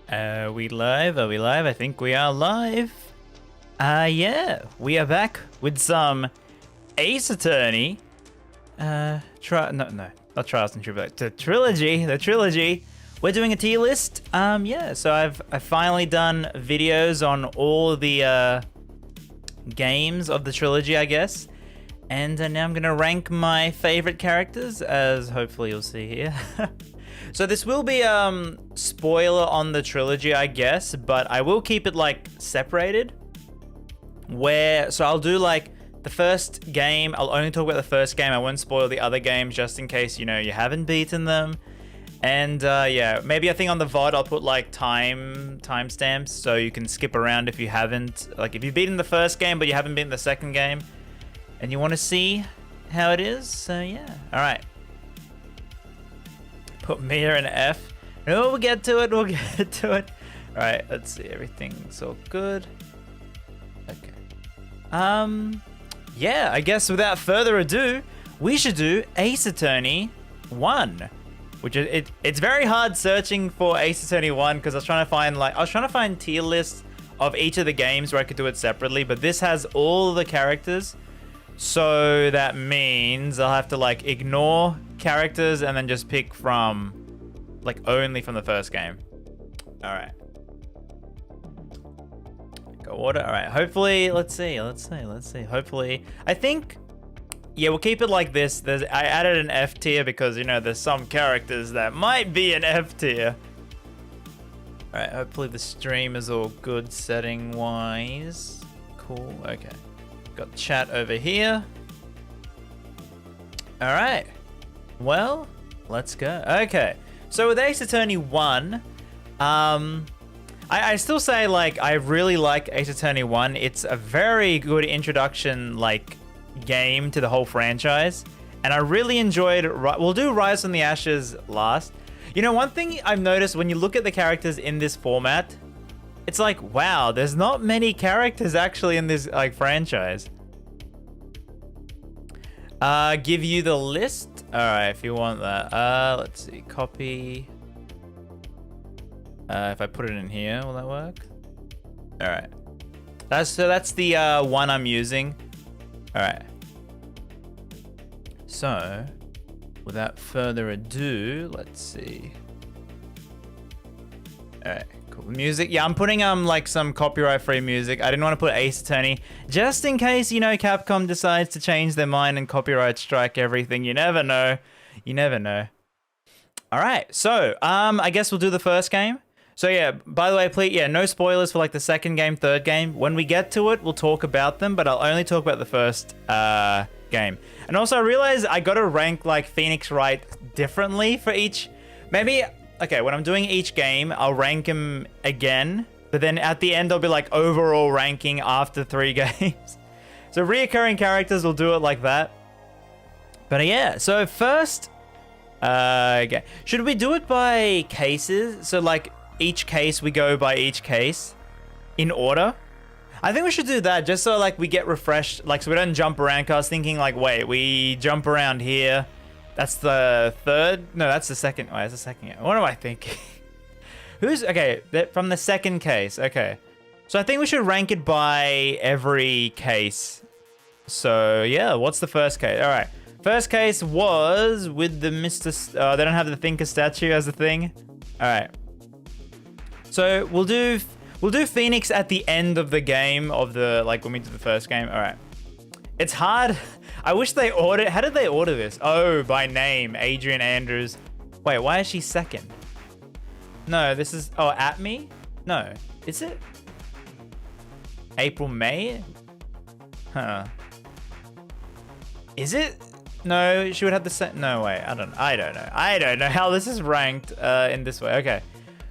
Are we live? Are we live? I think we are live. Yeah, we are back with some Ace Attorney. No, not Trials and Tribulations. The Trilogy. We're doing a tier list. Yeah, so I've finally done videos on all the games of the trilogy, I guess. And now I'm gonna rank my favorite characters, as hopefully you'll see here. So this will be spoiler on the trilogy, I guess, but I will keep it like separated. So I'll do like the first game. I'll only talk about the first game. I won't spoil the other games just in case, you know, you haven't beaten them. And yeah, maybe I think on the VOD I'll put like timestamps so you can skip around if you haven't. Like if you've beaten the first game but you haven't beaten the second game and you want to see how it is. So yeah, all right. Put Mia an F. No, we'll get to it. All right, let's see. Everything's all good. Okay. Yeah, I guess without further ado, we should do Ace Attorney 1. Which is, it's very hard searching for Ace Attorney 1 because I was trying to find tier lists of each of the games where I could do it separately, but this has all the characters. So that means I'll have to like ignore characters and then just pick from like only from the first game. All right. Go order. All right. Hopefully, let's see. Hopefully, I think, yeah, we'll keep it like this. I added an F tier because, you know, there's some characters that might be an F tier. All right. Hopefully the stream is all good setting wise. Cool. Okay. Got chat over here. All right. Well, let's go. Okay. So with Ace Attorney 1, I still say, like, I really like Ace Attorney 1. It's a very good introduction, like, game to the whole franchise. And I really enjoyed... We'll do Rise from the Ashes last. You know, one thing I've noticed when you look at the characters in this format, it's like, wow, there's not many characters actually in this, like, franchise. Give you the list. All right, if you want that. Let's see, copy. If I put it in here, will that work? All right. That's the one I'm using. All right. So, without further ado, let's see. All right, cool. Music. Yeah, I'm putting like some copyright-free music. I didn't want to put Ace Attorney just in case, you know, Capcom decides to change their mind and copyright strike everything. You never know. You never know. All right, so I guess we'll do the first game. So yeah, by the way, please, yeah, no spoilers for like the second game, third game. When we get to it, we'll talk about them, but I'll only talk about the first game. And also, I realized I got to rank like Phoenix Wright differently for each. Maybe, okay, when I'm doing each game, I'll rank them again, but then at the end, I'll be like overall ranking after 3 games. So reoccurring characters will do it like that. But yeah, so first, okay, should we do it by cases? So like, each case we go by each case in order. I think we should do that just so like we get refreshed, like so we don't jump around. Cause I was thinking like, wait, we jump around here. That's the third. No, that's the second. Wait, that's the second. What am I thinking? Who's okay from the second case? Okay, so I think we should rank it by every case. So yeah, what's the first case? All right, first case was with the Mr. They don't have the Thinker statue as a thing. All right. So we'll do Phoenix at the end of the game of the, like when we do the first game. All right. It's hard. I wish they ordered. How did they order this? Oh, by name, Adrian Andrews. Wait, why is she second? No, this is, oh, at me? No, is it? April, May? Huh. Is it? No, she would have the same, no way. I don't know. I don't know how this is ranked in this way. Okay.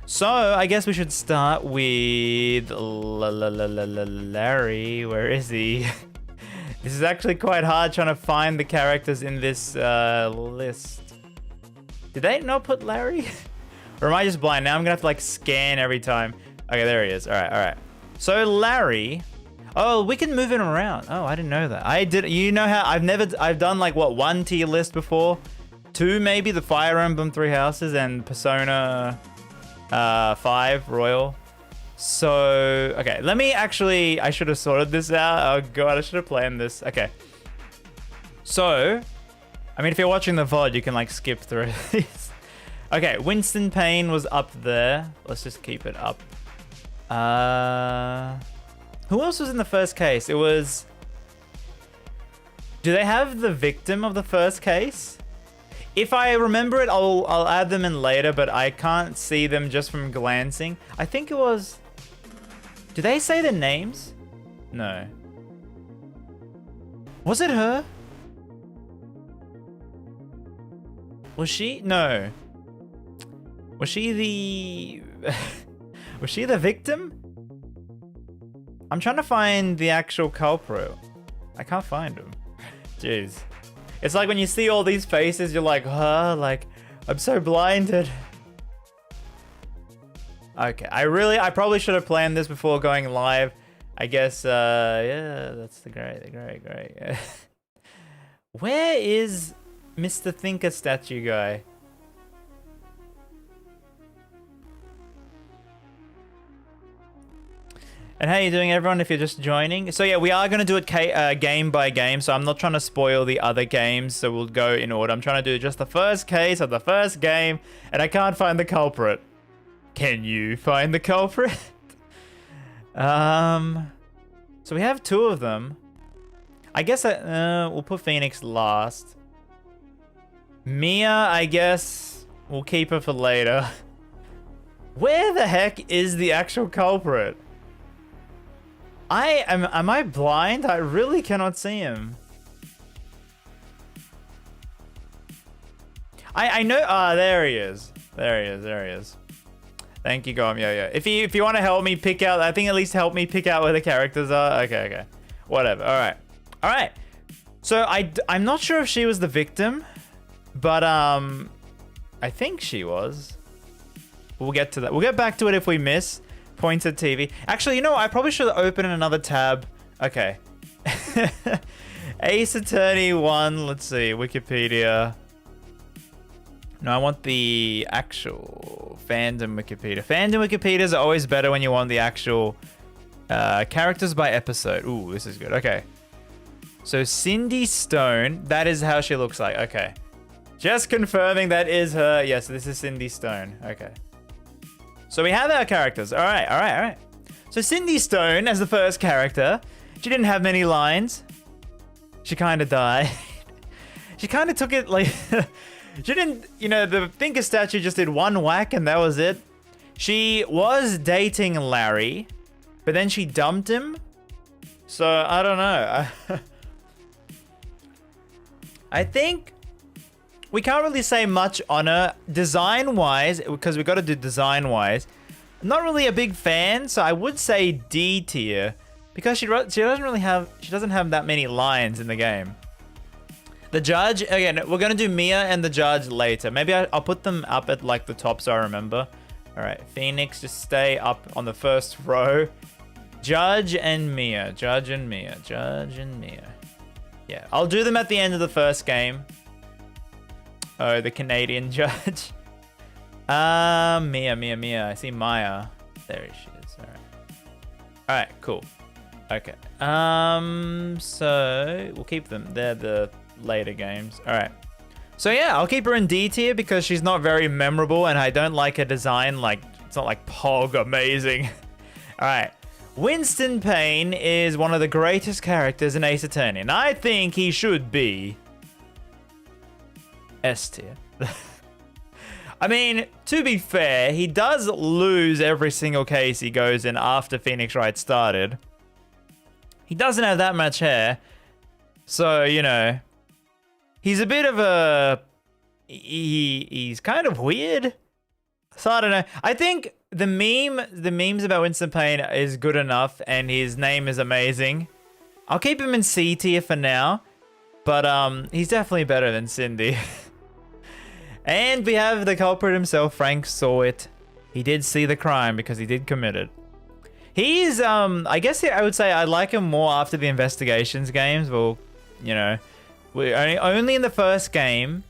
So, I guess we should start with Larry. Where is he? This is actually quite hard trying to find the characters in this list. Did they not put Larry? Or am I just blind? Now I'm gonna have to like scan every time. Okay, there he is. All right. So, Larry. Oh, we can move him around. Oh, I didn't know that. I did. You know how I've done like what, 1 tier list before? 2 maybe, the Fire Emblem 3 Houses and Persona 5, Royal. So, okay, let me actually, I should have sorted this out. Oh god, I should have planned this. Okay. So, I mean, if you're watching the VOD, you can like skip through these. Okay, Winston Payne was up there. Let's just keep it up. Who else was in the first case? It was... Do they have the victim of the first case? If I remember it, I'll add them in later, but I can't see them just from glancing. I think it was... Do they say their names? No. Was it her? Was she? No. Was she the... Was she the victim? I'm trying to find the actual culprit. I can't find him. Jeez. It's like when you see all these faces, you're like, huh? Like, I'm so blinded. Okay, I probably should have planned this before going live. I guess, yeah, that's the great. Yeah. Where is Mr. Thinker statue guy? And how you doing, everyone, if you're just joining? So yeah, we are going to do it game by game, so I'm not trying to spoil the other games, so we'll go in order. I'm trying to do just the first case of the first game, and I can't find the culprit. Can you find the culprit? So we have 2 of them. I guess we'll put Phoenix last. Mia, I guess we'll keep her for later. Where the heck is the actual culprit? Am I blind? I really cannot see him. I know, there he is. There he is. Thank you, Gom. Yeah. If you want to help me pick out, I think at least help me pick out where the characters are. Okay. Whatever. All right. So I'm not sure if she was the victim, but I think she was. We'll get to that. We'll get back to it if we miss. Pointed TV. Actually, you know what? I probably should open another tab. Okay. Ace Attorney 1. Let's see. Wikipedia. No, I want the actual fandom Wikipedia. Fandom Wikipedias are always better when you want the actual characters by episode. Ooh, this is good. Okay. So Cindy Stone. That is how she looks like. Okay. Just confirming that is her. Yes, this is Cindy Stone. Okay. So we have our characters. All right. So Cindy Stone as the first character. She didn't have many lines. She kind of died. She kind of took it like... She didn't... You know, the Thinker statue just did one whack and that was it. She was dating Larry, but then she dumped him. So, I don't know. I think... We can't really say much on her design-wise, because we got to do design-wise. I'm not really a big fan, so I would say D tier, because she doesn't have that many lines in the game. The judge, again, we're gonna do Mia and the judge later. Maybe I'll put them up at like the top so I remember. All right, Phoenix, just stay up on the first row. Judge and Mia. Yeah, I'll do them at the end of the first game. Oh, the Canadian judge. Mia. I see Maya. There she is. All right, cool. Okay. So we'll keep them. They're the later games. All right. So yeah, I'll keep her in D tier because she's not very memorable and I don't like her design. Like, it's not like Pog amazing. All right. Winston Payne is one of the greatest characters in Ace Attorney, and I think he should be S tier. I mean, to be fair, he does lose every single case he goes in after Phoenix Wright started. He doesn't have that much hair. So, you know, he's a bit of a... He's kind of weird. So, I don't know. I think the memes about Winston Payne is good enough, and his name is amazing. I'll keep him in C tier for now. But, he's definitely better than Cindy. And we have the culprit himself, Frank saw it. He did see the crime because he did commit it. He's, I guess I would say I like him more after the investigations games. Well, you know, only in the first game.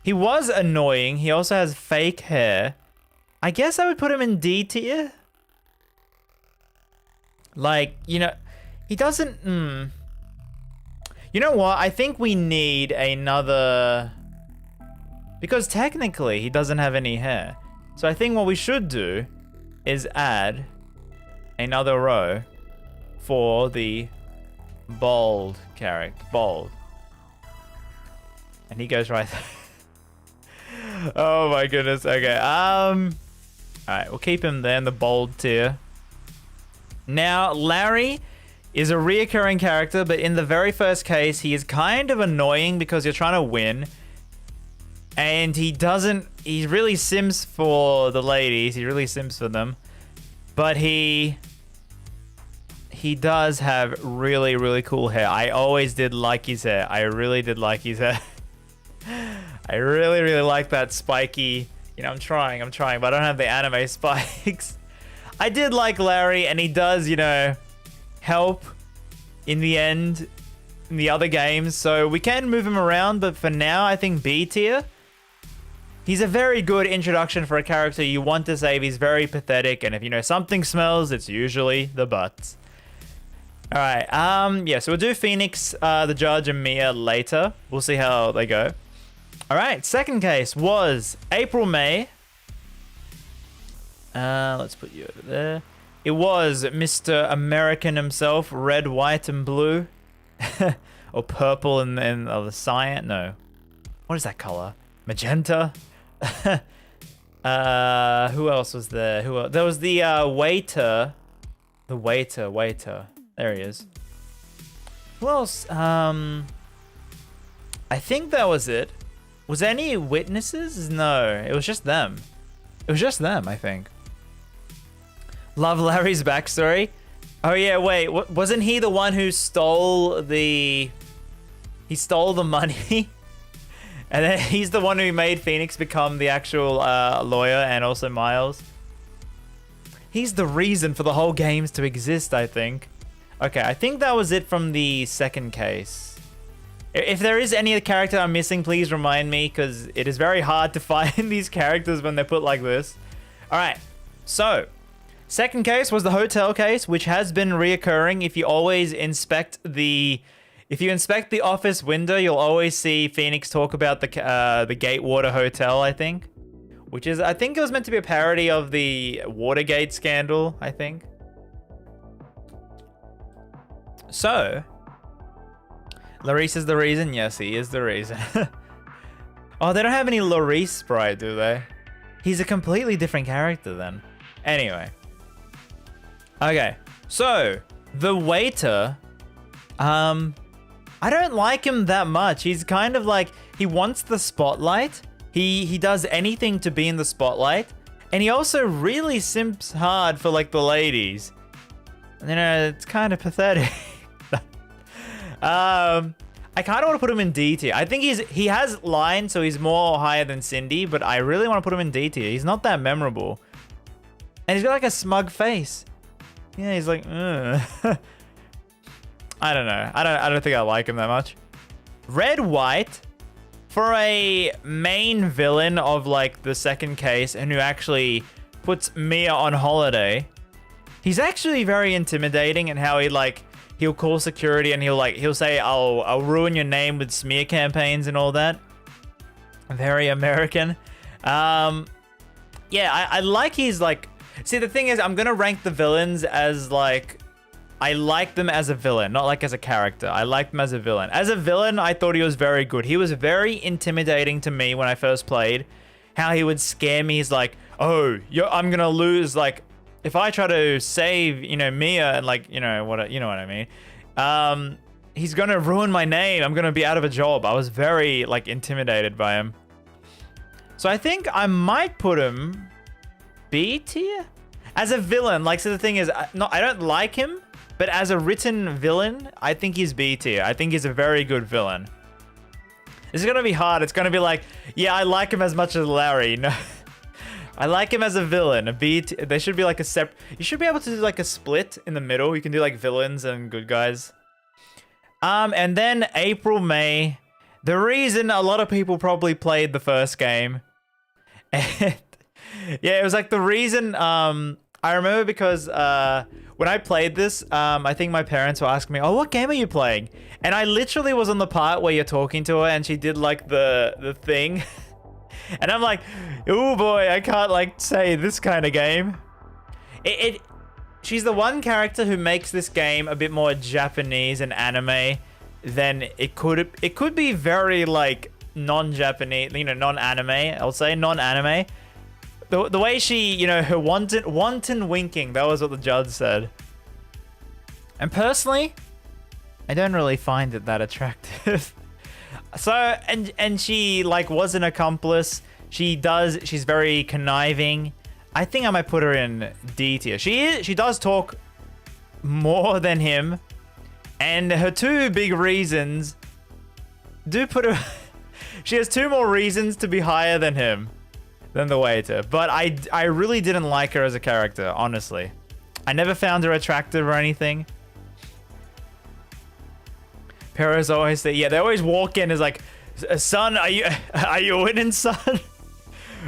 He was annoying. He also has fake hair. I guess I would put him in D tier. Like, you know, he doesn't... You know what? I think we need another... Because technically, he doesn't have any hair. So I think what we should do is add another row for the bald character. Bald. And he goes right there. Oh my goodness. Okay. Alright, we'll keep him there in the bold tier. Now, Larry is a reoccurring character, but in the very first case, he is kind of annoying because you're trying to win. And he really sims for the ladies. He really sims for them. But he does have really, really cool hair. I always did like his hair. I really did like his hair. I really, really like that spiky. You know, I'm trying, but I don't have the anime spikes. I did like Larry, and he does, you know, help in the end in the other games. So we can move him around, but for now, I think B tier. He's a very good introduction for a character you want to save. He's very pathetic, and if you know something smells, it's usually the butts. All right, yeah, so we'll do Phoenix, the Judge, and Mia later. We'll see how they go. All right, second case was April May. Let's put you over there. It was Mr. American himself, red, white, and blue. Or purple and the cyan. No. What is that color? Magenta? Who else was there? Who else? There was the waiter. The waiter. There he is. Who else? I think that was it. Was there any witnesses? No, it was just them. It was just them, I think. Love Larry's backstory. Oh yeah, wait, wasn't he the one who stole the... He stole the money? And then he's the one who made Phoenix become the actual lawyer, and also Miles. He's the reason for the whole games to exist, I think. Okay, I think that was it from the second case. If there is any character I'm missing, please remind me, because it is very hard to find these characters when they're put like this. Alright, so... Second case was the hotel case, which has been reoccurring. If you always inspect the... If you inspect the office window, you'll always see Phoenix talk about the Gatewater Hotel, I think. Which is... I think it was meant to be a parody of the Watergate scandal, I think. So... Larice is the reason? Yes, he is the reason. Oh, they don't have any Larice sprite, do they? He's a completely different character then. Anyway. Okay, so the waiter, I don't like him that much. He's kind of like, he wants the spotlight. He does anything to be in the spotlight. And he also really simps hard for like the ladies. You know, it's kind of pathetic. I kind of want to put him in D tier. I think he has lines, so he's more higher than Cindy, but I really want to put him in D tier. He's not that memorable. And he's got like a smug face. Yeah, he's like, ugh. I don't know. I don't think I like him that much. Red White, for a main villain of like the second case and who actually puts Mia on holiday, he's actually very intimidating in how he'll call security and he'll say, I'll ruin your name with smear campaigns and all that. Very American. Yeah, I like he's like... See, the thing is, I'm gonna rank the villains as like... I like them as a villain, not like as a character. I like them as a villain. As a villain, I thought he was very good. He was very intimidating to me when I first played. How he would scare me. He's like, oh, I'm gonna lose, like... If I try to save, you know, Mia and like, you know what I mean. He's gonna ruin my name. I'm gonna be out of a job. I was very like intimidated by him. So I think I might put him B tier as a villain. Like, so the thing is, I don't like him, but as a written villain, I think he's B tier. I think he's a very good villain. This is gonna be hard. It's gonna be like, yeah, I like him as much as Larry. No. I like him as a villain. There should be like a separate... You should be able to do like a split in the middle. You can do like villains and good guys. And then April, May. The reason a lot of people probably played the first game. And Yeah, it was like the reason. I remember because when I played this, I think my parents were asking me, "Oh, what game are you playing?" And I literally was on the part where you're talking to her, and she did like the thing, and I'm like, "Oh boy, I can't like say this kind of game." She's the one character who makes this game a bit more Japanese and anime than it could. It could be very like non-Japanese, you know, non-anime. I'll say non-anime. The way she, you know, her wanton winking, that was what the judge said. And personally, I don't really find it that attractive. So, and she, like, was an accomplice. She's very conniving. I think I might put her in D tier. She does talk more than him. And her two big reasons do put her... She has two more reasons to be higher than him. Than the waiter. But I really didn't like her as a character, honestly. I never found her attractive or anything. Parents always say, yeah, they always walk in as like, son, are you winning, son?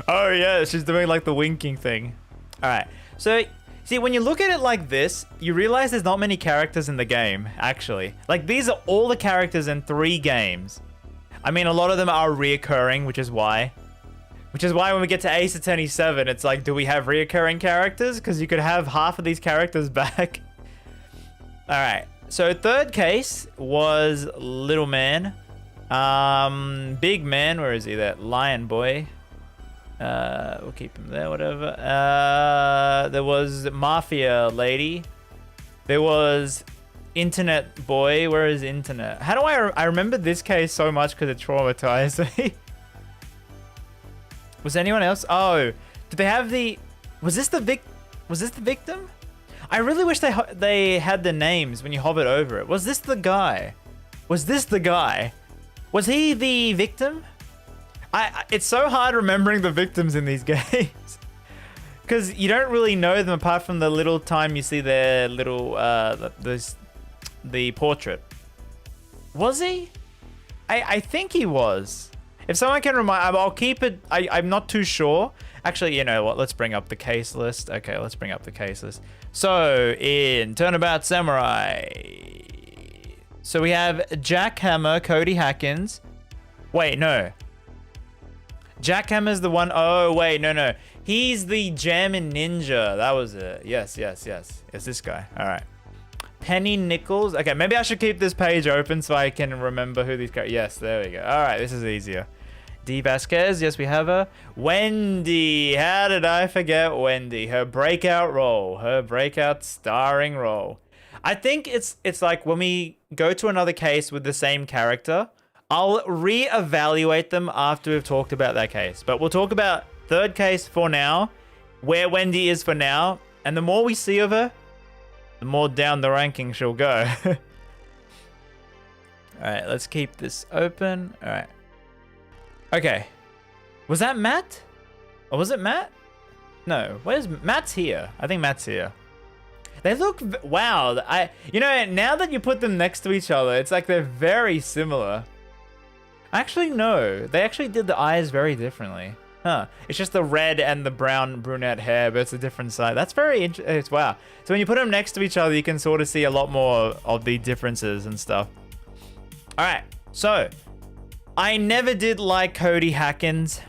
Oh yeah, she's doing like the winking thing. All right. So, see, when you look at it like this, you realize there's not many characters in the game, actually. Like, these are all the characters in 3 games. I mean, a lot of them are reoccurring, which is why. Which is why when we get to Ace Attorney 7, it's like, do we have reoccurring characters? Because you could have half of these characters back. Alright, so third case was Little Man. Big Man, where is he? That lion boy. We'll keep him there, whatever. There was Mafia Lady. There was Internet Boy. Where is Internet? How do I remember this case so much because it traumatized me. Was anyone else? Oh, did they have the... Was this the victim? I really wish they had the names when you hovered over it. Was this the guy? Was this the guy? Was he the victim? It's so hard remembering the victims in these games. Because you don't really know them apart from the little time you see their little... the portrait. Was he? I think he was. If someone can remind, I'll keep it. I'm not too sure. Actually, you know what? Let's bring up the case list. Okay, let's bring up the case list. So, in Turnabout Samurai. So we have Jackhammer, Cody Hackins. Wait, no. Jackhammer's the one. Oh, wait, no. He's the Jammin' Ninja. That was it. Yes. It's this guy. All right. Penny Nichols. Okay, maybe I should keep this page open so I can remember who these guys... Yes, there we go. All right, this is easier. Dee Vasquez. Yes, we have her. Wendy. How did I forget Wendy? Her breakout role. Her breakout starring role. I think it's like when we go to another case with the same character, I'll reevaluate them after we've talked about that case. But we'll talk about third case for now, where Wendy is for now. And the more we see of her, the more down the ranking she'll go. All right, let's keep this open. All right. Okay. Was that Matt? Or was it Matt? No. Where's Matt's here? I think Matt's here. They look... Wow. You know, now that you put them next to each other, it's like they're very similar. Actually, no. They actually did the eyes very differently. Huh. It's just the red and the brown brunette hair, but it's a different side. That's very interesting. Wow. So when you put them next to each other, you can sort of see a lot more of the differences and stuff. All right. So I never did like Cody Hackins.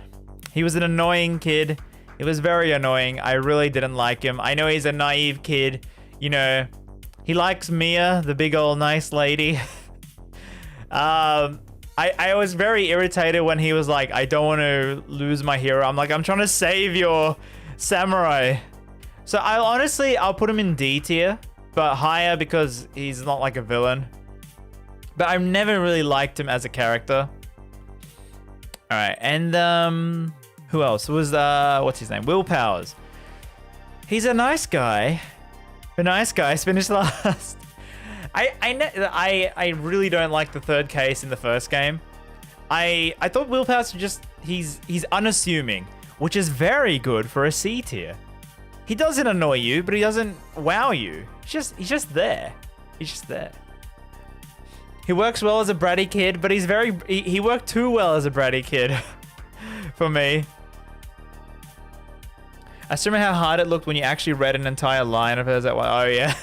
He was an annoying kid. It was very annoying. I really didn't like him. I know he's a naive kid. You know, he likes Mia, the big old nice lady. I was very irritated when he was like, I don't want to lose my hero. I'm like, I'm trying to save your samurai. So I'll put him in D tier, but higher because he's not like a villain. But I've never really liked him as a character. All right, and who else was what's his name? Will Powers. He's a nice guy. The nice guys finished last. I really don't like the third case in the first game. I thought Will Powers he's unassuming, which is very good for a C tier. He doesn't annoy you, but he doesn't wow you. He's just there. He's just there. He works well as a bratty kid, but he worked too well as a bratty kid for me. I still remember how hard it looked when you actually read an entire line of hers. Oh yeah.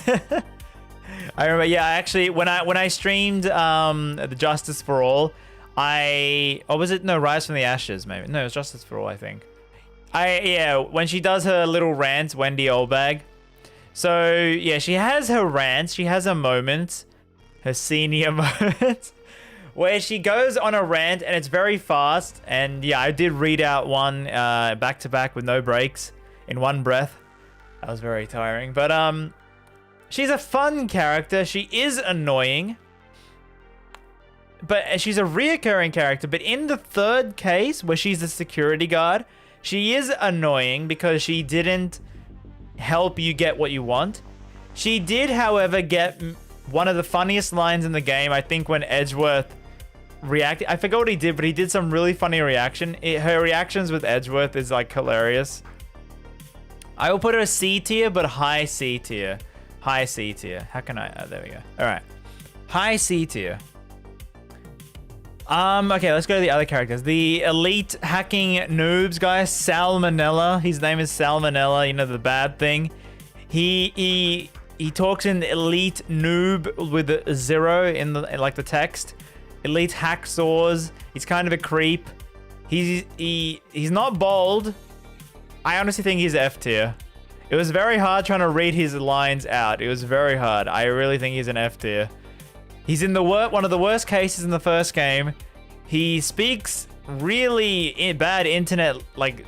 I remember. Yeah, I actually when I streamed the Justice for All, or was it no Rise from the Ashes? Maybe no, it was Justice for All. I think. When she does her little rant, Wendy Olbag. So yeah, she has her rants. She has her moments, her senior moments, where she goes on a rant and it's very fast. And yeah, I did read out one back to back with no breaks in one breath. That was very tiring. But she's a fun character. She is annoying, but she's a reoccurring character. But in the third case, where she's the security guard, she is annoying because she didn't help you get what you want. She did, however, get one of the funniest lines in the game, I think, when Edgeworth reacted. I forgot what he did, but he did some really funny reaction. Her reactions with Edgeworth is like hilarious. I will put her C tier, but high C tier. High C tier. How can I? There we go. All right. High C tier. Okay, let's go to the other characters. The elite hacking noobs guy, Salmonella. His name is Salmonella, you know, the bad thing. He talks in elite noob with a 0 in the text. Elite hacksaws. He's kind of a creep. He's not bold. I honestly think he's F tier. It was very hard trying to read his lines out. It was very hard. I really think he's an F tier. He's in one of the worst cases in the first game. He speaks really bad internet like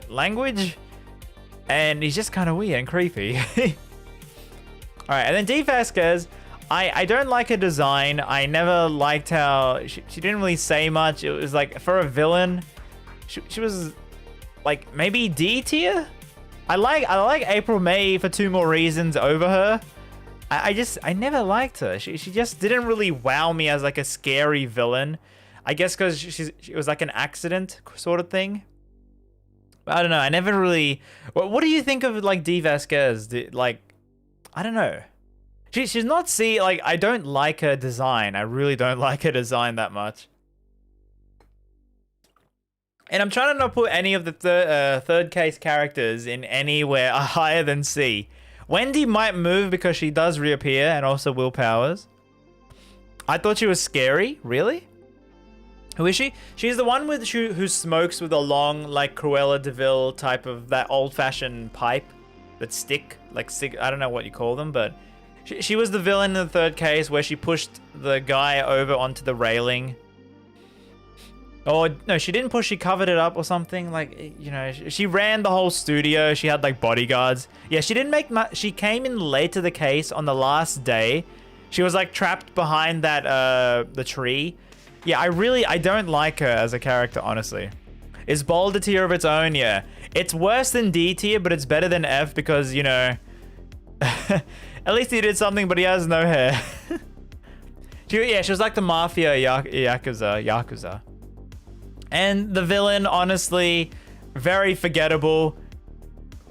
language, and he's just kind of weird and creepy. All right, and then D. Vasquez. I don't like her design. I never liked how she didn't really say much. It was like for a villain, she was like maybe D tier. I like April May for 2 more reasons over her. I never liked her. She just didn't really wow me as like a scary villain. I guess because she was like an accident sort of thing. But I don't know. I never really. What do you think of like D. Vasquez? Like, I don't know. She's not like I don't like her design. I really don't like her design that much. And I'm trying to not put any of the third case characters in anywhere higher than C. Wendy might move because she does reappear and also Will Powers. I thought she was scary. Really? Who is she? She's the one who smokes with a long, like, Cruella de Vil type of that old-fashioned pipe that stick. Like, I don't know what you call them, but she was the villain in the third case where she pushed the guy over onto the railing. Or, no, she didn't push, she covered it up or something. Like, you know, she ran the whole studio. She had, like, bodyguards. Yeah, she didn't make much. She came in late to the case on the last day. She was, like, trapped behind that, the tree. Yeah, I don't like her as a character, honestly. Is Bold a tier of its own? Yeah. It's worse than D tier, but it's better than F because, you know... at least he did something, but he has no hair. She was like the Mafia Yakuza. And the villain, honestly, very forgettable.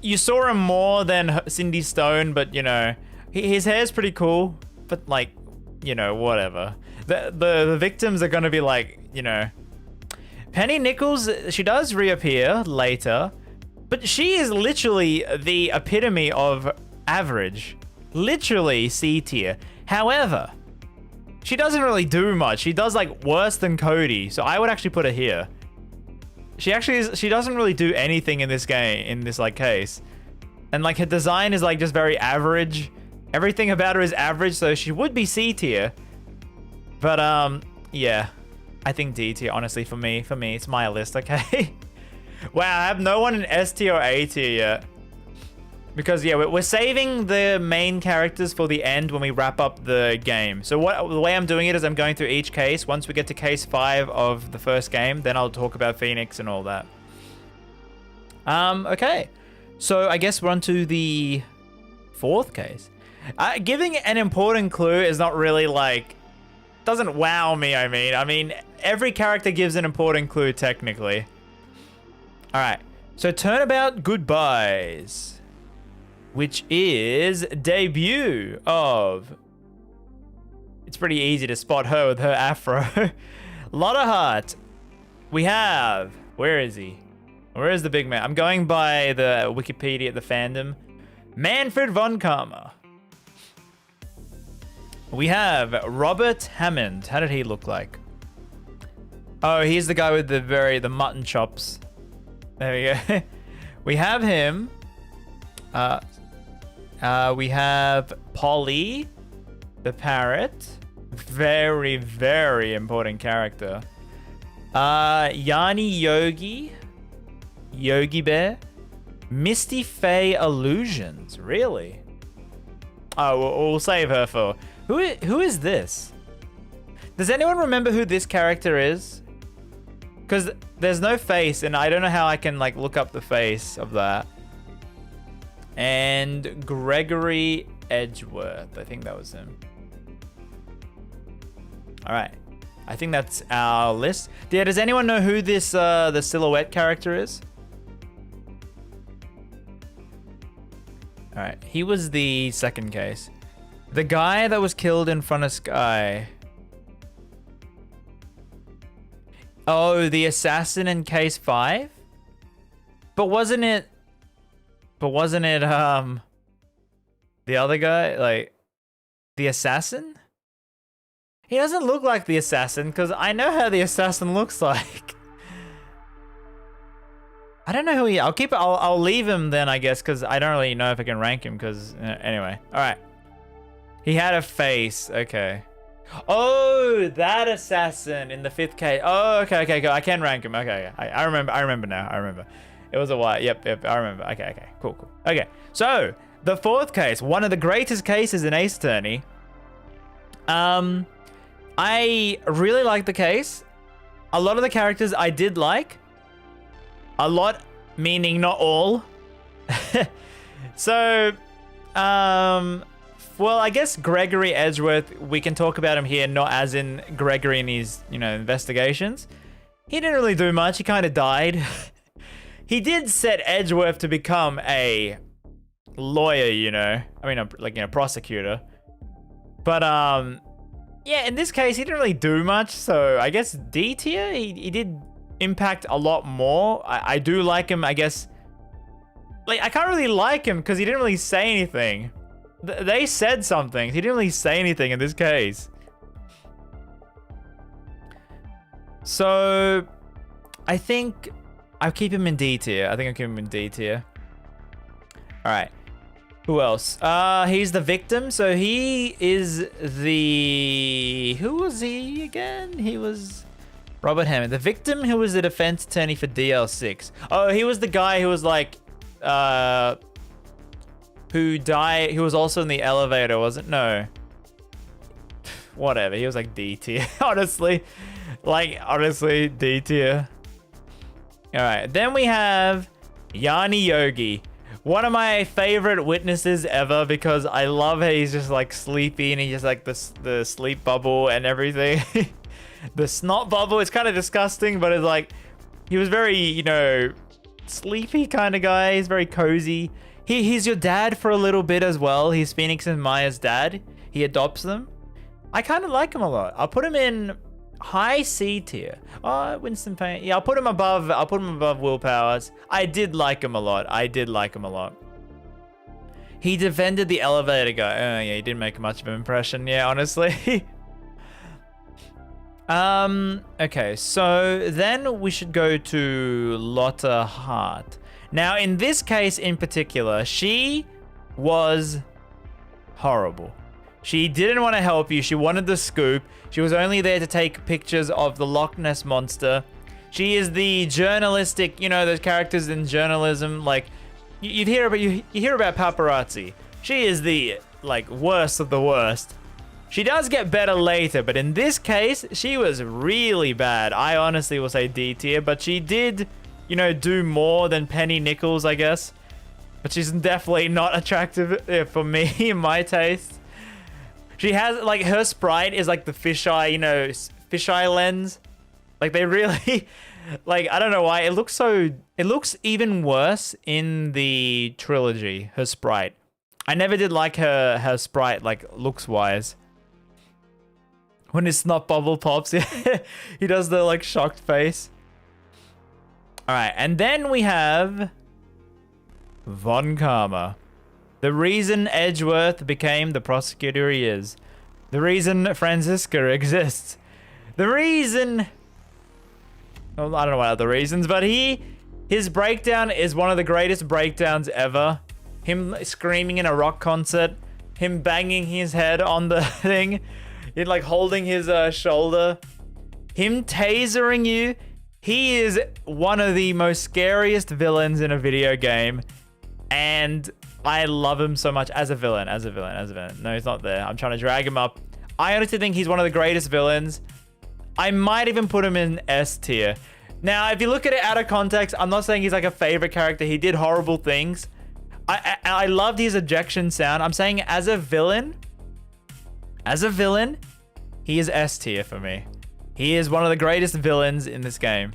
You saw him more than Cindy Stone, but, you know, his hair's pretty cool. But, like, you know, whatever. The victims are going to be like, you know... Penny Nichols, she does reappear later. But she is literally the epitome of average. Literally C tier. However, she doesn't really do much. She does, like, worse than Cody. So I would actually put her here. She doesn't really do anything in this game, in this, like, case. And, like, her design is, like, just very average. Everything about her is average, so she would be C tier. But, yeah. I think D tier, honestly, for me. It's my list, okay? Wow, I have no one in S tier or A tier yet. Because, yeah, we're saving the main characters for the end when we wrap up the game. So the way I'm doing it is I'm going through each case. Once we get to case 5 of the first game, then I'll talk about Phoenix and all that. Okay. So I guess we're on to the 4th case. Giving an important clue is not really, like... doesn't wow me, I mean, every character gives an important clue, technically. Alright. So Turnabout Goodbyes. Which is debut of... It's pretty easy to spot her with her afro. Lotta Heart. We have... Where is he? Where is the big man? I'm going by the Wikipedia, the fandom. Manfred von Karma. We have Robert Hammond. How did he look like? Oh, he's the guy with the mutton chops. There we go. We have him. We have Polly, the parrot. Very, very important character. Yanni Yogi Bear. Misty Faye Illusions. Really? Oh, we'll save her for... Who is this? Does anyone remember who this character is? Because there's no face, and I don't know how I can like look up the face of that. And Gregory Edgeworth. I think that was him. All right. I think that's our list. Yeah, does anyone know who this the silhouette character is? All right. He was the second case. The guy that was killed in front of Sky. Oh, the assassin in case 5? But wasn't it the other guy, like the assassin? He doesn't look like the assassin because I know how the assassin looks like. I don't know who he. I'll leave him then, I guess, because I don't really know if I can rank him. Because anyway, all right. He had a face. Okay. Oh, that assassin in the 5th case. Oh, okay. I can rank him. Okay. I remember now. I remember. It was a while. Yep. I remember. Okay. Cool. Okay. So the 4th case, one of the greatest cases in Ace Attorney. I really like the case. A lot of the characters I did like. A lot, meaning not all. So, well, I guess Gregory Edgeworth, we can talk about him here, not as in Gregory and his, investigations. He didn't really do much. He kind of died. He did set Edgeworth to become a lawyer, a prosecutor. But, yeah, in this case, he didn't really do much. So I guess D tier, he did impact a lot more. I do like him, I guess. Like, I can't really like him because he didn't really say anything. They said something. He didn't really say anything in this case. So, I think I'll keep him in D tier. All right. Who else? He's the victim. So he is the... Who was he again? He was Robert Hammond. The victim who was the defense attorney for DL6. Oh, he was the guy who was like... who died... Who was also in the elevator, wasn't? No. Whatever. He was like D tier. Honestly, D tier. All right. Then we have Yanni Yogi. One of my favorite witnesses ever because I love how he's just like sleepy and he's just like the sleep bubble and everything. The snot bubble. It's kind of disgusting, but it's like he was very, sleepy kind of guy. He's very cozy. He's your dad for a little bit as well. He's Phoenix and Maya's dad. He adopts them. I kind of like him a lot. I'll put him in high C tier. Oh, Winston Payne. Yeah, I'll put him above Will Powers. I did like him a lot. He defended the elevator guy. Oh, yeah, he didn't make much of an impression. Yeah, honestly. Okay, so then we should go to Lotta Hart. Now, in this case in particular, she was horrible. She didn't want to help you. She wanted the scoop. She was only there to take pictures of the Loch Ness Monster. She is the journalistic, those characters in journalism. Like, you hear about paparazzi. She is the, worst of the worst. She does get better later, but in this case, she was really bad. I honestly will say D tier, but she did, do more than Penny Nichols, I guess. But she's definitely not attractive for me, in my taste. She has, her sprite is like the fisheye, fisheye lens. Like, they really, I don't know why. It looks even worse in the trilogy, her sprite. I never did like her sprite, looks-wise. When his snot bubble pops, he does the, shocked face. All right, and then we have Von Karma. The reason Edgeworth became the prosecutor he is. The reason Franziska exists. The reason... Well, I don't know what other reasons, but his breakdown is one of the greatest breakdowns ever. Him screaming in a rock concert. Him banging his head on the thing. Him like holding his shoulder. Him tasering you. He is one of the most scariest villains in a video game. And I love him so much as a villain. No, he's not there. I'm trying to drag him up. I honestly think he's one of the greatest villains. I might even put him in S tier. Now, if you look at it out of context, I'm not saying he's like a favorite character. He did horrible things. I loved his ejection sound. I'm saying as a villain, he is S tier for me. He is one of the greatest villains in this game.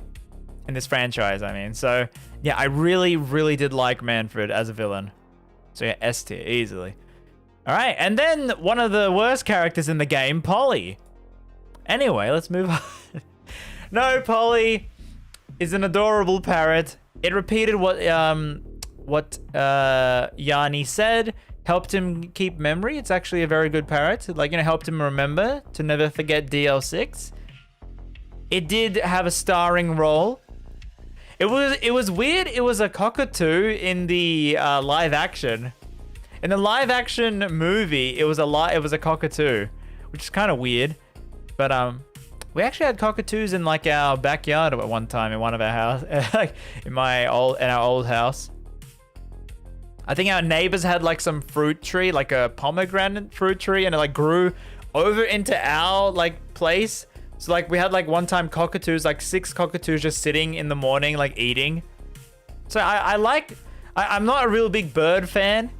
In this franchise, I mean. So, yeah, I really, really did like Manfred as a villain. So, yeah, S tier, easily. Alright, and then one of the worst characters in the game, Polly. Anyway, let's move on. No, Polly is an adorable parrot. It repeated what Yanni said. Helped him keep memory. It's actually a very good parrot. Like, you know, helped him remember to never forget DL6. It did have a starring role. It was weird. It was a cockatoo in the live action. In the live action movie, it was a cockatoo, which is kind of weird. But we actually had cockatoos in like our backyard at one time in one of our house, like in our old house. I think our neighbors had like some fruit tree, like a pomegranate fruit tree, and it like grew over into our like place. So like we had like one time cockatoos, like 6 cockatoos just sitting in the morning, like eating. So I'm not a real big bird fan,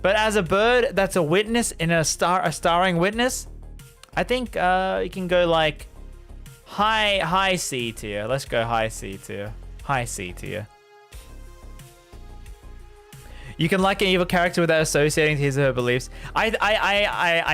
but as a bird that's a witness in a starring witness, I think you can go like high C tier. Let's go high C tier. High C tier. You can like an evil character without associating his or her beliefs. I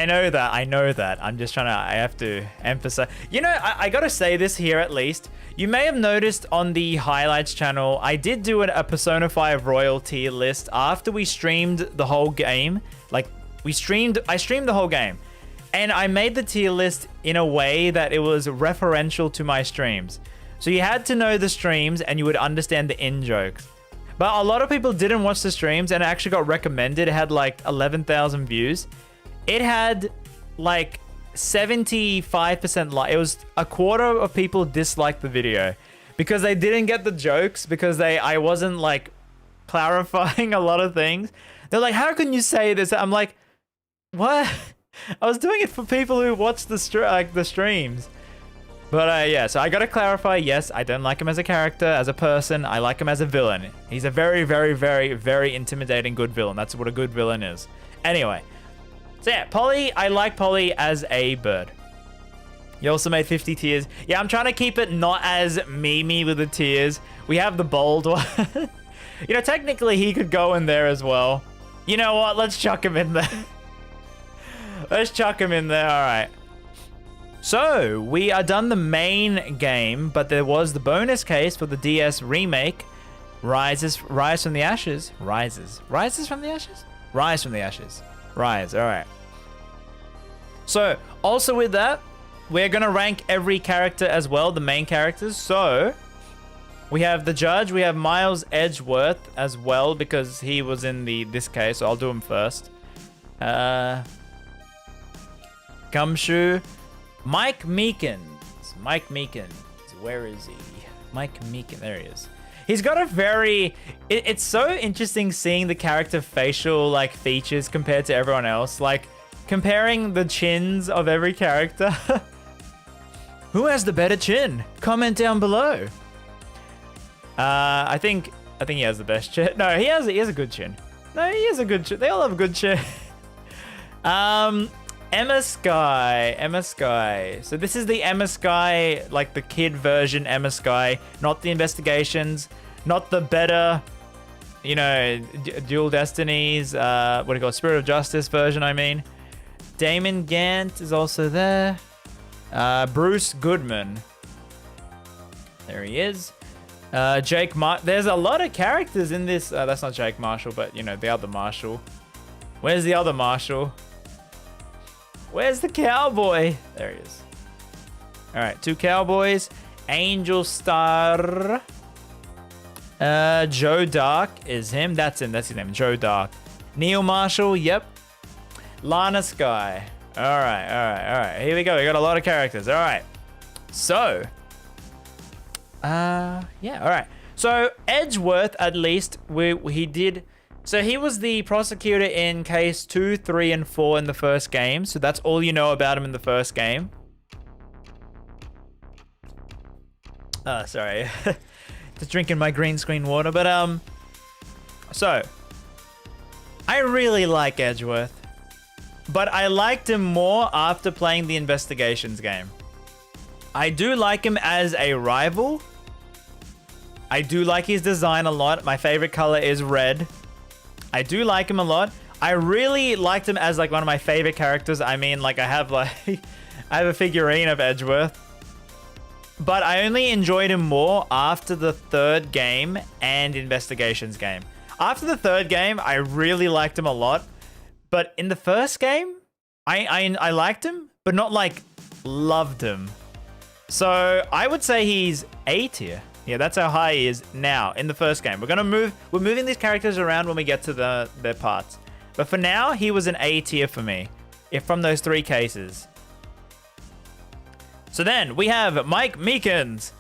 know that. I'm just trying to, I have to emphasize. You know, I gotta say this here at least. You may have noticed on the highlights channel, I did do a Persona 5 royalty list after we streamed the whole game. Like, I streamed the whole game. And I made the tier list in a way that it was referential to my streams. So you had to know the streams and you would understand the in-jokes. But a lot of people didn't watch the streams and it actually got recommended. It had like 11,000 views. It had like 75% like. It was a quarter of people disliked the video because they didn't get the jokes, because I wasn't like clarifying a lot of things. They're like, how can you say this? I'm like, what? I was doing it for people who watch the streams. But yeah, so I gotta clarify, yes, I don't like him as a character, as a person. I like him as a villain. He's a very, very, very, very intimidating good villain. That's what a good villain is. Anyway, so yeah, Polly, I like Polly as a bird. You also made 50 tiers. Yeah, I'm trying to keep it not as memey with the tiers. We have the bold one. You know, technically he could go in there as well. You know what? Let's chuck him in there. Let's chuck him in there. All right. So, we are done the main game, but there was the bonus case for the DS remake, Rise from the Ashes. Rises from the Ashes? Rise from the Ashes. Rise, alright. So, also with that, we're going to rank every character as well, the main characters. So, we have the judge, we have Miles Edgeworth as well, because he was in this case, so I'll do him first. Gumshoe. Mike Meekins. Where is he? Mike Meekins. There he is. He's got a very... It's so interesting seeing the character facial like features compared to everyone else. Like, comparing the chins of every character. Who has the better chin? Comment down below. I think he has the best chin. No, he has a good chin. No, he has a good chin. They all have a good chin. Emma Sky. So this is the Emma Sky, like the kid version Emma Sky, not the investigations, not the better, you know, Dual Destinies, what do you call it? Spirit of Justice version, I mean. Damon Gant is also there. Bruce Goodman. There he is. There's a lot of characters in this. That's not Jake Marshall, but you know, the other Marshall. Where's the other Marshall? Where's the cowboy? There he is. All right, 2 cowboys. Angel Star. Joe Dark is him. That's him. That's his name. Joe Dark. Neil Marshall. Yep. Lana Sky. All right. Here we go. We got a lot of characters. All right. So, yeah. All right. So Edgeworth, at least, he did. So he was the prosecutor in case 2, 3, and 4 in the first game. So that's all you know about him in the first game. Sorry. Just drinking my green screen water. But, so I really like Edgeworth. But I liked him more after playing the Investigations game. I do like him as a rival. I do like his design a lot. My favorite color is red. I do like him a lot. I really liked him as like one of my favorite characters. I mean, like I have a figurine of Edgeworth. But I only enjoyed him more after the 3rd game and Investigations game. After the 3rd game, I really liked him a lot. But in the first game, I liked him, but not like loved him. So I would say he's A tier. Yeah, that's how high he is now in the first game. We're moving these characters around when we get to their parts. But for now, he was an A tier for me, if from those 3 cases. So then we have Mike Meekins,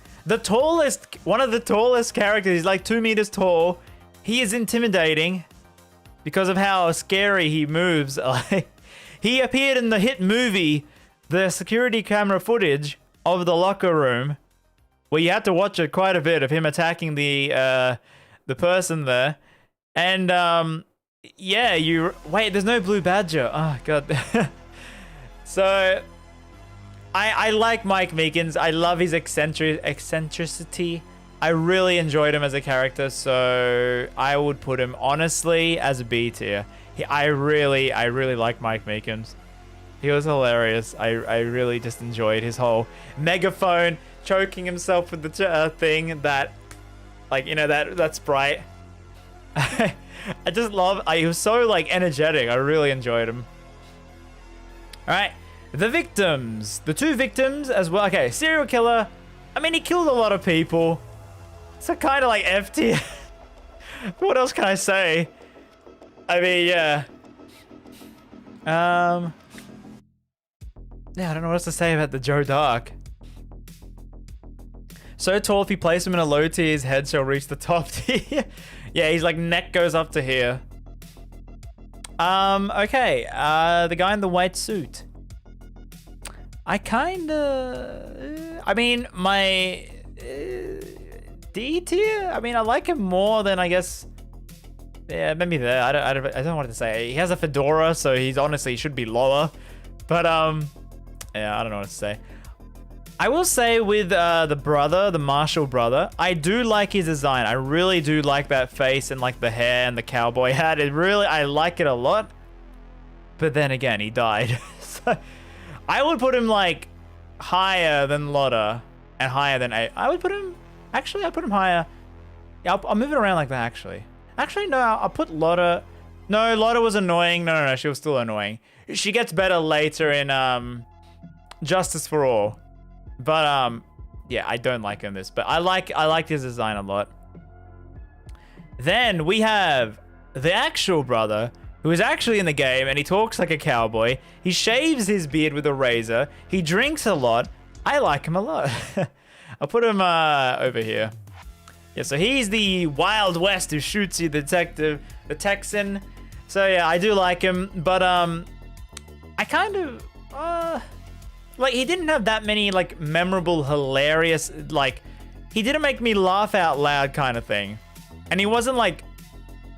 one of the tallest characters. He's like 2 meters tall. He is intimidating because of how scary he moves. He appeared in the hit movie, the security camera footage of the locker room, where you had to watch it quite a bit of him attacking the person there. And yeah, wait, there's no blue badger. Oh god. So I like Mike Meekins. I love his eccentricity. I really enjoyed him as a character, so I would put him honestly as a B tier. I really like Mike Meekins. He was hilarious. I really just enjoyed his whole megaphone, choking himself with the thing that, like, you know, that Sprite. I just love. He was so like energetic. I really enjoyed him. All right, the victims, the 2 victims as well. Okay, serial killer. I mean, he killed a lot of people. So kind of like F tier. What else can I say? I mean, yeah. Yeah, I don't know what else to say about the Joe Dark. So tall, if you place him in a low tier, his head shall reach the top tier. Yeah, he's like neck goes up to here. Okay. The guy in the white suit. I mean, my D tier. I mean, I like him more than I guess. Yeah, maybe there. I don't know what to say. He has a fedora, so he should be lower. But yeah, I don't know what to say. I will say with the Marshall brother, I do like his design. I really do like that face and like the hair and the cowboy hat. I like it a lot. But then again, he died. So I would put him like higher than Lotta and higher than A. I would put him, actually, I'll put him higher. Yeah, I'll move it around like that, actually. Actually, no, I'll put Lotta. No, Lotta was annoying. No, she was still annoying. She gets better later in Justice for All. But yeah, I don't like him this, but I like his design a lot. Then we have the actual brother, who is actually in the game, and he talks like a cowboy. He shaves his beard with a razor. He drinks a lot. I like him a lot. I'll put him over here. Yeah, so he's the Wild West who shoots you, the detective, the Texan. So yeah, I do like him, but I kind of like, he didn't have that many like memorable, hilarious, like, he didn't make me laugh out loud kind of thing. And he wasn't like,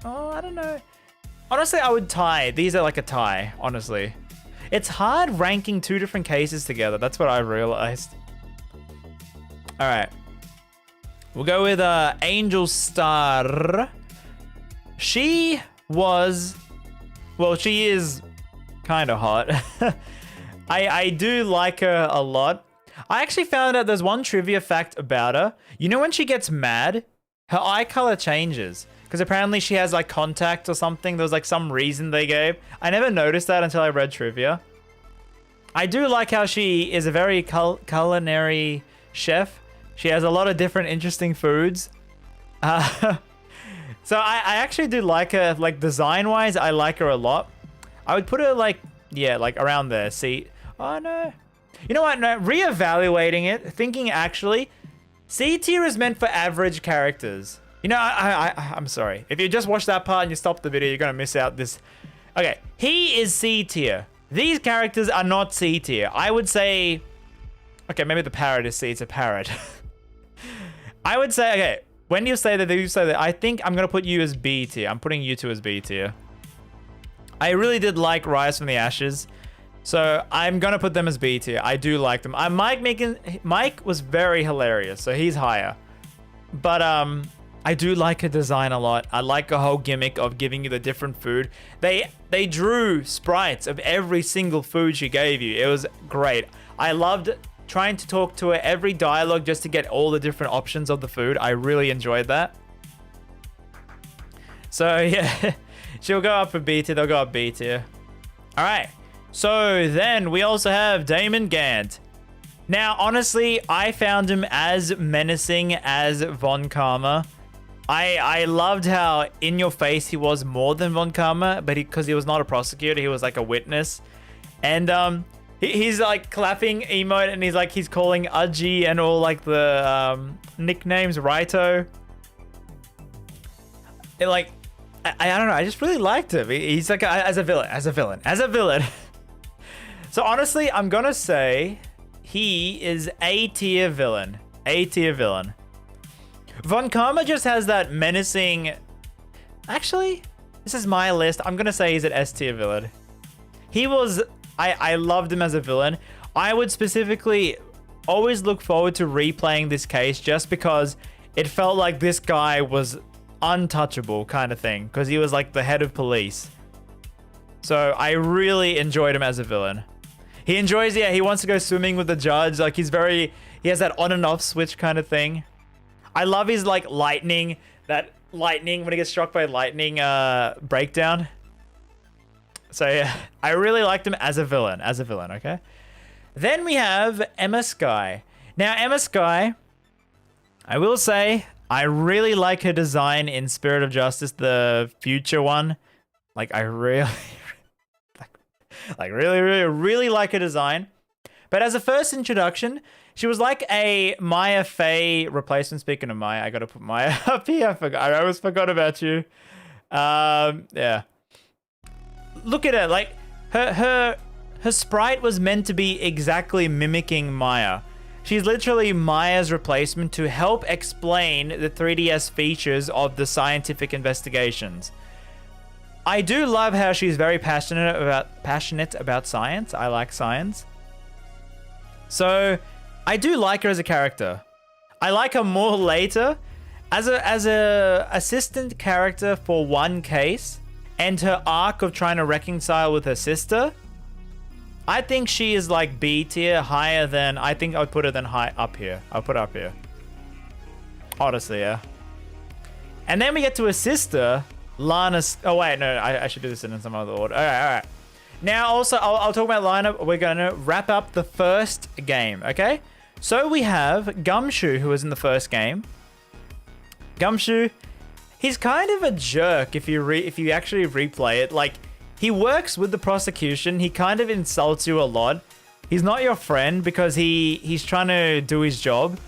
oh, I don't know. Honestly, I would tie. These are like a tie, honestly. It's hard ranking 2 different cases together. That's what I realized. All right. We'll go with Angel Star. She was, well, she is kind of hot. I do like her a lot. I actually found out there's one trivia fact about her. You know when she gets mad, her eye color changes. Because apparently she has like contact or something. There was like some reason they gave. I never noticed that until I read trivia. I do like how she is a very culinary chef. She has a lot of different interesting foods. So I actually do like her, like design-wise, I like her a lot. I would put her like, yeah, like around there. See, oh no. You know what, no, reevaluating it, thinking actually, C tier is meant for average characters. You know, I'm sorry. If you just watch that part and you stop the video, you're gonna miss out this. Okay, he is C tier. These characters are not C tier. I would say, okay, maybe the parrot is C, it's a parrot. I would say, okay, when you say that, I think I'm gonna put you as B tier. I'm putting you two as B tier. I really did like Rise from the Ashes, so I'm gonna put them as B tier. I do like them. Mike was very hilarious, so he's higher. But I do like her design a lot. I like the whole gimmick of giving you the different food. They drew sprites of every single food she gave you. It was great. I loved trying to talk to her every dialogue just to get all the different options of the food. I really enjoyed that. So yeah, she'll go up for B tier. They'll go up B tier. All right. So then we also have Damon Gant. Now, honestly, I found him as menacing as Von Karma. I loved how in your face he was more than Von Karma, but because he was not a prosecutor, he was like a witness. And he's like clapping emote, and he's calling Udgy and all like the nicknames, Raito. I don't know, I just really liked him. He's like as a villain. So honestly, I'm gonna say he is A tier villain. A tier villain. Von Karma just has that menacing... Actually, this is my list. I'm gonna say he's an S tier villain. He was... I loved him as a villain. I would specifically always look forward to replaying this case just because it felt like this guy was untouchable kind of thing. Because he was like the head of police. So I really enjoyed him as a villain. He enjoys, yeah, he wants to go swimming with the judge. Like he has that on and off switch kind of thing. I love his like lightning, that lightning when he gets struck by lightning breakdown. So yeah, I really liked him as a villain, okay? Then we have Emma Skye. Now Emma Skye, I will say, I really like her design in Spirit of Justice, the future one. Like I really, really like her design. But as a first introduction, she was like a Maya Fey replacement. Speaking of Maya, I gotta put Maya up here. I always forgot about you. Yeah. Look at her. Like her sprite was meant to be exactly mimicking Maya. She's literally Maya's replacement to help explain the 3DS features of the scientific investigations. I do love how she's very passionate about science. I like science. So I do like her as a character. I like her more later as a assistant character for one case, and her arc of trying to reconcile with her sister. I think she is like B tier, higher than, I think I would put her than high up here. I'll put her up here. Honestly, yeah. And then we get to her sister, Lana. Oh wait, no, I should do this in some other order. All right. Now, also, I'll talk about lineup. We're gonna wrap up the first game, okay? So we have Gumshoe, who was in the first game. Gumshoe, he's kind of a jerk if you actually replay it. Like, he works with the prosecution. He kind of insults you a lot. He's not your friend because he's trying to do his job,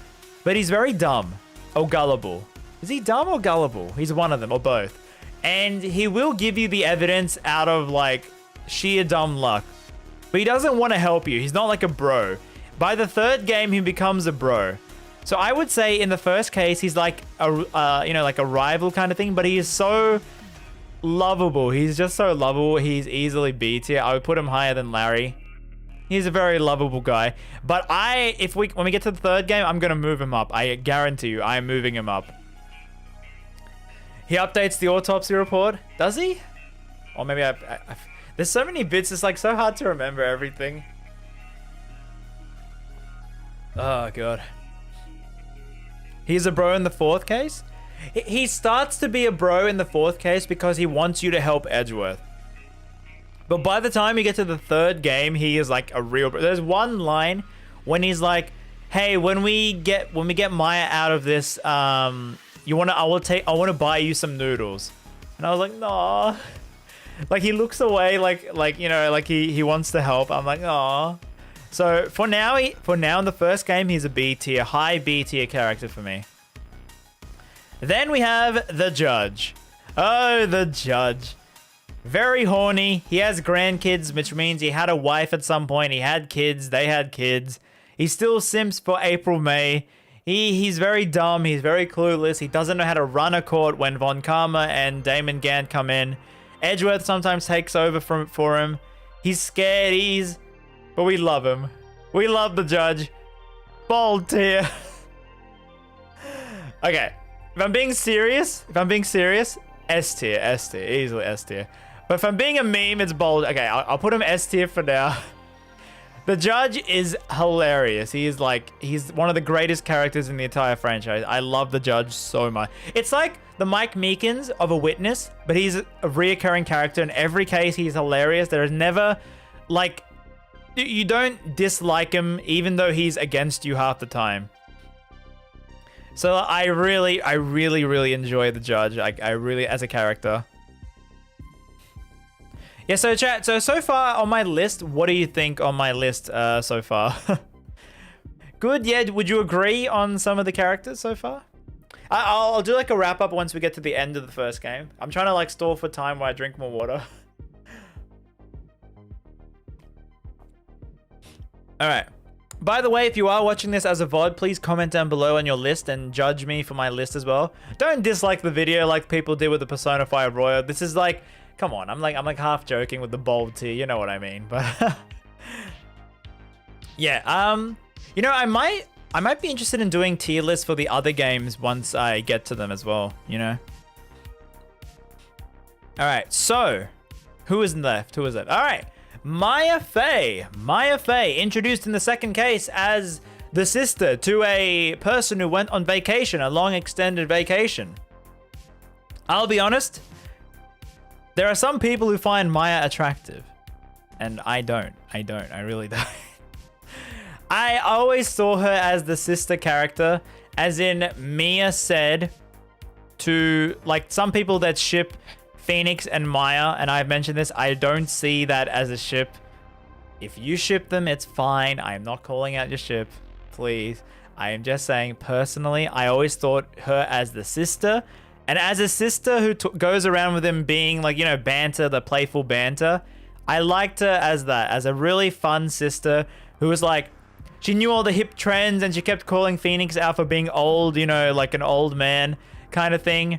but he's very dumb or gullible. Is he dumb or gullible? He's one of them or both. And he will give you the evidence out of like sheer dumb luck, but he doesn't want to help you. He's not like a bro. By the third game, he becomes a bro. So I would say in the first case, he's like a like a rival kind of thing, but he is so lovable. He's just so lovable. He's easily B tier. I would put him higher than Larry. He's a very lovable guy. But when we get to the third game, I'm gonna move him up. I guarantee you, I am moving him up. He updates the autopsy report. Does he? Or maybe there's so many bits. It's like so hard to remember everything. Oh, God. He's a bro in the fourth case? He starts to be a bro in the fourth case because he wants you to help Edgeworth. But by the time you get to the third game, he is like a real bro. There's one line when he's like, hey, when we get Maya out of this, I want to buy you some noodles. And I was like, nah. Like, he looks away like you know, like he wants to help. I'm like, nah. So for now in the first game, he's a B tier, high B tier character for me. Then we have the Judge. Oh, the Judge. Very horny. He has grandkids, which means he had a wife at some point. He had kids. They had kids. He still simps for April May. He's very dumb. He's very clueless. He doesn't know how to run a court when Von Karma and Damon Gant come in. Edgeworth sometimes takes over for him. He's scared. But we love him. We love the Judge. Bold tier. Okay. If I'm being serious, S tier, easily S tier. But if I'm being a meme, it's bold. Okay, I'll put him S tier for now. The Judge is hilarious. He's one of the greatest characters in the entire franchise. I love the Judge so much. It's like the Mike Meekins of A Witness, but he's a reoccurring character. In every case, he's hilarious. There is never, like, you don't dislike him, even though he's against you half the time. So I really enjoy the Judge. I really, as a character. Yeah, so chat, so far on my list, what do you think on my list so far? Good, yeah, would you agree on some of the characters so far? I'll do like a wrap up once we get to the end of the first game. I'm trying to like stall for time while I drink more water. Alright. By the way, if you are watching this as a VOD, please comment down below on your list and judge me for my list as well. Don't dislike the video like people did with the Persona 5 Royal. This is like, come on, I'm like half joking with the bold tier, you know what I mean. But yeah, you know, I might be interested in doing tier lists for the other games once I get to them as well, you know. All right, so who is left? Who is it? All right. Maya Fey, introduced in the second case as the sister to a person who went on vacation, a long extended vacation. I'll be honest, there are some people who find Maya attractive, and I don't, I really don't. I always saw her as the sister character, as in Mia said to, like, some people that ship Phoenix and Maya, and I've mentioned this, I don't see that as a ship. If you ship them, it's fine. I am not calling out your ship, please. I am just saying, personally, I always thought her as the sister, and as a sister who goes around with him being like, you know, banter, the playful banter, I liked her as that, as a really fun sister who was like, she knew all the hip trends and she kept calling Phoenix out for being old, you know, like an old man kind of thing.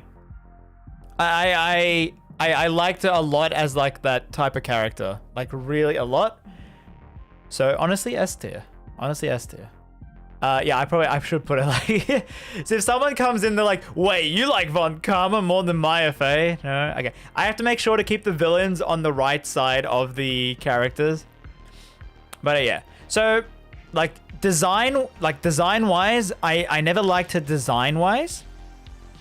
I liked her a lot as like that type of character, like really a lot. So honestly, S tier. Honestly, S tier. Yeah, I should put it like, so if someone comes in, they're like, wait, you like Von Karma more than Maya Fey? No, okay. I have to make sure to keep the villains on the right side of the characters. But yeah, so like design wise, I never liked her design wise,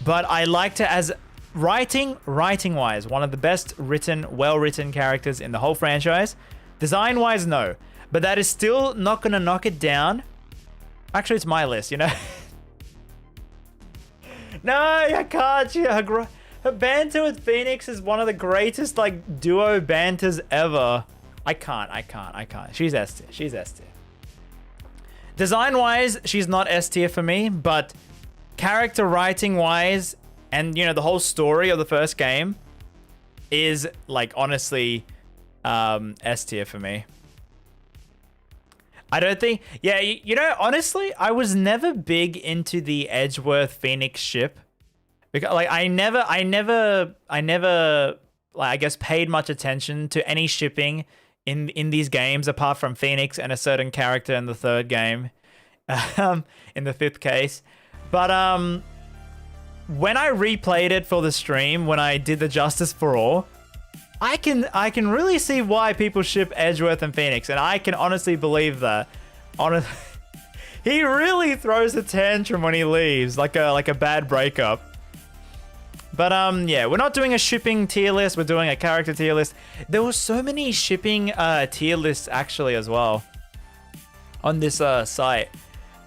but I liked her as writing wise, one of the best well written characters in the whole franchise. Design wise, no, but that is still not gonna knock it down. Actually, it's my list, you know. No, I can't. Her banter with Phoenix is one of the greatest like duo banters ever. I can't. She's S tier. She's S tier. Design wise, she's not S tier for me, but character writing wise, and you know, the whole story of the first game is like honestly S tier for me. I don't think, yeah, you know, honestly, I was never big into the Edgeworth Phoenix ship because like I never like, I guess, paid much attention to any shipping in these games apart from Phoenix and a certain character in the third game, in the fifth case. But when I replayed it for the stream, when I did the Justice for All, I can really see why people ship Edgeworth and Phoenix, and I can honestly believe that. He really throws a tantrum when he leaves, like a bad breakup. But yeah, we're not doing a shipping tier list. We're doing a character tier list. There were so many shipping tier lists actually as well on this site.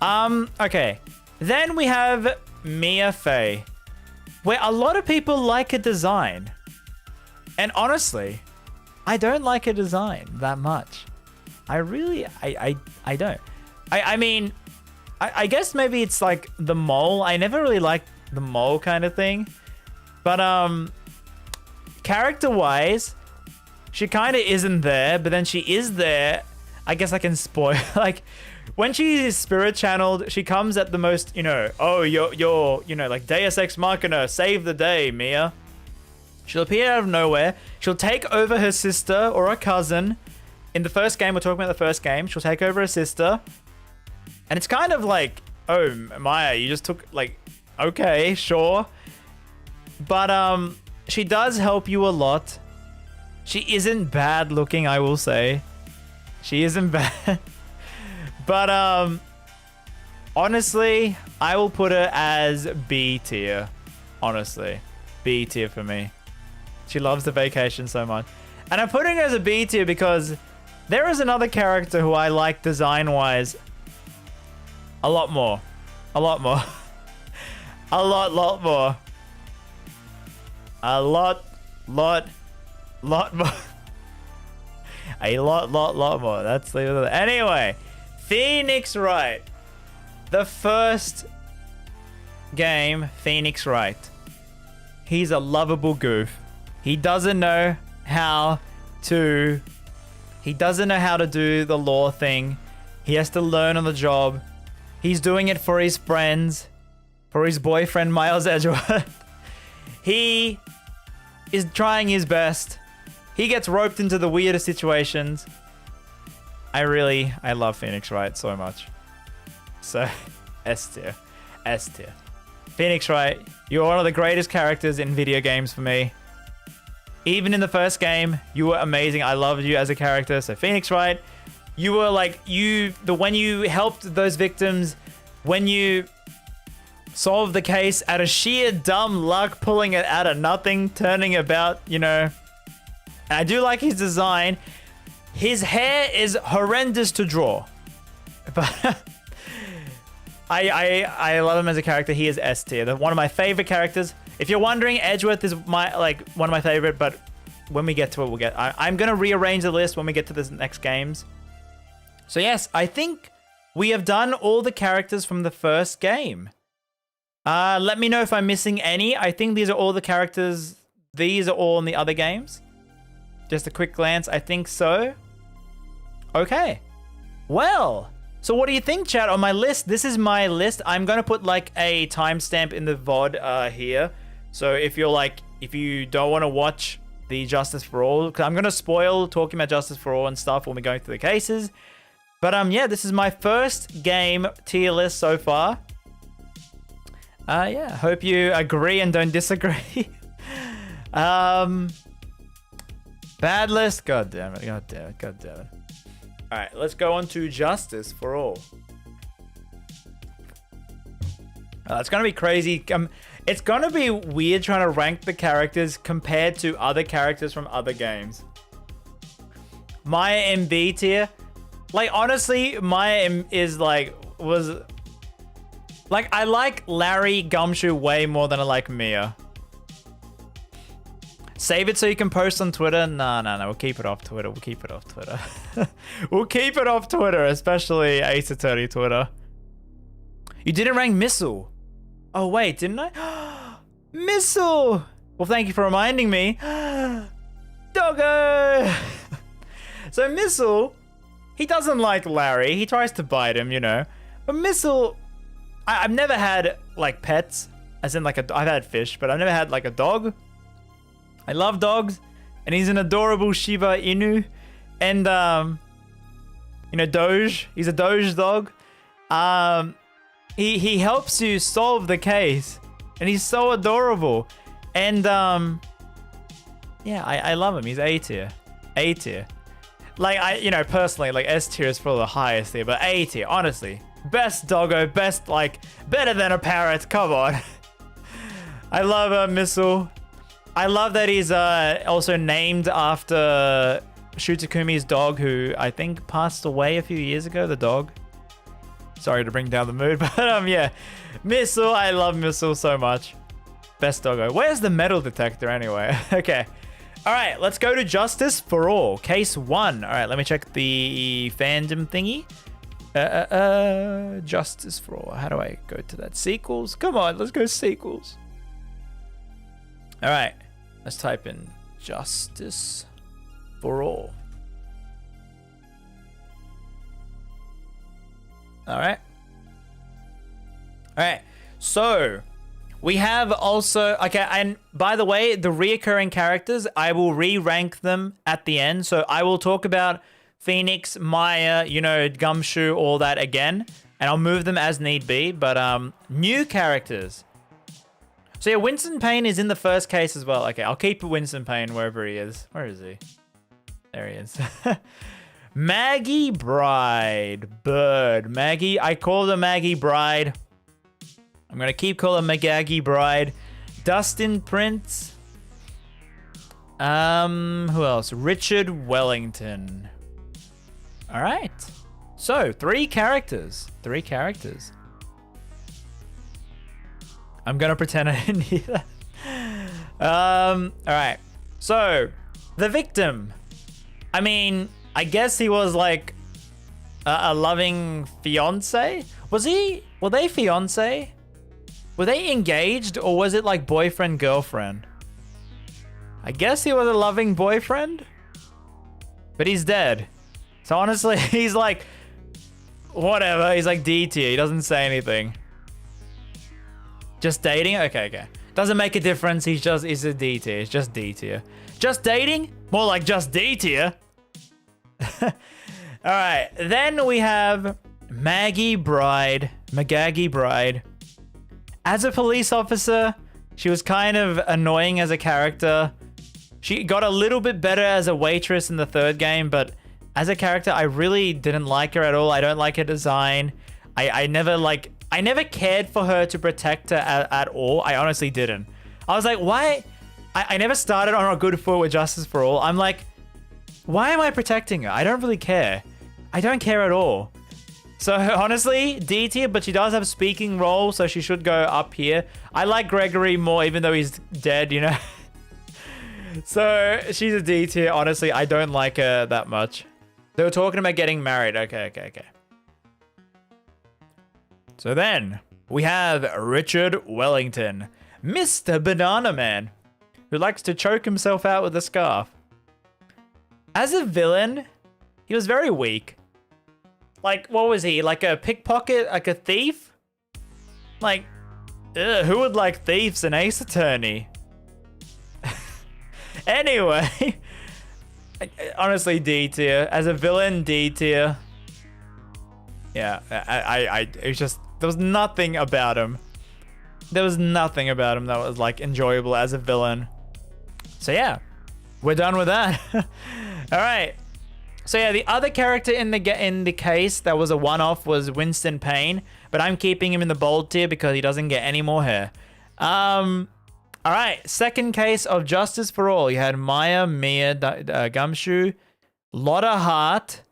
Okay. Then we have Mia Fey, where a lot of people like her design. And honestly, I don't like her design that much. I really, I don't. I mean, I guess maybe it's like the mole. I never really liked the mole kind of thing. But character-wise, she kind of isn't there, but then she is there. I guess I can spoil. Like, when she is spirit channeled, she comes at the most, you know, oh, you're, you know, like Deus Ex Machina, save the day, Mia. She'll appear out of nowhere. She'll take over her sister or a cousin. In the first game, we're talking about the first game. She'll take over her sister. And it's kind of like, oh, Maya, you just took, like, okay, sure. But she does help you a lot. She isn't bad looking, I will say. She isn't bad. But honestly, I will put her as B tier. Honestly, B tier for me. She loves the vacation so much. And I'm putting her as a B tier because there is another character who I like design-wise a lot more. A lot more. A lot more. A lot more. A lot more. That's the anyway. Phoenix Wright. The first game, Phoenix Wright. He's a lovable goof. He doesn't know how to. He doesn't know how to do the law thing. He has to learn on the job. He's doing it for his friends, for his boyfriend Miles Edgeworth. He is trying his best. He gets roped into the weirdest situations. I love Phoenix Wright so much. So, S tier. S tier. Phoenix Wright, you're one of the greatest characters in video games for me. Even in the first game, you were amazing. I loved you as a character. So Phoenix Wright, you were like, when you helped those victims, when you solved the case out of sheer dumb luck, pulling it out of nothing, turning about, you know. And I do like his design. His hair is horrendous to draw. But I love him as a character. He is S tier. One of my favorite characters. If you're wondering, Edgeworth is one of my favorite, but when we get to it, I'm going to rearrange the list when we get to the next games. So yes, I think we have done all the characters from the first game. Let me know if I'm missing any. I think these are all the characters. These are all in the other games. Just a quick glance. I think so. Okay. Well, so what do you think, chat, on my list? This is my list. I'm going to put like a timestamp in the VOD here. So if you don't want to watch the Justice for All, because I'm going to spoil talking about Justice for All and stuff when we're going through the cases. But yeah, this is my first game tier list so far. Yeah, hope you agree and don't disagree. Bad list. God damn it. God damn it. God damn it. All right, let's go on to Justice for All. It's going to be crazy. It's going to be weird trying to rank the characters compared to other characters from other games. My MB tier. Like, honestly, my is like, like, I like Larry Gumshoe way more than I like Mia. Save it so you can post on Twitter. No. We'll keep it off Twitter. We'll keep it off Twitter. We'll keep it off Twitter, especially Ace Attorney Twitter. You didn't rank Missile. Oh, wait, didn't I? Missile! Well, thank you for reminding me. Doggo! So Missile, he doesn't like Larry. He tries to bite him, you know. But Missile, I've never had, like, pets. As in, like, I've had fish, but I've never had, like, a dog. I love dogs, and he's an adorable Shiba Inu, and you know, Doge. He's a Doge dog. He helps you solve the case, and he's so adorable. And yeah, I love him. He's A tier, A tier. Like you know, personally, like S tier is probably the highest tier, but A tier, honestly, Best doggo, best, like, better than a parrot. Come on. I love Missile. I love that he's also named after Shutakumi's dog, who I think passed away a few years ago, the dog. Sorry to bring down the mood, but yeah. Missile, I love Missile so much. Best doggo. Where's the metal detector anyway? Okay. All right, let's go to Justice for All. Case 1. All right, let me check the fandom thingy. Justice for All. How do I go to that? Sequels? Come on, let's go sequels. All right, let's type in Justice for All. All right. All right, so we have also, okay, and by the way, the reoccurring characters, I will re-rank them at the end. So I will talk about Phoenix, Maya, you know, Gumshoe, all that again, and I'll move them as need be. But new characters. So yeah, Winston Payne is in the first case as well. Okay, I'll keep Winston Payne wherever he is. Where is he? There he is. Maggie Bride. Bird. Maggie. I call her Maggie Bride. I'm going to keep calling her Maggie Bride. Dustin Prince. Who else? Richard Wellington. All right. So, 3 characters. 3 characters. I'm going to pretend I didn't hear that. All right. So, the victim. I mean, I guess he was like a loving fiance. Were they fiance? Were they engaged, or was it like boyfriend, girlfriend? I guess he was a loving boyfriend, but he's dead. So honestly, he's like, whatever. He's like D tier. He doesn't say anything. Just dating? Okay. Doesn't make a difference. He's a D tier. It's just D tier. Just dating? More like just D tier. All right. Then we have Maggie Bride. As a police officer, she was kind of annoying as a character. She got a little bit better as a waitress in the 3rd game, but as a character, I really didn't like her at all. I don't like her design. I never cared for her to protect her at all. I honestly didn't. I was like, why? I never started on a good foot with Justice for All. I'm like, why am I protecting her? I don't really care. I don't care at all. So honestly, D tier, but she does have speaking role, so she should go up here. I like Gregory more, even though he's dead, you know? So she's a D tier. Honestly, I don't like her that much. They were talking about getting married. Okay. So then we have Richard Wellington, Mr. Banana Man, who likes to choke himself out with a scarf. As a villain, he was very weak. Like, what was he? Like a pickpocket? Like a thief? Like, who would like thieves and Ace Attorney? Anyway, honestly, D tier. As a villain, D tier. Yeah, it's just, there was nothing about him. There was nothing about him that was like enjoyable as a villain. So yeah, we're done with that. All right. So yeah, the other character in the case that was a one-off was Winston Payne, but I'm keeping him in the bold tier because he doesn't get any more hair. All right, second case of Justice for All. You had Maya, Mia, Gumshoe, Lotta Hart.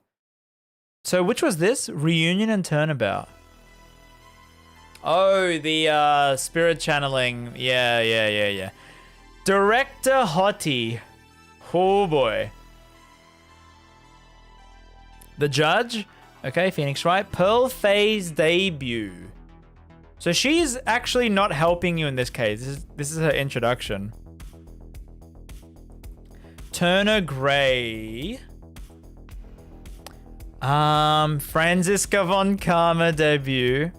So which was this? Reunion and Turnabout. Oh, the spirit channeling. Yeah. Director Hottie. Oh boy. The Judge. Okay, Phoenix Wright. Pearl Faye's debut. So she's actually not helping you in this case. This is her introduction. Turner Gray. Franziska von Karma debut.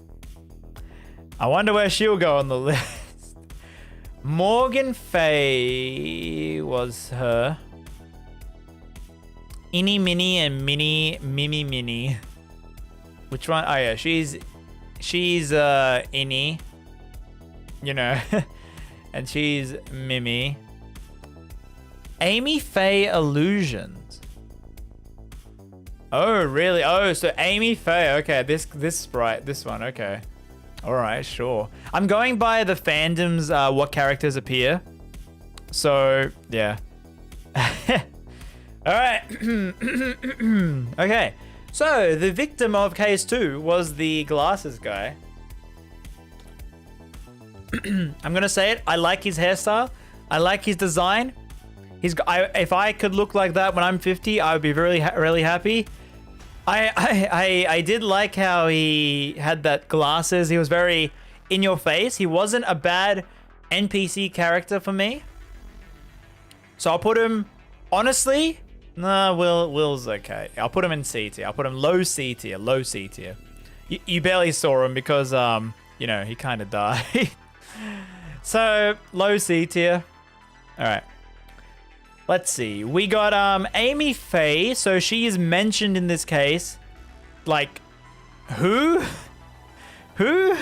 I wonder where she'll go on the list. Morgan Faye was her. Innie Minnie and Mimi Minnie. Which one? Oh yeah, she's Innie. You know. And she's Mimi. Amy Faye Illusions. Oh, really? Oh, so Amy Faye. Okay, this sprite, this one. Okay. All right, sure. I'm going by the fandom's what characters appear. So, yeah. All right. Okay. So, the victim of case 2 was the glasses guy. I'm going to say it. I like his hairstyle. I like his design. If I could look like that when I'm 50, I would be really happy. I did like how he had that glasses. He was very in your face. He wasn't a bad NPC character for me. So I'll put him, honestly, nah, Will's okay. I'll put him in C tier. I'll put him low C tier. You barely saw him because, you know, he kind of died. So, low C tier. All right. Let's see. We got Amy Faye. So she is mentioned in this case. Like, who? Who?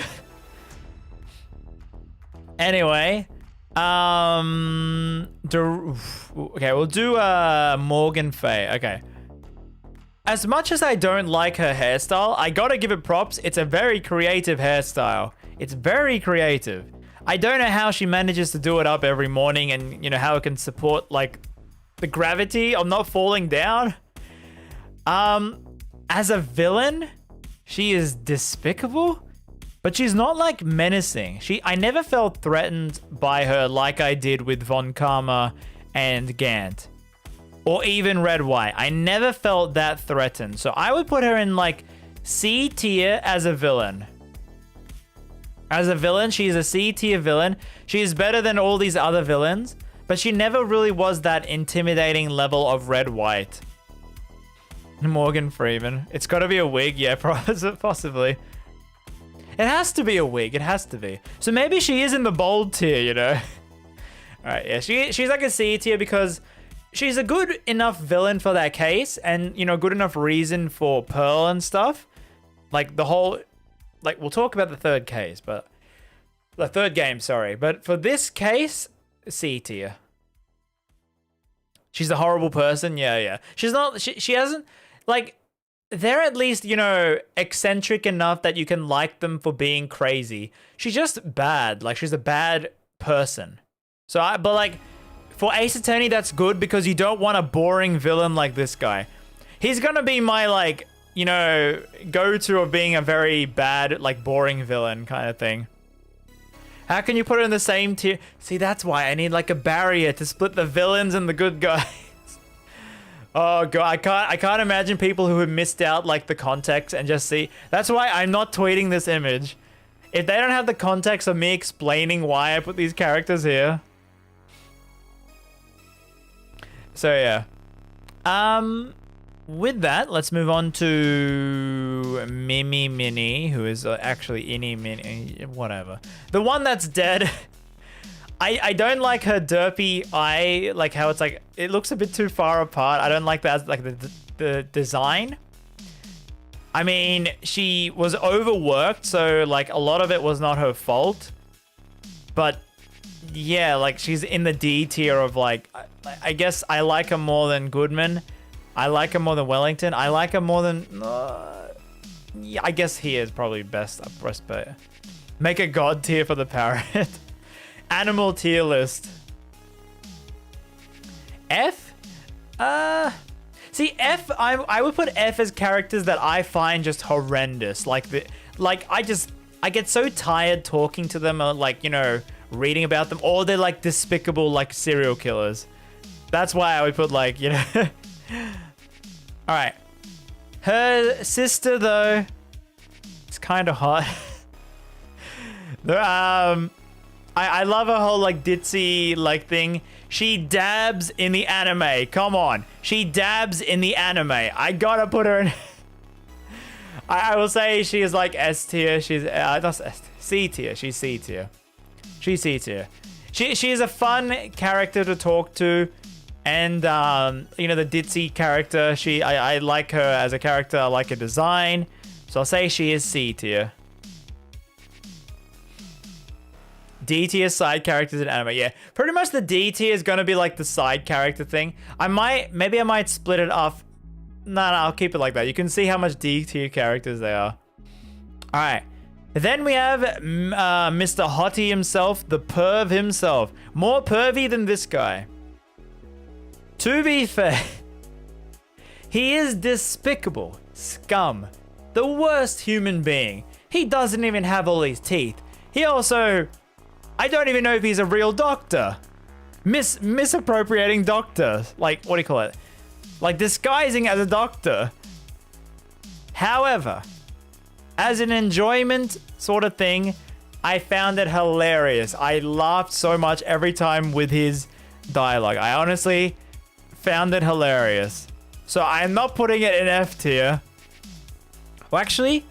Anyway, okay, we'll do Morgan Faye. Okay. As much as I don't like her hairstyle, I gotta give it props. It's a very creative hairstyle. It's very creative. I don't know how she manages to do it up every morning and, you know, how it can support, like, the gravity of not falling down. As a villain, she is despicable, but she's not, like, menacing. I never felt threatened by her like I did with Von Karma and Gant. Or even Red White. I never felt that threatened. So I would put her in, like, C tier as a villain. As a villain, she's a C tier villain. She's better than all these other villains, but she never really was that intimidating level of Red White. Morgan Freeman. It's got to be a wig. Yeah, possibly. It has to be a wig. It has to be. So maybe she is in the bold tier, you know? Alright, yeah. She's like a C tier because she's a good enough villain for that case and, you know, good enough reason for Pearl and stuff. Like, the whole... Like, we'll talk about the third case, but... The third game, sorry. But for this case, C tier. She's a horrible person. Yeah. She's not... She hasn't... Like, they're at least, you know, eccentric enough that you can like them for being crazy. She's just bad. Like, she's a bad person. So, but, like, for Ace Attorney, that's good because you don't want a boring villain like this guy. He's gonna be my, like... You know, go-to of being a very bad, like, boring villain kind of thing. How can you put it in the same tier? See, that's why I need, like, a barrier to split the villains and the good guys. Oh, God, I can't imagine people who have missed out, like, the context and just see. That's why I'm not tweeting this image. If they don't have the context of me explaining why I put these characters here. So, yeah. With that, let's move on to Mimi Mini, who is actually Innie Mini, whatever. The one that's dead. I don't like her derpy eye, like how it's like, it looks a bit too far apart. I don't like that, like the design. I mean, she was overworked, so like a lot of it was not her fault. But yeah, like she's in the D tier of like, I guess I like her more than Goodman. I like her more than Wellington. I like her more than... yeah, I guess he is probably best. But make a god tier for the parrot. Animal tier list. F? See, F, I would put F as characters that I find just horrendous. Like, I get so tired talking to them or, like, you know, reading about them. Or they're, like, despicable, like, serial killers. That's why I would put, like, you know... Alright. Her sister, though, it's kind of hot. I love her whole, like, ditzy, like, thing. She dabs in the anime. Come on. She dabs in the anime. I gotta put her in... I will say she is, like, S tier. She's, not S tier. C tier. She's C tier. She's C tier. She is a fun character to talk to. And, you know, the ditzy character, I like her as a character. I like her design. So I'll say she is C tier. D tier side characters in anime. Yeah, pretty much the D tier is going to be like the side character thing. Maybe I might split it off No, I'll keep it like that. You can see how much D tier characters they are. All right. Then we have Mr. Hottie himself, the perv himself. More pervy than this guy. To be fair, he is despicable, scum, the worst human being. He doesn't even have all these teeth. He also, I don't even know if he's a real doctor. Misappropriating doctor. Like, what do you call it? Like disguising as a doctor. However, as an enjoyment sort of thing, I found it hilarious. I laughed so much every time with his dialogue. I honestly found it hilarious. So I'm not putting it in F tier. Well, actually,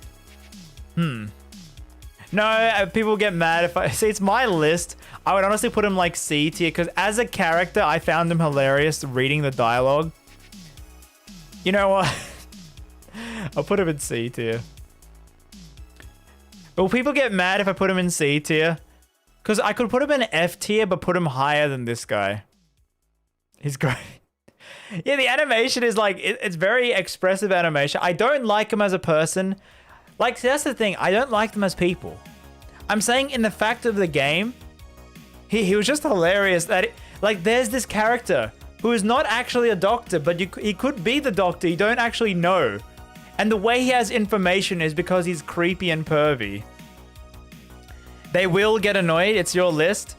no, people get mad if I see it's my list. I would honestly put him like C tier because as a character, I found him hilarious reading the dialogue. You know what? I'll put him in C tier. Will people get mad if I put him in C tier? Because I could put him in F tier, but put him higher than this guy. He's great. Yeah, the animation is like, it's very expressive animation. I don't like him as a person. Like, that's the thing. I don't like them as people. I'm saying in the fact of the game, he was just hilarious. That like, there's this character who is not actually a doctor, but he could be the doctor. You don't actually know. And the way he has information is because he's creepy and pervy. They will get annoyed. It's your list.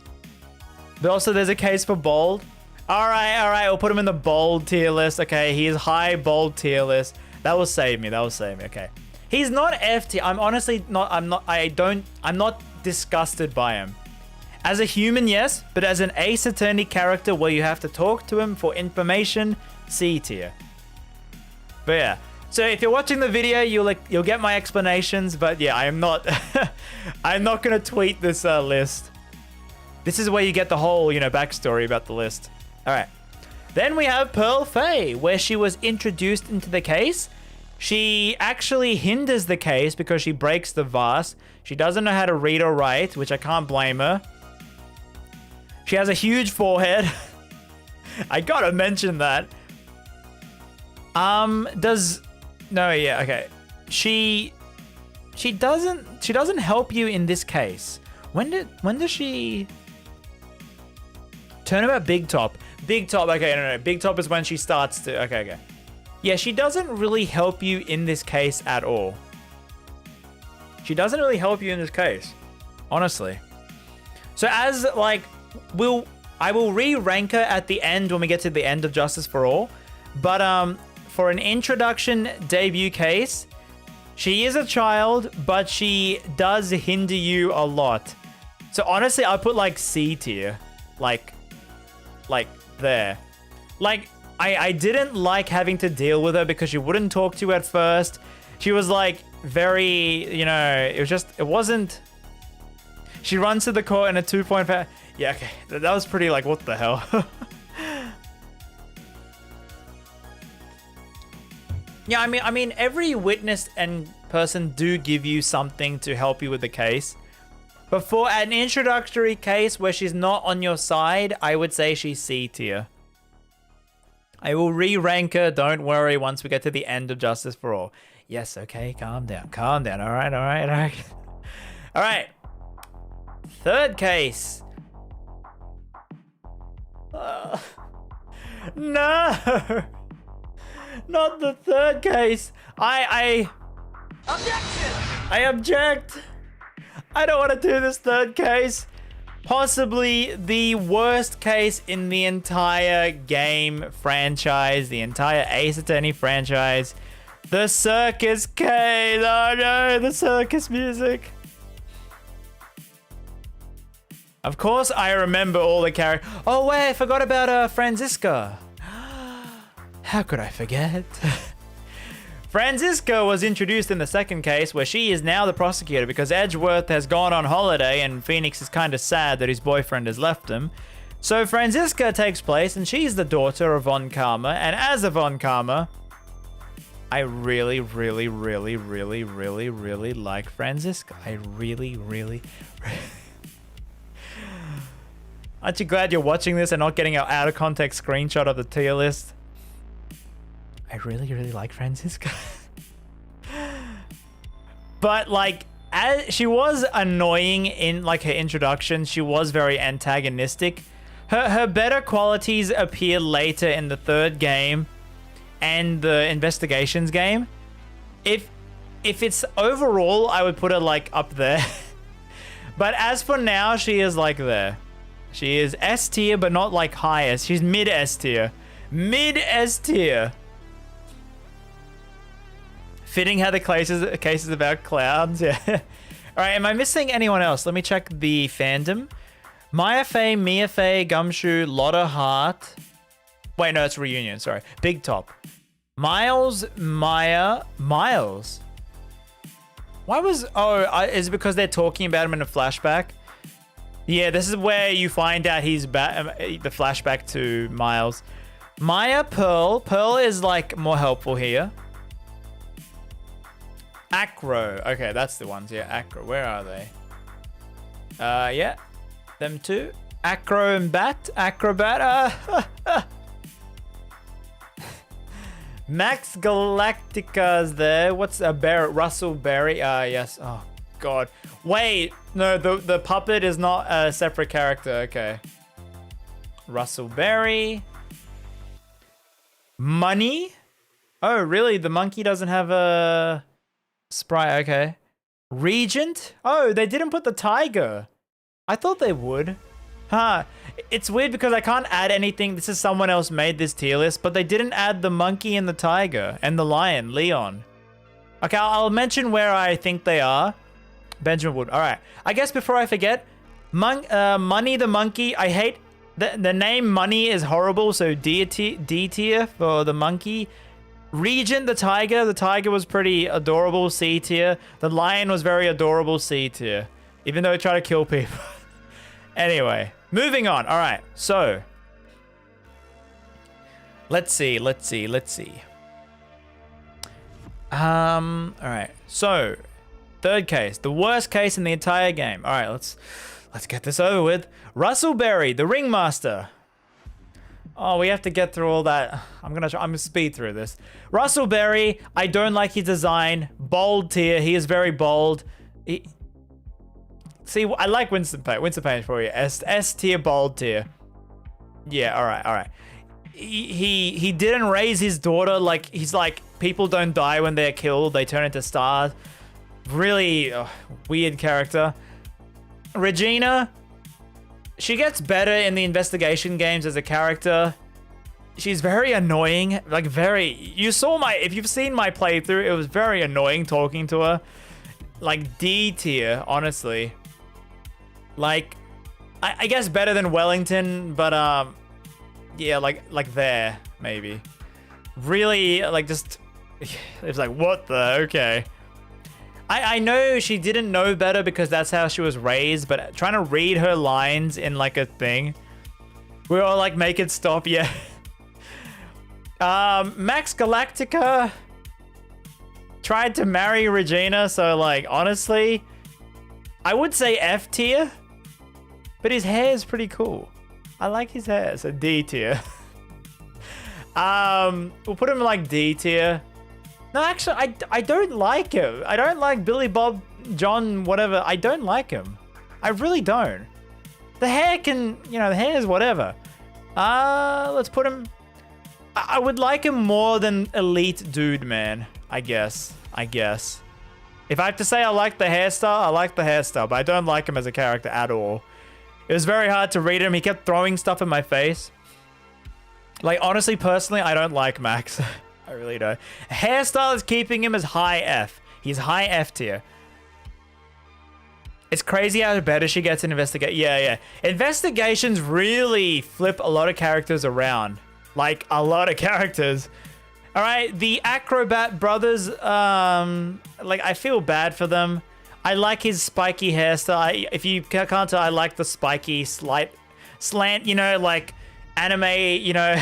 But also there's a case for bold. All right. We'll put him in the bold tier list. Okay, he is high bold tier list. That will save me. Okay. He's not F tier. I'm honestly not. I'm not disgusted by him. As a human, yes, but as an Ace Attorney character where you have to talk to him for information, C tier. But yeah, so if you're watching the video, you'll get my explanations. But yeah, I'm not gonna tweet this list. This is where you get the whole backstory about the list. All right, then we have Pearl Fay, where she was introduced into the case. She actually hinders the case because she breaks the vase. She doesn't know how to read or write, which I can't blame her. She has a huge forehead. I gotta mention that. Okay. She doesn't help you in this case. When does she turn about Big Top? Big Top, okay, no. Big Top is when she starts to, okay. Yeah, she doesn't really help you in this case at all. She doesn't really help you in this case, honestly. So as like, I will re-rank her at the end when we get to the end of Justice for All. But for an introduction debut case, she is a child, but she does hinder you a lot. So honestly, I put like C tier, like there. Like I didn't like having to deal with her because she wouldn't talk to you at first. She was like very, it wasn't. She runs to the court in a 2.5. Yeah, okay. That was pretty like, what the hell? Yeah, I mean, every witness and person do give you something to help you with the case. But for an introductory case where she's not on your side, I would say she's C tier. I will re-rank her, don't worry, once we get to the end of Justice for All. Yes, okay, calm down. All right. All right. Third case. No! Not the third case. I object. I don't want to do this third case. Possibly the worst case in the entire game franchise, the entire Ace Attorney franchise. The circus case. Oh no, the circus music. Of course, I remember all the characters. Oh wait, I forgot about Franziska. How could I forget? Franziska was introduced in the second case where she is now the prosecutor because Edgeworth has gone on holiday and Phoenix is kind of sad that his boyfriend has left him. So Franziska takes place and she's the daughter of Von Karma, and as a Von Karma, I really like Franziska. I really. Aren't you glad you're watching this and not getting an out of context screenshot of the tier list? I really, really like Franziska. But like, as she was annoying in like her introduction, she was very antagonistic. Her better qualities appear later in the third game and the investigations game. If it's overall, I would put her like up there. But as for now, she is like there. She is S tier, but not like highest. She's mid S tier. Mid S tier. Fitting how the cases about clouds. Yeah. All right, am I missing anyone else? Let me check the fandom. Maya Faye, Mia Faye, Gumshoe, Lotta Hart. Wait, no, it's Reunion. Sorry. Big Top. Miles, Maya, Miles. Why was... Oh, is it because they're talking about him in a flashback? Yeah, this is where you find out he's the flashback to Miles. Maya, Pearl. Pearl is like more helpful here. Acro. Okay, that's the ones. Yeah, Acro. Where are they? Yeah. Them two. Acro and Bat. Acrobat. Max Galactica's there. What's a Russell Berry? Yes. Oh, God. Wait. No, the puppet is not a separate character. Okay. Russell Berry. Money? Oh, really? The monkey doesn't have a sprite. Okay. Regent? Oh, they didn't put the tiger. I thought they would. Huh. It's weird because I can't add anything. This is someone else made this tier list, but they didn't add the monkey and the tiger and the lion, Leon. Okay, I'll mention where I think they are. Benjamin Wood. All right. I guess before I forget, Money the monkey. I hate the name Money is horrible. So D tier for the monkey. Regent the tiger. The tiger was pretty adorable. C tier. The lion was very adorable. C tier. Even though it tried to kill people. Anyway, moving on. All right. So let's see. All right. So third case, the worst case in the entire game. All right, let's get this over with. Russell Berry, the ringmaster. Oh, we have to get through all that. I'm gonna speed through this. Russell Berry, I don't like his design. Bold tier. He is very bold. See, I like Winston Payne. Winston Payne for you. S tier, bold tier. Yeah, all right. He didn't raise his daughter. Like, he's like, people don't die when they're killed. They turn into stars. Really weird character. Regina, she gets better in the investigation games as a character. She's very annoying. Like, if you've seen my playthrough, it was very annoying talking to her. Like, D tier, honestly. Like, I guess better than Wellington, but yeah, like there, maybe. Really, like, just, it's like, what the, okay. I know she didn't know better because that's how she was raised, but trying to read her lines in like a thing, we all like, make it stop, yeah. Max Galactica tried to marry Regina, so like, honestly, I would say F tier, but his hair is pretty cool. I like his hair, so D tier. We'll put him like D tier. No, actually, I don't like him. I don't like Billy Bob John, whatever. I don't like him. I really don't. The hair the hair is whatever. Let's put him... I would like him more than Elite Dude Man, I guess. If I have to say I like the hairstyle, but I don't like him as a character at all. It was very hard to read him. He kept throwing stuff in my face. Like, honestly, personally, I don't like Max. I really don't. Hairstyle is keeping him as high F. He's high F tier. It's crazy how better she gets in investigate. Yeah. Investigations really flip a lot of characters around. Like, a lot of characters. All right, the Acrobat brothers, like, I feel bad for them. I like his spiky hairstyle. If you can't tell, I like the spiky slant, like anime, anime,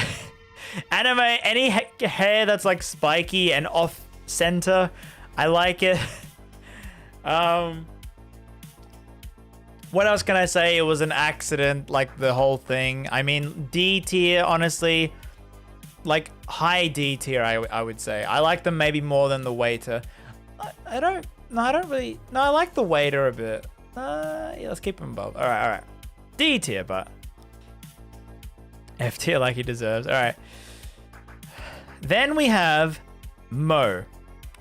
any hair that's like spiky and off center. I like it. What else can I say? It was an accident, like the whole thing. I mean, D tier, honestly. like high D tier, I would say. I like them maybe more than the waiter. I don't really, no, I like the waiter a bit. Yeah, let's keep him above. All right. D tier, but F tier like he deserves. All right. Then we have Mo.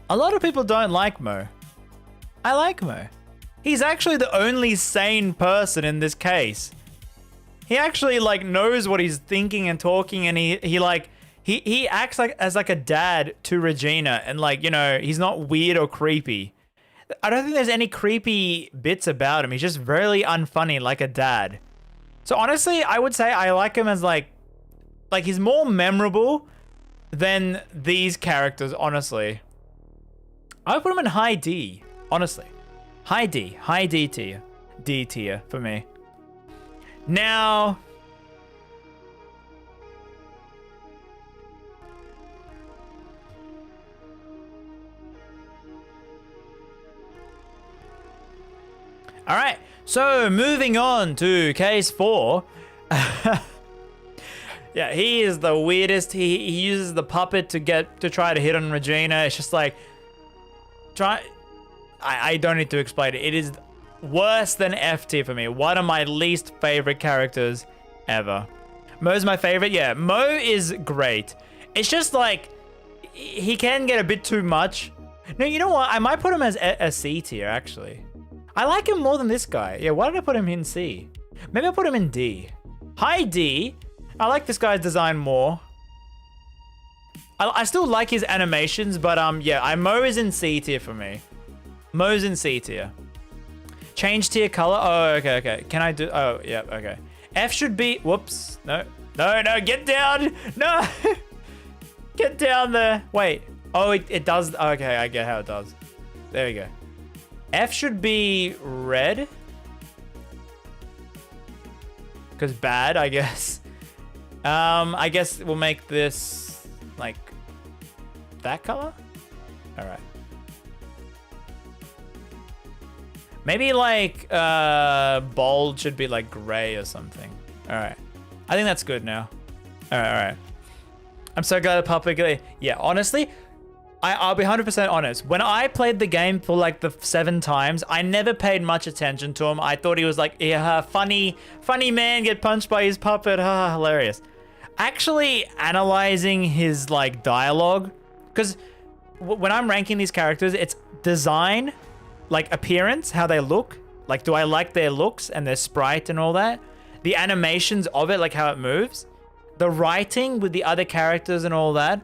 A lot of people don't like Mo. I like Mo. He's actually the only sane person in this case. He actually like knows what he's thinking and talking, and he acts like as like a dad to Regina, and like, you know, he's not weird or creepy. I don't think there's any creepy bits about him. He's just really unfunny like a dad. So honestly, I would say I like him as like he's more memorable than these characters, honestly. I would put him in high D, honestly. High D tier. D tier for me. Now, all right, so moving on to case 4. Yeah, he is the weirdest. He uses the puppet to try to hit on Regina. It's just like, I don't need to explain it. It is worse than F tier for me. One of my least favorite characters ever. Mo's my favorite. Yeah, Mo is great. It's just like, he can get a bit too much. No, you know what? I might put him as a C tier, actually. I like him more than this guy. Yeah, why did I put him in C? Maybe I'll put him in D. High D. I like this guy's design more. I still like his animations, but yeah, Mo is in C tier for me. Mo's in C tier. Change tier color. Oh, okay. Can I do? Oh, yeah, okay. F should be. Whoops. No, get down. No. Get down there. Wait. Oh, it does. Okay, I get how it does. There we go. F should be red. Because bad, I guess. I guess we'll make this like that color. All right. Maybe like bold should be like gray or something. All right. I think that's good now. All right. I'm so glad the puppet. Yeah, honestly, I'll be 100% honest. When I played the game for like the 7 times, I never paid much attention to him. I thought he was like, yeah, funny man get punched by his puppet. Hilarious. Actually analyzing his like dialogue, because when I'm ranking these characters, it's design, like appearance, how they look. Like, do I like their looks and their sprite and all that? The animations of it, like how it moves. The writing with the other characters and all that.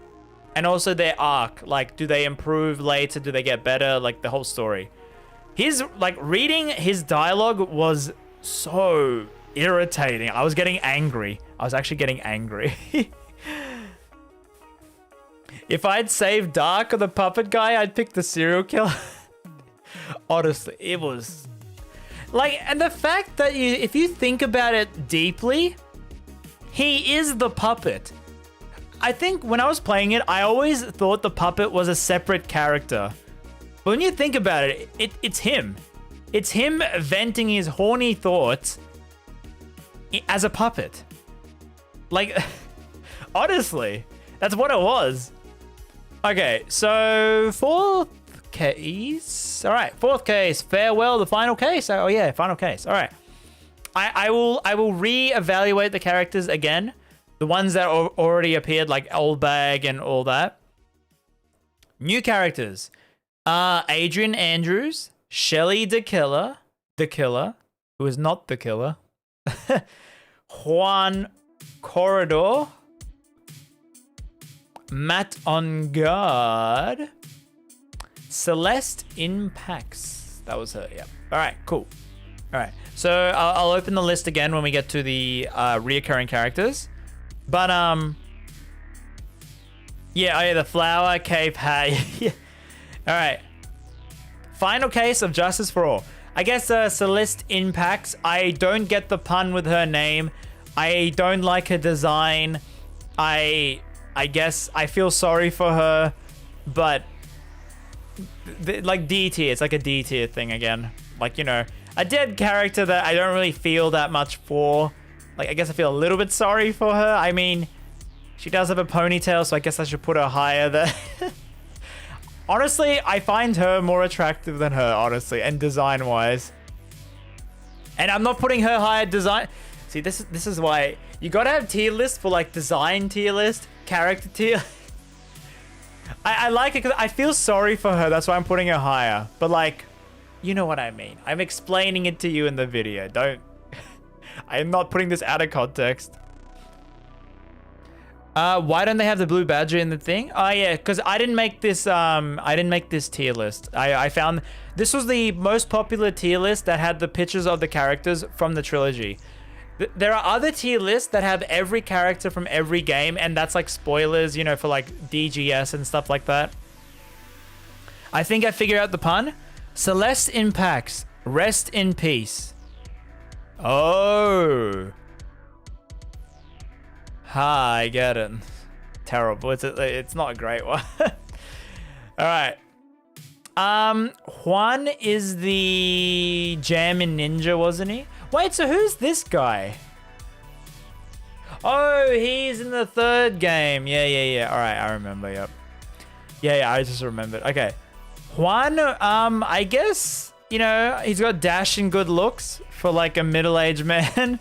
And also their arc, like, do they improve later? Do they get better? Like, the whole story. Reading his dialogue was so irritating. I was getting angry. I was actually getting angry. If I'd saved Dark or the puppet guy, I'd pick the serial killer. Honestly, it was... like, and the fact that if you think about it deeply, he is the puppet. I think when I was playing it, I always thought the puppet was a separate character. But when you think about it, it's him. It's him venting his horny thoughts as a puppet. Like, honestly, that's what it was. Okay, so 4th case. All right, 4th case. Farewell, the final case. Oh yeah, final case. All right. I will reevaluate the characters again. The ones that already appeared, like Old Bag and all that. New characters. Adrian Andrews, Shelly the Killer, who is not the killer. Juan Corridor, Matt on Guard, Celeste in Pax. That was her, yeah. All right, cool. All right, so I'll open the list again when we get to the reoccurring characters. But, yeah, the flower, cape, hat. Yeah. All right. Final case of Justice for All. I guess Celeste Impacts. I don't get the pun with her name. I don't like her design. I guess I feel sorry for her, but like D tier. It's like a D tier thing again. Like, you know, a dead character that I don't really feel that much for. Like, I guess I feel a little bit sorry for her. I mean, She does have a ponytail, so I guess I should put her higher there. Honestly, I find her more attractive than her, honestly, and design-wise. And I'm not putting her higher design. See, this is why you gotta have tier lists for like design tier list, character tier. I like it because I feel sorry for her. That's why I'm putting her higher. But like, you know what I mean. I'm explaining it to you in the video. Don't. I am not putting this out of context. Why don't they have the blue badger in the thing? Oh yeah, because I didn't make this. I didn't make this tier list. I found this was the most popular tier list that had the pictures of the characters from the trilogy. There are other tier lists that have every character from every game, and that's like spoilers, you know, for like DGS and stuff like that. I think I figured out the pun. Celeste impacts. Rest in peace. Oh. Ha, I get it. Terrible. It's not a great one. All right. Juan is the Jammin' Ninja, wasn't he? Wait, so who's this guy? Oh, he's in the third game. Yeah. All right, I remember. Yep. Yeah, I just remembered. Okay. Juan, I guess, you know, he's got dashing good looks for like a middle-aged man.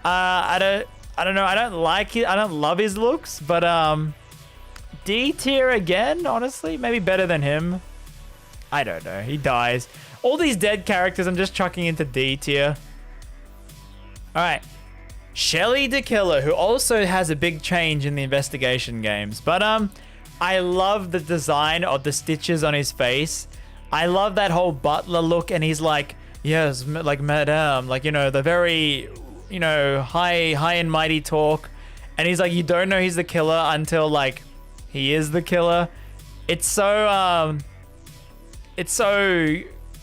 I don't know. I don't like it. I don't love his looks, but D tier again, honestly, maybe better than him. I don't know. He dies. All these dead characters I'm just chucking into D tier. All right. Shelly the Killer, who also has a big change in the investigation games. But I love the design of the stitches on his face. I love that whole butler look, and he's like, yes, like madame, like, you know, the very, you know, high and mighty talk. And he's like, you don't know he's the killer until like he is the killer. It's so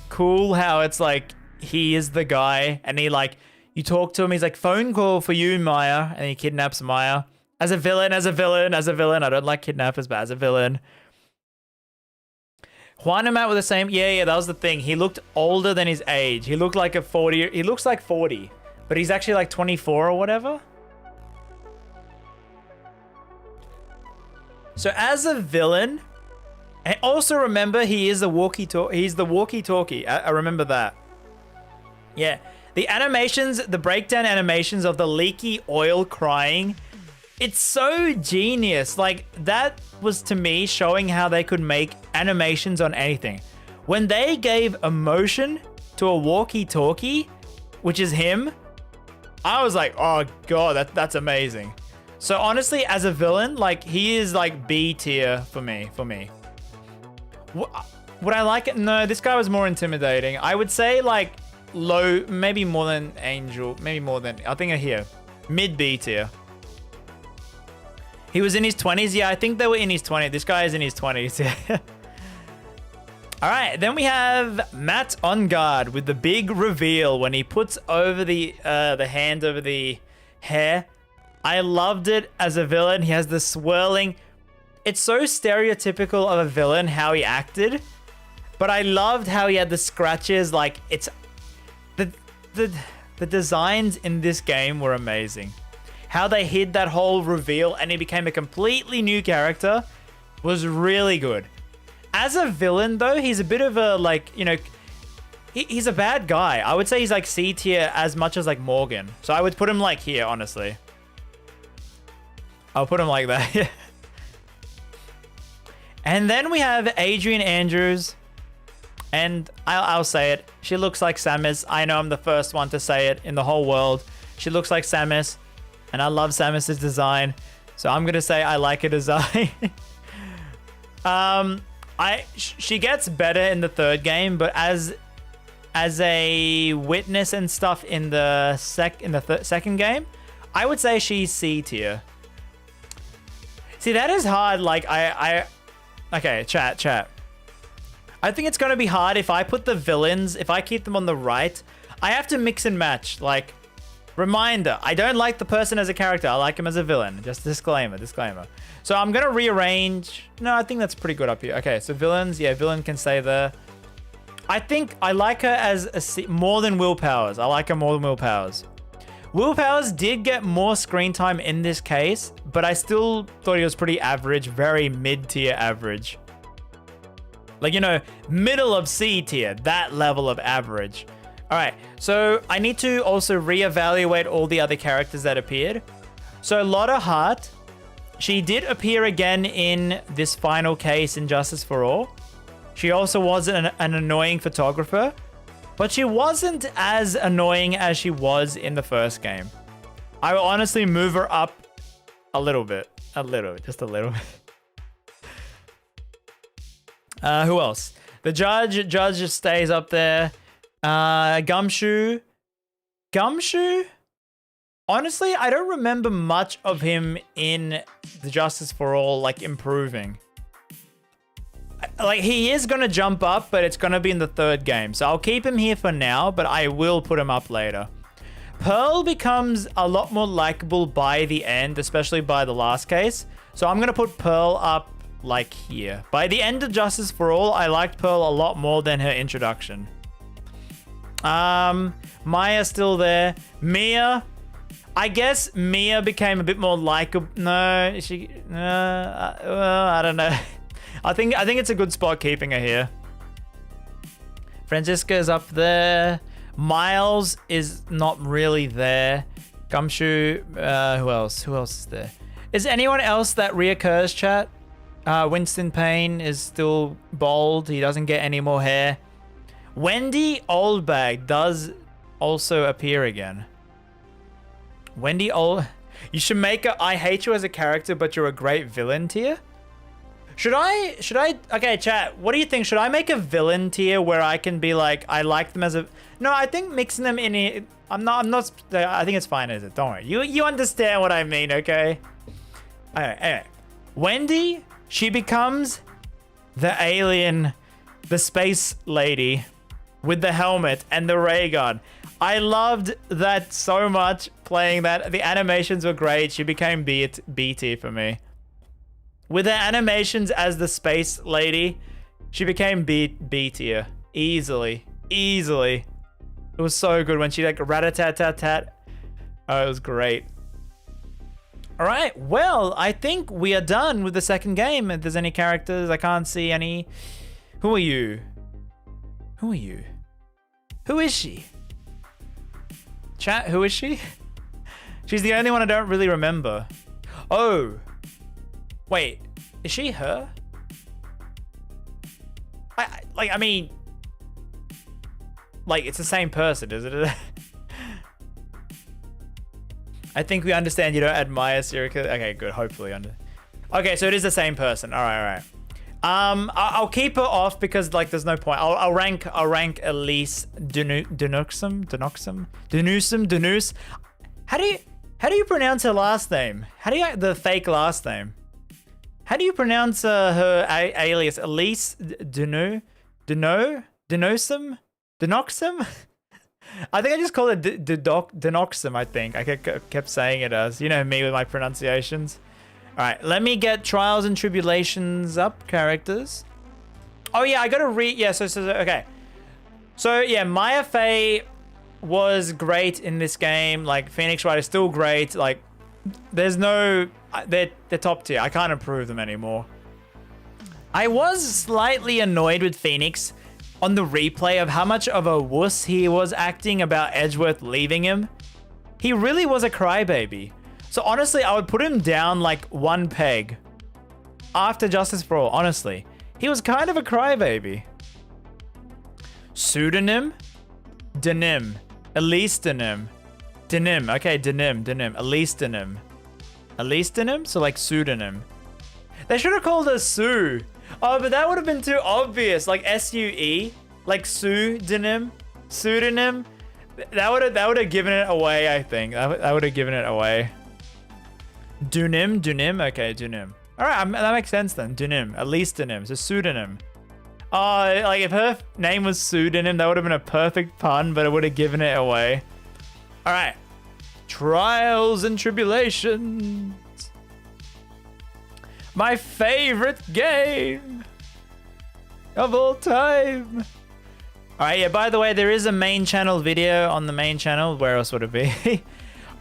cool how it's like he is the guy, and he like, you talk to him, he's like, phone call for you, Maya, and he kidnaps Maya. As a villain. I don't like kidnappers, but as a villain. Juan and Matt were the same. Yeah, that was the thing. He looked older than his age. He looked like a 40. He looks like 40, but he's actually like 24 or whatever. So as a villain, and also remember, he is the walkie-talkie. He's the walkie-talkie. I remember that. Yeah. The animations, the breakdown animations of the leaky oil crying, it's so genius. Like, that was, to me, showing how they could make animations on anything. When they gave emotion to a walkie-talkie, which is him, I was like, oh god, that's amazing. So honestly, as a villain, like, he is like B tier for me. Would I like it? No, this guy was more intimidating. I would say like low, maybe more than Angel, maybe more than, I think here, mid B tier. He was in his 20s. Yeah, I think they were in his 20s. This guy is in his 20s. Yeah. All right, then we have Matt on guard with the big reveal when he puts over the hand over the hair. I loved it as a villain. He has the swirling. It's so stereotypical of a villain how he acted, but I loved how he had the scratches. Like, it's the designs in this game were amazing. How they hid that whole reveal and he became a completely new character was really good. As a villain, though, he's a bit of a, like, you know, he's a bad guy. I would say he's like C tier as much as like Morgan. So I would put him like here, honestly. I'll put him like that. Yeah. And then we have Adrian Andrews. And I'll say it. She looks like Samus. I know I'm the first one to say it in the whole world. She looks like Samus. And I love Samus's design. So I'm going to say I like her design. She gets better in the third game, but as a witness and stuff in the second game, I would say she's C tier. See, that is hard. Like okay, chat. I think it's going to be hard if I put the villains, if I keep them on the right, I have to mix and match. Like, reminder, I don't like the person as a character. I like him as a villain. Just disclaimer. So I'm going to rearrange. No, I think that's pretty good up here. Okay, so villains. Yeah, villain can stay there. I think I like her as more than Will Powers. I like her more than Will Powers. Will Powers did get more screen time in this case, but I still thought he was pretty average, very mid-tier average. Like, you know, middle of C tier, that level of average. All right, so I need to also reevaluate all the other characters that appeared. So Lotta Hart, she did appear again in this final case in Justice for All. She also was an annoying photographer, but she wasn't as annoying as she was in the first game. I will honestly move her up a little bit. Just a little bit. Who else? The judge just stays up there. Gumshoe. Honestly, I don't remember much of him in the Justice for All, like, improving. Like, he is going to jump up, but it's going to be in the third game. So I'll keep him here for now, but I will put him up later. Pearl becomes a lot more likable by the end, especially by the last case. So I'm going to put Pearl up, like, here. By the end of Justice for All, I liked Pearl a lot more than her introduction. Maya's still there. Mia... I guess Mia became a bit more likable. No, she... I don't know. I think it's a good spot keeping her here. Franziska's up there. Miles is not really there. Gumshoe. Who else? Who else is there? Is anyone else that reoccurs, chat? Winston Payne is still bald. He doesn't get any more hair. Wendy Oldbag does also appear again. You should make a I hate you as a character, but you're a great villain tier. Should I, okay, chat, what do you think? Should I make a villain tier where I can be like, I like them as a, no, I think mixing them in, I'm not, I think it's fine as it, don't worry. You understand what I mean, okay? Alright, anyway. Wendy, she becomes the alien, the space lady with the helmet and the ray gun. I loved that so much playing that. The animations were great. She became B tier for me. With her animations as the space lady, she became B tier. Easily. It was so good when she like rat-a-tat-tat-tat. Oh, it was great. All right, well, I think we are done with the second game. If there's any characters, I can't see any. Who are you? Who is she? Chat, who is she? She's the only one I don't really remember. Oh. Wait, is she her? I mean, like, it's the same person, isn't it? I think we understand you don't admire serial killers. Okay, good, hopefully. Okay, so it is the same person. All right. I'll keep her off because like there's no point. I'll rank Elise Denusum. How do you pronounce her last name? The fake last name? How do you pronounce her alias? Elise Denosum? I think I just called it Denoxum, I think. I kept saying it as, you know me with my pronunciations. All right, let me get Trials and Tribulations up, characters. Oh yeah, I gotta read, yeah, so okay. So yeah, Maya Fey was great in this game. Like, Phoenix Wright is still great. Like, there's no, they're top tier. I can't improve them anymore. I was slightly annoyed with Phoenix on the replay of how much of a wuss he was acting about Edgeworth leaving him. He really was a crybaby. So honestly, I would put him down like one peg after Justice for All, honestly. He was kind of a crybaby. Pseudonym? Denim. Elise Denim. Denim. Okay, Denim. Elise Denim. Elise Denim? So like pseudonym. They should have called her Sue. Oh, but that would have been too obvious. Like S-U-E. Like pseudonym. Pseudonym. That would have given it away, I think. That would have given it away. Dunim. Okay, Dunim. All right, that makes sense then. Dunim. Elise Denim. So pseudonym. Oh, like if her name was pseudonym, that would have been a perfect pun, but it would have given it away. All right. Trials and Tribulations. My favorite game of all time. All right, yeah, by the way, there is a main channel video on the main channel. Where else would it be?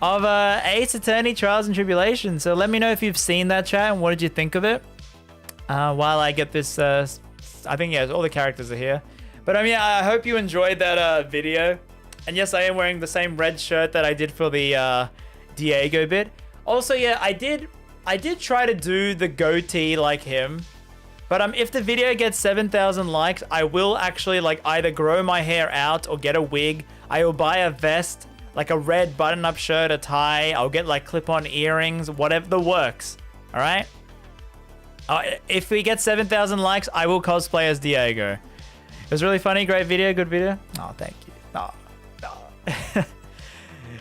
of Ace Attorney Trials and Tribulations. So let me know if you've seen that, chat, and what did you think of it? While I get this, I think, yeah, all the characters are here. But yeah, I hope you enjoyed that video. And yes, I am wearing the same red shirt that I did for the Diego bit. Also, yeah, I did try to do the goatee like him. But if the video gets 7,000 likes, I will actually like either grow my hair out or get a wig. I will buy a vest, like a red button-up shirt, a tie. I'll get like clip-on earrings, whatever the works. All right. If we get 7,000 likes, I will cosplay as Diego. It was really funny. Great video. Good video. Oh, thank you. Oh.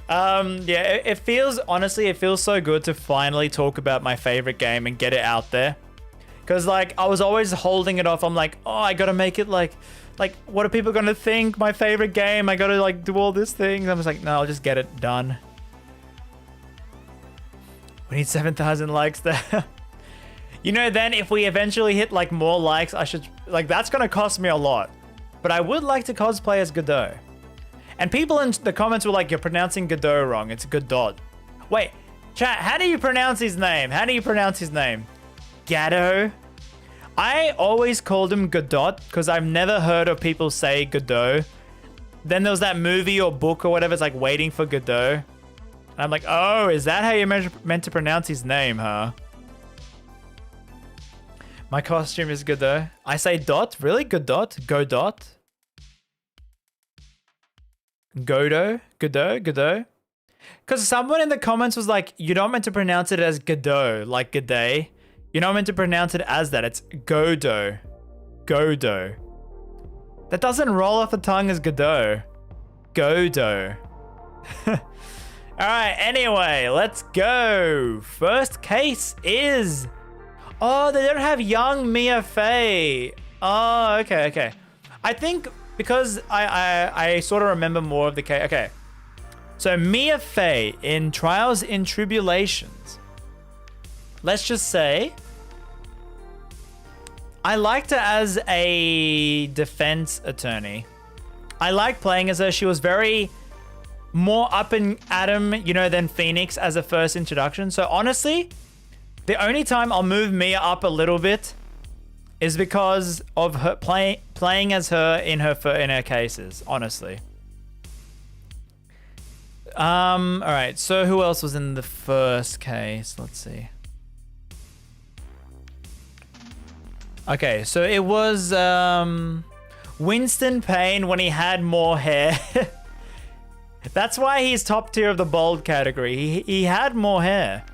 Yeah, it feels, honestly, it feels so good to finally talk about my favorite game and get it out there. Because, like, I was always holding it off. I'm like, oh, I gotta make it, like, what are people gonna think? My favorite game. I gotta, like, do all these things. I'm just like, no, I'll just get it done. We need 7,000 likes there. You know, then if we eventually hit, like, more likes, I should, like, that's gonna cost me a lot. But I would like to cosplay as Godot. And people in the comments were like, you're pronouncing Godot wrong. It's Godot. Wait, chat, how do you pronounce his name? How do you pronounce his name? Gadot? I always called him Godot because I've never heard of people say Godot. Then there was that movie or book or whatever. It's like Waiting for Godot. And I'm like, oh, is that how you're meant to pronounce his name, huh? My costume is Godot. I say dot? Really? Godot? Godot? Godot? Godot? Because someone in the comments was like, you're not meant to pronounce it as Godot, like G'day. You're not meant to pronounce it as that. It's Godot. Godot. That doesn't roll off the tongue as Godot. Godot. Alright, anyway, let's go. First case is... Oh, they don't have young Mia Fey. Oh, okay. I think because I sort of remember more of the case. Okay. So Mia Fey in Trials and Tribulations. Let's just say I liked her as a defense attorney. I liked playing as her. She was very more up and Adam, you know, than Phoenix as a first introduction. So honestly, the only time I'll move Mia up a little bit is because of her playing as her in her cases, honestly. All right. So who else was in the first case? Let's see. Okay, so it was Winston Payne when he had more hair. That's why he's top tier of the bald category. He had more hair.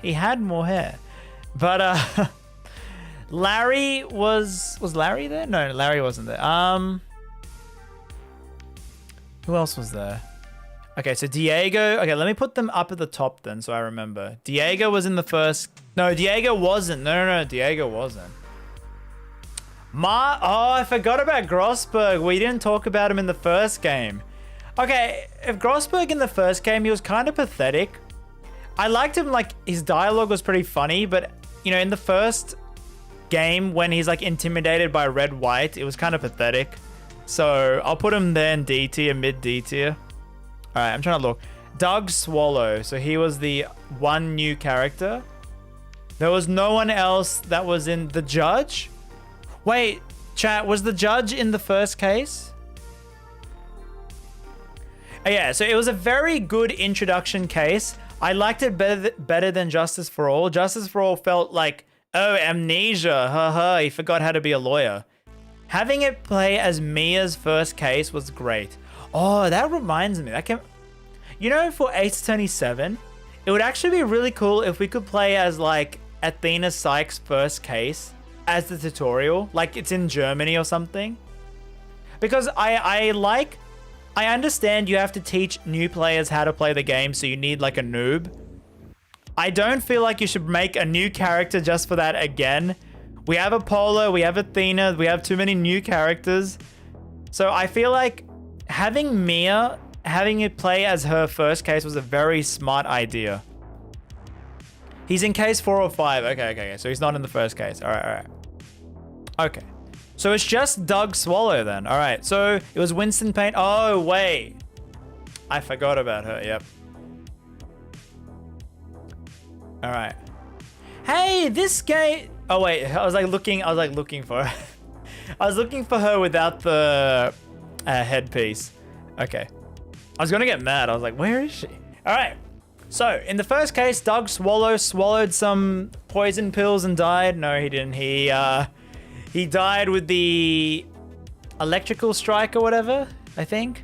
He had more hair. But Larry was Larry there? No, Larry wasn't there. Who else was there? Okay, so Diego. Okay, let me put them up at the top then so I remember. Diego was in the first. No, Diego wasn't. No, Diego wasn't. Oh, I forgot about Grossberg. We didn't talk about him in the first game. Okay, if Grossberg in the first game, he was kind of pathetic. I liked him, like, his dialogue was pretty funny, but, you know, in the first game, when he's, like, intimidated by Red White, it was kind of pathetic. So, I'll put him there in D tier, mid D tier. Alright, I'm trying to look. Doug Swallow. So, he was the one new character. There was no one else that was in the judge. Wait, chat, was the judge in the first case? Oh, yeah, so it was a very good introduction case. I liked it better than Justice for All. Justice for All felt like, oh, amnesia, haha, he forgot how to be a lawyer. Having it play as Mia's first case was great. Oh, that reminds me. You know, for Ace Attorney 7, it would actually be really cool if we could play as, like, Athena Sykes' first case as the tutorial. Like, it's in Germany or something. Because I understand you have to teach new players how to play the game, so you need, like, a noob. I don't feel like you should make a new character just for that again. We have Apollo, we have Athena, we have too many new characters. So I feel like having Mia, having it play as her first case was a very smart idea. He's in case 405. Okay. So he's not in the first case. All right. Okay. So it's just Doug Swallow then. All right. So it was Winston Payne. Oh, wait. I forgot about her. Yep. All right. Hey, this guy. Oh wait, I was looking for her. I was looking for her without the headpiece. Okay. I was gonna get mad. I was like, where is she? All right. So in the first case, Doug swallowed some poison pills and died. No, he didn't. He died with the electrical strike or whatever, I think.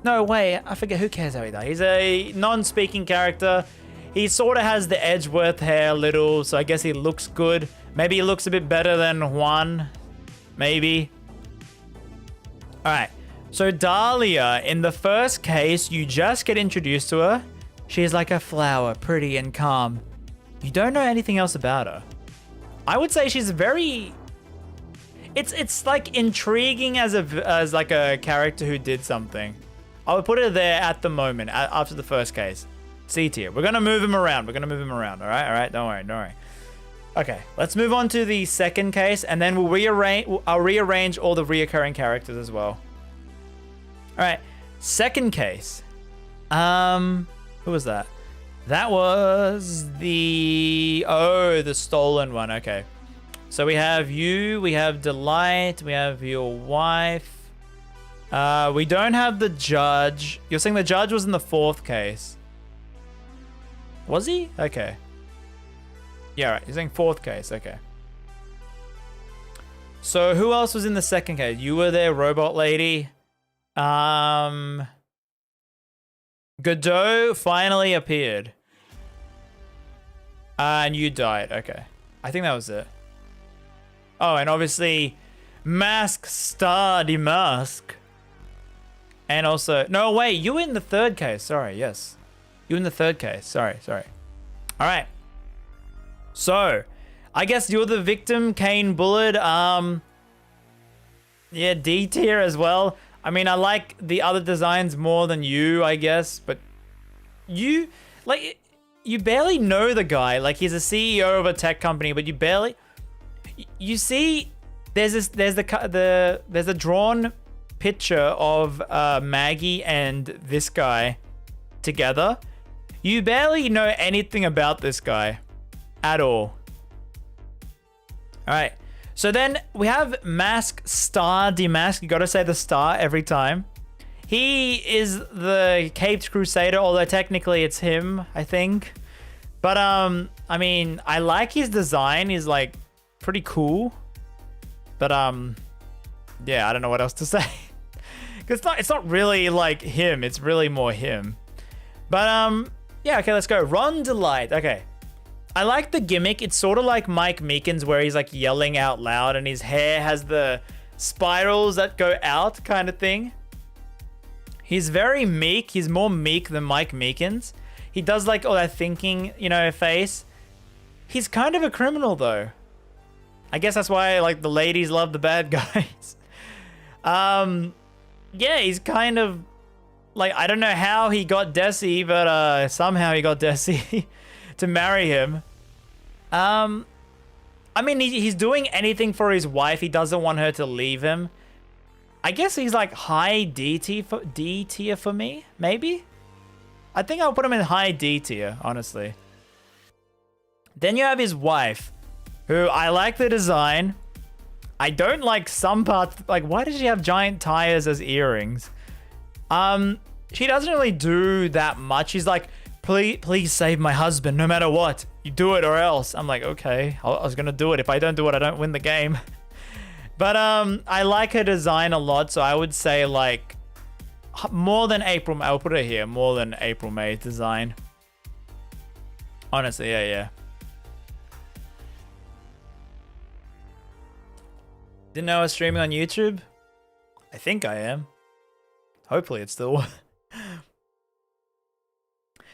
No, wait, I forget. Who cares how he died? He's a non-speaking character. He sort of has the Edgeworth hair a little, so I guess he looks good. Maybe he looks a bit better than Juan. Maybe. All right. So Dahlia, in the first case, you just get introduced to her. She's like a flower, pretty and calm. You don't know anything else about her. I would say she's very... It's like intriguing as like a character who did something. I would put her there at the moment, after the first case. C tier. We're gonna move him around. All right. Don't worry. Okay, let's move on to the second case, and then I'll rearrange all the reoccurring characters as well. All right, second case. Who was that? That was the stolen one. Okay. So we have you, we have Delight, we have your wife. We don't have the judge. You're saying the judge was in the fourth case. Was he? Okay. Yeah, right. You're saying fourth case. Okay. So who else was in the second case? You were there, Robot Lady. Godot finally appeared. And you died. Okay. I think that was it. Oh, and obviously, Mask Star de Mask. And also, no, wait, you were in the third case. Sorry, yes. You were in the third case. Sorry. All right. So, I guess you're the victim, Kane Bullard. Yeah, D tier as well. I mean, I like the other designs more than you, I guess, but you barely know the guy. Like, he's a CEO of a tech company, but you see, there's a drawn picture of Maggie and this guy together. You barely know anything about this guy at all. All right. So then we have Mask Star Demask. You got to say the star every time. He is the Caped Crusader, although technically it's him, I think. But I mean, I like his design. He's like pretty cool. But yeah, I don't know what else to say. Cuz it's not really like him. It's really more him. But yeah, okay, let's go. Ron Delight. Okay. I like the gimmick. It's sort of like Mike Meekins, where he's like yelling out loud and his hair has the spirals that go out kind of thing. He's very meek. He's more meek than Mike Meekins. He does like all that thinking, face. He's kind of a criminal though. I guess that's why like the ladies love the bad guys. Yeah, he's kind of like, I don't know how he got Desi, but somehow he got Desi to marry him. I mean, he's doing anything for his wife. He doesn't want her to leave him. I guess he's like high D tier for me, maybe? I think I'll put him in high D tier, honestly. Then you have his wife, who I like the design. I don't like some parts. Like, why does she have giant tires as earrings? She doesn't really do that much. She's like, please save my husband, no matter what. You do it or else. I'm like, okay, I was gonna do it. If I don't do it, I don't win the game. But I like her design a lot, so I would say like more than April May. I'll put her here, more than April May's design. Honestly, yeah. Didn't know I was streaming on YouTube? I think I am. Hopefully it's still...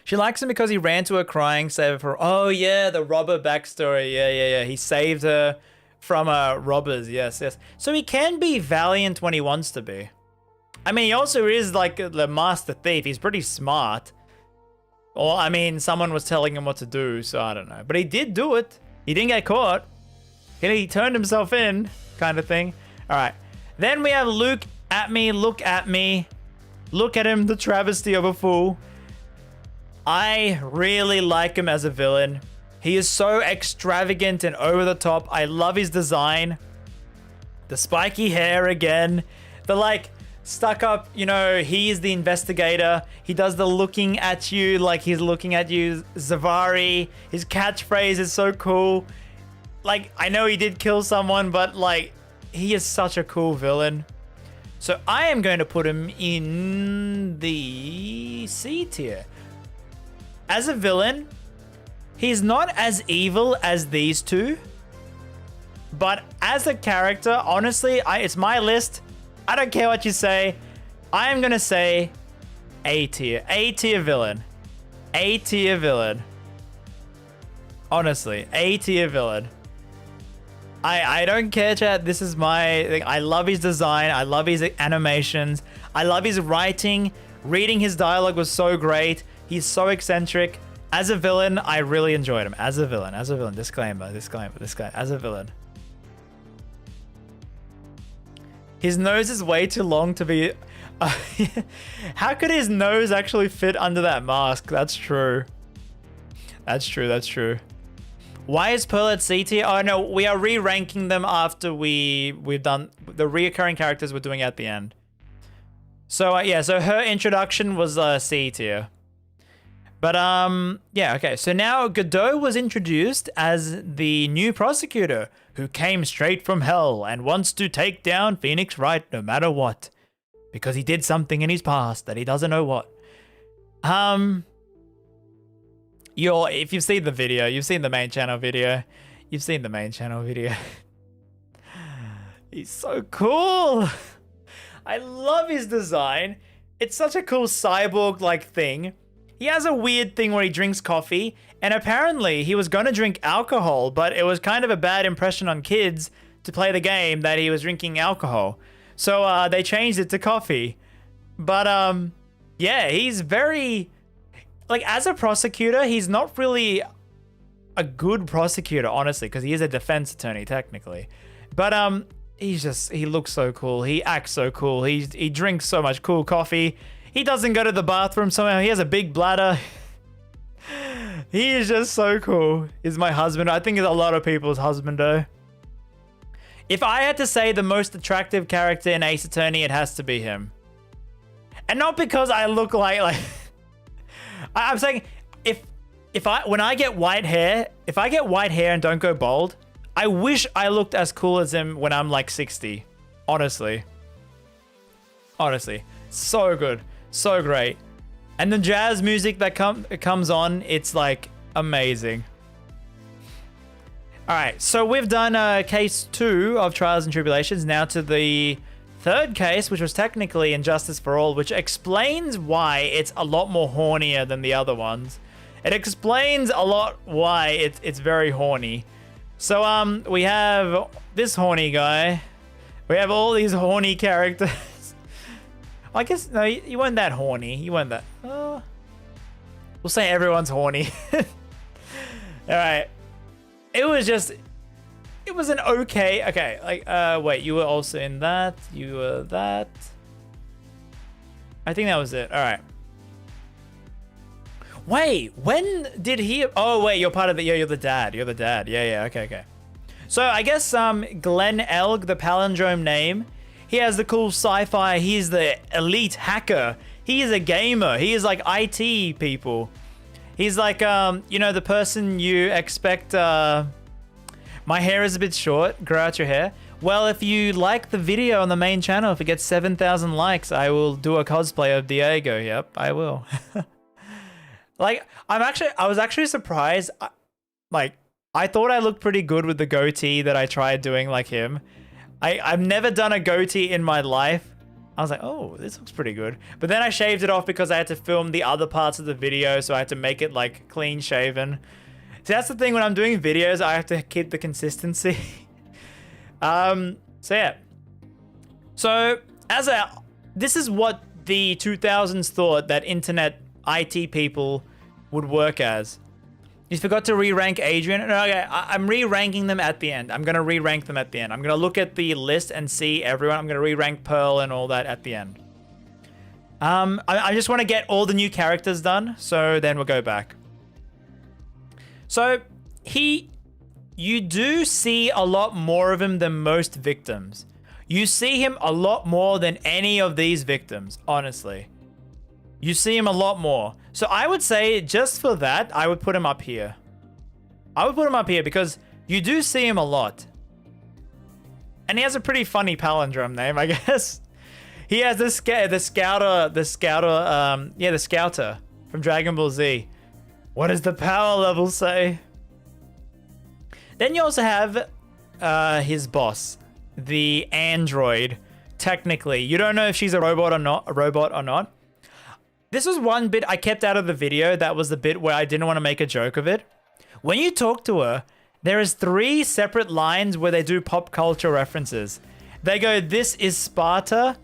She likes him because he ran to her crying, saved her for... Oh yeah, the robber backstory. Yeah. He saved her from robbers. Yes. So he can be valiant when he wants to be. I mean, he also is like the master thief. He's pretty smart. Or, I mean, someone was telling him what to do, so I don't know. But he did do it. He didn't get caught. He turned himself in, kind of thing. All right. Then we have Luke at me, look at me. Look at him, the travesty of a fool. I really like him as a villain. He is so extravagant and over the top. I love his design. The spiky hair again. The like stuck up, you know, he is the investigator. He does the looking at you like he's looking at you. Zavari. His catchphrase is so cool. Like, I know he did kill someone, but like, he is such a cool villain. So I am going to put him in the C tier. As a villain, he's not as evil as these two. But as a character, honestly, it's my list. I don't care what you say. I am going to say A tier. A tier villain. A tier villain. Honestly, A tier villain. I don't care, chat. This is my... I love his design. I love his animations. I love his writing. Reading his dialogue was so great. He's so eccentric. As a villain, I really enjoyed him. As a villain. As a villain. Disclaimer. Disclaimer. This guy. As a villain. His nose is way too long to be... How could his nose actually fit under that mask? That's true. That's true. That's true. Why is Pearl at C tier? Oh no, we are re-ranking them after we've done the reoccurring characters we're doing at the end. So yeah, so her introduction was C tier. But yeah, okay. So now Godot was introduced as the new prosecutor who came straight from hell and wants to take down Phoenix Wright no matter what, because he did something in his past that he doesn't know what. If you've seen the video, you've seen the main channel video. You've seen the main channel video. He's so cool. I love his design. It's such a cool cyborg-like thing. He has a weird thing where he drinks coffee, and apparently he was gonna drink alcohol, but it was kind of a bad impression on kids to play the game that he was drinking alcohol. So they changed it to coffee. But yeah, he's very... Like, as a prosecutor, he's not really a good prosecutor, honestly, because he is a defense attorney, technically. But he looks so cool. He acts so cool. He drinks so much cool coffee. He doesn't go to the bathroom somehow. He has a big bladder. He is just so cool. He's my husband. I think he's a lot of people's husband, though. If I had to say the most attractive character in Ace Attorney, it has to be him. And not because I look like... I'm saying, when I get white hair, if I get white hair and don't go bald, I wish I looked as cool as him when I'm like 60. Honestly. Honestly. So good. So great. And the jazz music that comes on, it's like amazing. Alright, so we've done case 2 of Trials and Tribulations. Now to the third case, which was technically Injustice for All, which explains why it's a lot more hornier than the other ones. It explains a lot why it's very horny. So we have this horny guy. We have all these horny characters. I guess no, you weren't that horny. You weren't that. We'll say everyone's horny. All right. It was an okay. Like, wait, you were also in that. You were that. I think that was it. All right. Wait, when did he... Oh, wait, you're part of the... Yeah, you're the dad. You're the dad. Yeah, okay. So, I guess Glenn Elg, the palindrome name, he has the cool sci-fi. He's the elite hacker. He is a gamer. He is like IT people. He's like, you know, the person you expect... My hair is a bit short. Grow out your hair. Well, if you like the video on the main channel, if it gets 7,000 likes, I will do a cosplay of Diego. Yep, I will. Like, I was actually surprised. Like, I thought I looked pretty good with the goatee that I tried doing like him. I've never done a goatee in my life. I was like, oh, this looks pretty good. But then I shaved it off because I had to film the other parts of the video, so I had to make it like clean shaven. See, that's the thing when I'm doing videos, I have to keep the consistency. So yeah. So this is what the 2000s thought that internet IT people would work as. You forgot to re-rank Adrian. No, okay, I'm re-ranking them at the end. I'm going to re-rank them at the end. I'm going to look at the list and see everyone. I'm going to re-rank Pearl and all that at the end. I just want to get all the new characters done, so then we'll go back. So you do see a lot more of him than most victims. You see him a lot more than any of these victims, honestly. You see him a lot more. So I would say just for that, I would put him up here. I would put him up here because you do see him a lot. And he has a pretty funny palindrome name, I guess. He has the Scouter from Dragon Ball Z. What does the power level say? Then you also have his boss, the android. Technically, you don't know if she's a robot or not. This was one bit I kept out of the video. That was the bit where I didn't want to make a joke of it. When you talk to her, there is 3 separate lines where they do pop culture references. They go, "This is Sparta."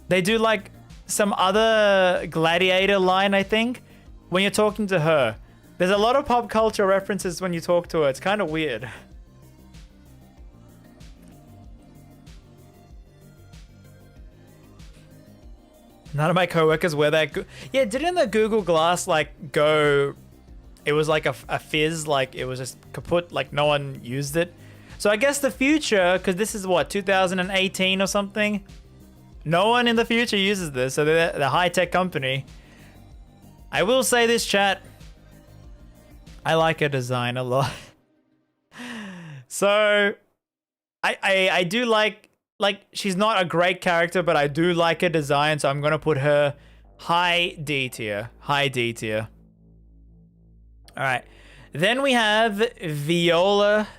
They do like some other gladiator line, I think, when you're talking to her. There's a lot of pop culture references when you talk to her. It's kind of weird. None of my coworkers wear that. Yeah, didn't the Google Glass like go? It was like a fizz, like it was just kaput, like no one used it. So I guess the future, because this is what, 2018 or something? No one in the future uses this, so they're the high-tech company. I will say this, chat. I like her design a lot. So I do like she's not a great character, but I do like her design, so I'm gonna put her high D tier. High D tier. Alright. Then we have Viola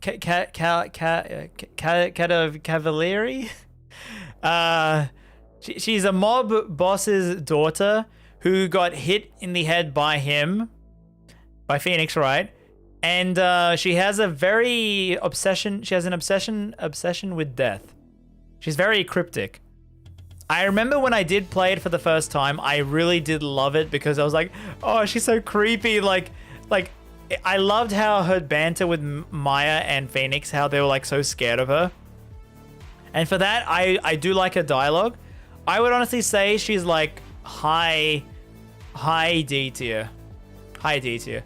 Cavalieri. She's a mob boss's daughter who got hit in the head by him. By Phoenix, right? And she has a very obsession. She has an obsession with death. She's very cryptic. I remember when I did play it for the first time, I really did love it because I was like, oh, she's so creepy. Like I loved how her banter with Maya and Phoenix, how they were like so scared of her. And for that, I do like her dialogue. I would honestly say she's like high D tier. High D tier.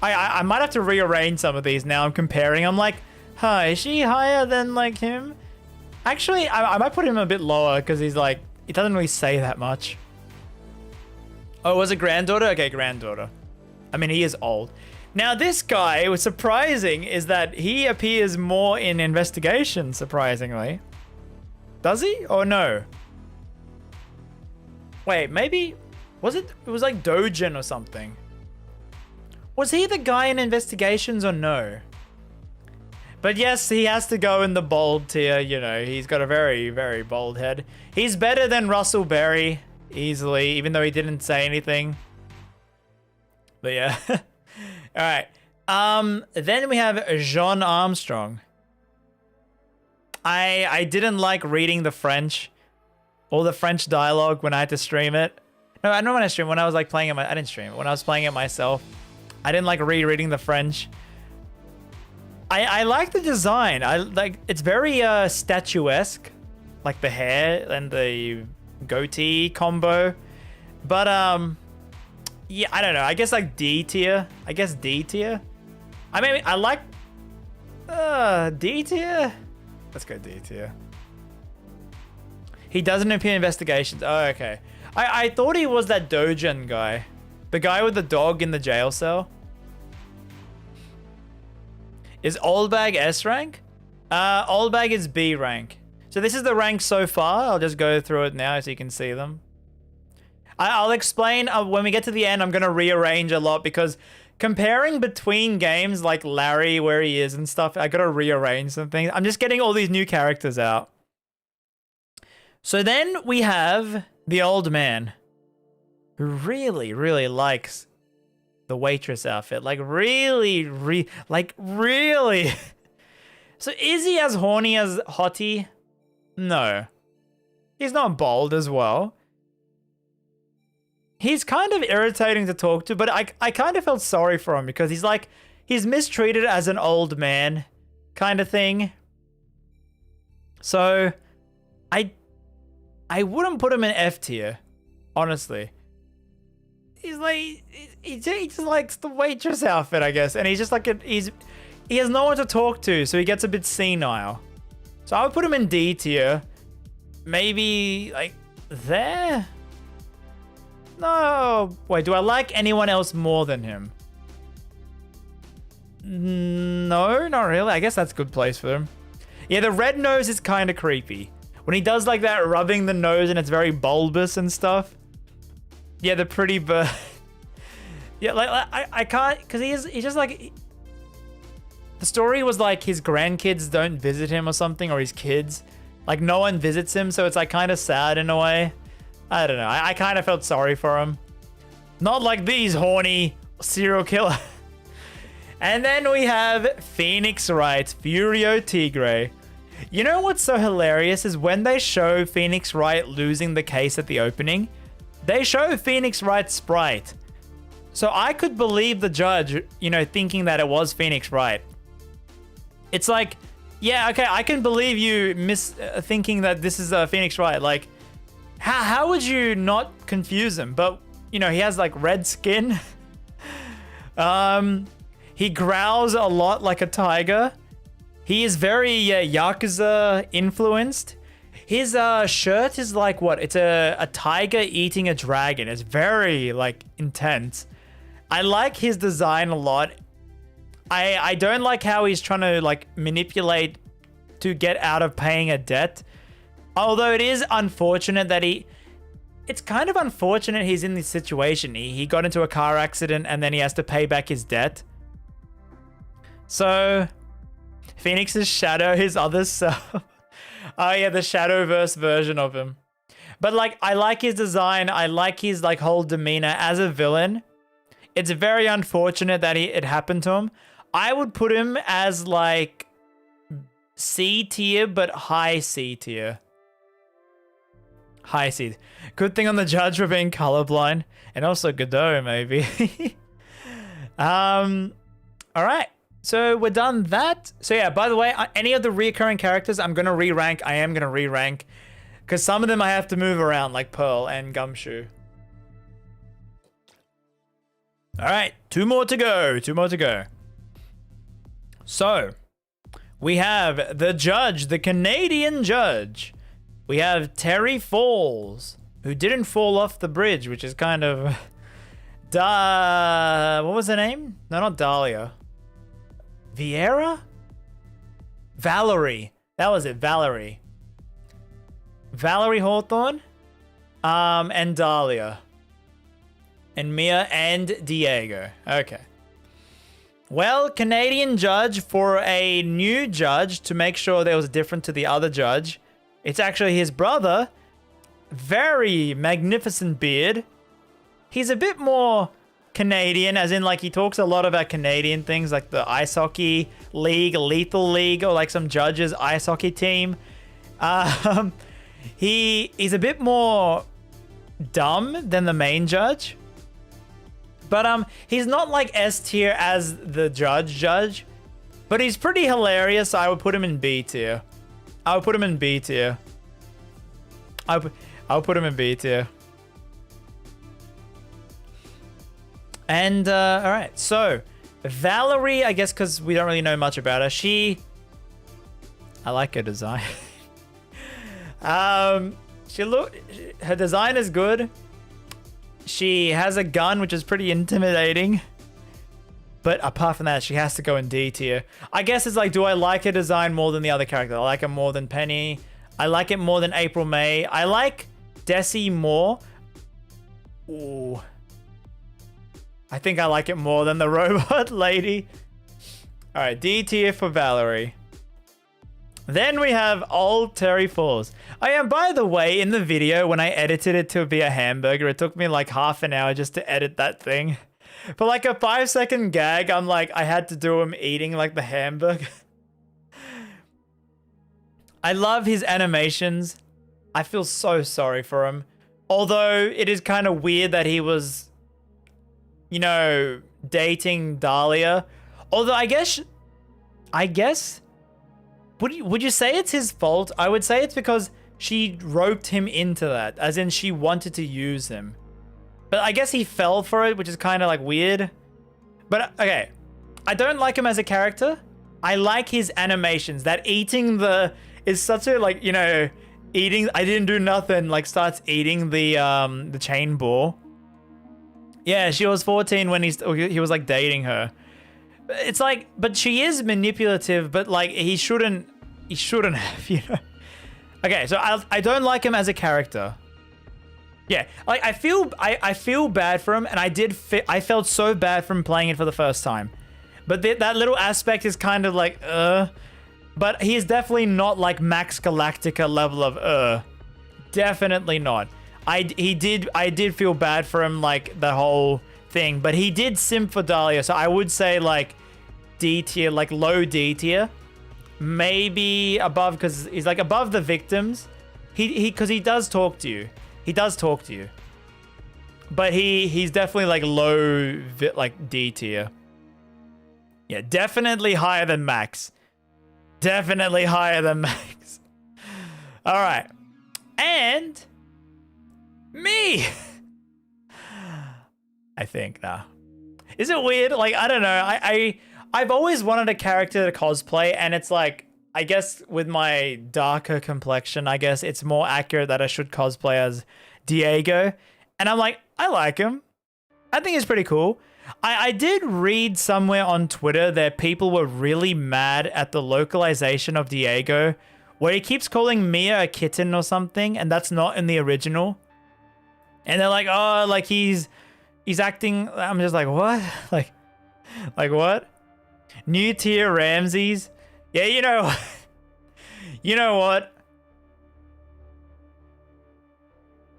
I might have to rearrange some of these now. I'm comparing. I'm like, huh, is she higher than like him? Actually, I might put him a bit lower because he's like, it doesn't really say that much. Oh, was it granddaughter? Okay, granddaughter. I mean, he is old. Now, this guy, what's surprising is that he appears more in Investigation, surprisingly. Does he? Or no? Wait, maybe... It was like Dojin or something. Was he the guy in Investigations or no? But yes, he has to go in the bold tier, you know. He's got a very, very bold head. He's better than Russell Berry, easily, even though he didn't say anything. But yeah. Alright. Then we have Jean Armstrong. I didn't like reading the French. All the French dialogue when I had to stream it. No, I don't want to stream. When I was like playing it, I didn't stream it. When I was playing it myself, I didn't like rereading the French. I like the design. I like it's very statuesque, like the hair and the goatee combo. But yeah, I don't know. I guess like D tier. I guess D tier. I mean, I like D tier. Let's go D tier. He doesn't appear in Investigations. Oh, okay. I thought he was that Dojin guy. The guy with the dog in the jail cell. Is Oldbag S rank? Oldbag is B rank. So this is the rank so far. I'll just go through it now so you can see them. I'll explain when we get to the end. I'm going to rearrange a lot because comparing between games like Larry, where he is and stuff, I got to rearrange some things. I'm just getting all these new characters out. So then we have the old man who really, really likes the waitress outfit. Like really. So is he as horny as Hottie? No. He's not bold as well. He's kind of irritating to talk to, but I kind of felt sorry for him because he's like, he's mistreated as an old man kind of thing. So I I wouldn't put him in F tier, honestly. He's like, he just likes the waitress outfit, I guess. And he's just like, he has no one to talk to, so he gets a bit senile. So I would put him in D tier. Maybe like there? No. Wait, do I like anyone else more than him? No, not really. I guess that's a good place for him. Yeah, the red nose is kind of creepy. When he does like that rubbing the nose and it's very bulbous and stuff. Yeah, the pretty bird. Yeah, like I can't, because he's just like, the story was like his grandkids don't visit him or something, or his kids. Like no one visits him, so it's like kind of sad in a way. I don't know. I kind of felt sorry for him. Not like these horny serial killer. And then we have Phoenix Wright, Furio Tigre. You know what's so hilarious is when they show Phoenix Wright losing the case at the opening, they show Phoenix Wright's sprite. So I could believe the judge, you know, thinking that it was Phoenix Wright. It's like, yeah, okay, I can believe you thinking that this is Phoenix Wright. Like, how would you not confuse him? But, you know, he has like red skin. He growls a lot like a tiger. He is very Yakuza influenced. His shirt is like what? It's a tiger eating a dragon. It's very like intense. I like his design a lot. I don't like how he's trying to like manipulate to get out of paying a debt. Although it is unfortunate that it's kind of unfortunate he's in this situation. He got into a car accident and then he has to pay back his debt. So Phoenix's shadow, his other self. Oh yeah, the Shadowverse version of him. But like, I like his design. I like his like whole demeanor as a villain. It's very unfortunate that it happened to him. I would put him as like C tier, but high C tier. High C. Good thing on the judge for being colorblind, and also Godot maybe. All right. So we're done that. So yeah, by the way, any of the recurring characters I'm going to re-rank. I am going to re-rank. Because some of them I have to move around, like Pearl and Gumshoe. All right, two more to go. So, we have the judge, the Canadian judge. We have Terry Falls, who didn't fall off the bridge, which is kind of... what was her name? No, not Dahlia. Vieira? Valerie. That was it, Valerie. Valerie Hawthorne. And Dahlia. And Mia and Diego. Okay. Well, Canadian judge for a new judge to make sure there was different to the other judge. It's actually his brother. Very magnificent beard. He's a bit more Canadian, as in like he talks a lot about Canadian things like the ice hockey league, Lethal League, or like some judges ice hockey team. He's a bit more dumb than the main judge. But he's not like S tier as the judge. But he's pretty hilarious, so I would put him in B tier. I would put him in B tier. I'll put him in B tier. And, alright, so, Valerie, I guess because we don't really know much about her, I like her design. Her design is good. She has a gun, which is pretty intimidating. But apart from that, she has to go in D tier. I guess it's like, do I like her design more than the other character? I like her more than Penny. I like it more than April May. I like Desi more. Ooh. I think I like it more than the robot lady. Alright, D tier for Valerie. Then we have old Terry Falls. Oh yeah, by the way, in the video, when I edited it to be a hamburger, it took me like half an hour just to edit that thing. For like a 5-second gag, I'm like, I had to do him eating like the hamburger. I love his animations. I feel so sorry for him. Although it is kind of weird that he was, you know, dating Dahlia. Although I guess, would you say it's his fault? I would say it's because she roped him into that, as in she wanted to use him. But I guess he fell for it, which is kind of like weird. But okay, I don't like him as a character. I like his animations. That eating is such a, like, you know, eating. I didn't do nothing. Like, starts eating the chain ball. Yeah, she was 14 when he was like dating her. It's like, but she is manipulative. But like, he shouldn't have, you know. Okay, so I don't like him as a character. Yeah, like I feel bad for him, and I felt so bad from playing it for the first time. But that little aspect is kind of like, but he is definitely not like Max Galactica level of, definitely not. I did feel bad for him, like the whole thing, but he did simp for Dahlia, so I would say like D tier, like low D tier, maybe above, because he's like above the victims. Because he does talk to you. He does talk to you, but he's definitely like low, like D tier. Yeah, definitely higher than Max. Definitely higher than Max. All right, and me. I think now. Is it weird? Like, I don't know. I've always wanted a character to cosplay, and it's like, I guess with my darker complexion, I guess it's more accurate that I should cosplay as Diego. And I'm like, I like him. I think he's pretty cool. I did read somewhere on Twitter that people were really mad at the localization of Diego, where he keeps calling Mia a kitten or something, and that's not in the original. And they're like, oh, like he's acting. I'm just like, what? Like what? New tier RamZaes. Yeah, you know, you know what?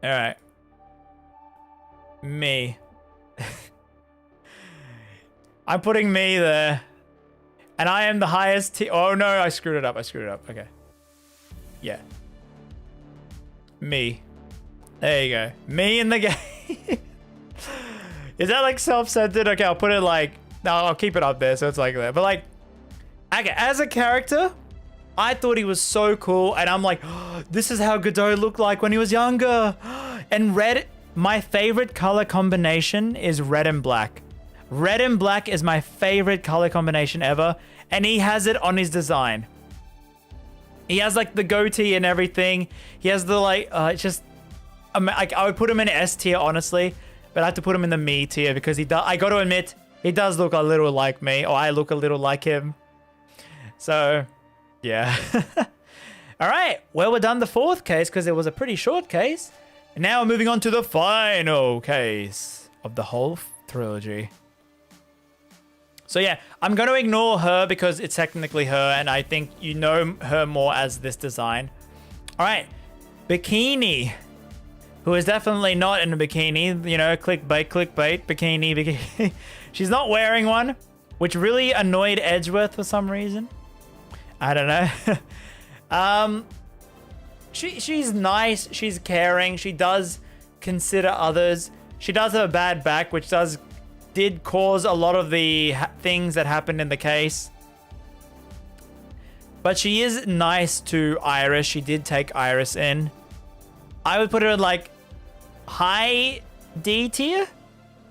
All right. Me. I'm putting me there. And I am the highest tier. Oh no, I screwed it up. Okay. Yeah. Me. There you go. Me in the game. Is that like self-centered? Okay, I'll put it like, no, I'll keep it up there so it's like that. But like, okay, as a character, I thought he was so cool, and I'm like, oh, this is how Godot looked like when he was younger. And red, my favorite color combination is red and black. Red and black is my favorite color combination ever, and he has it on his design. He has like the goatee and everything. He has the like, I would put him in S tier, honestly, but I have to put him in the me tier because I got to admit, he does look a little like me, or I look a little like him. So, yeah. All right. Well, we're done the fourth case because it was a pretty short case. And now we're moving on to the final case of the whole trilogy. So, yeah, I'm going to ignore her because it's technically her, and I think you know her more as this design. All right. Bikini, who is definitely not in a bikini. You know, clickbait, bikini. She's not wearing one, which really annoyed Edgeworth for some reason. I don't know. She's nice. She's caring. She does consider others. She does have a bad back, which did cause a lot of the things that happened in the case. But she is nice to Iris. She did take Iris in. I would put her in like high D tier.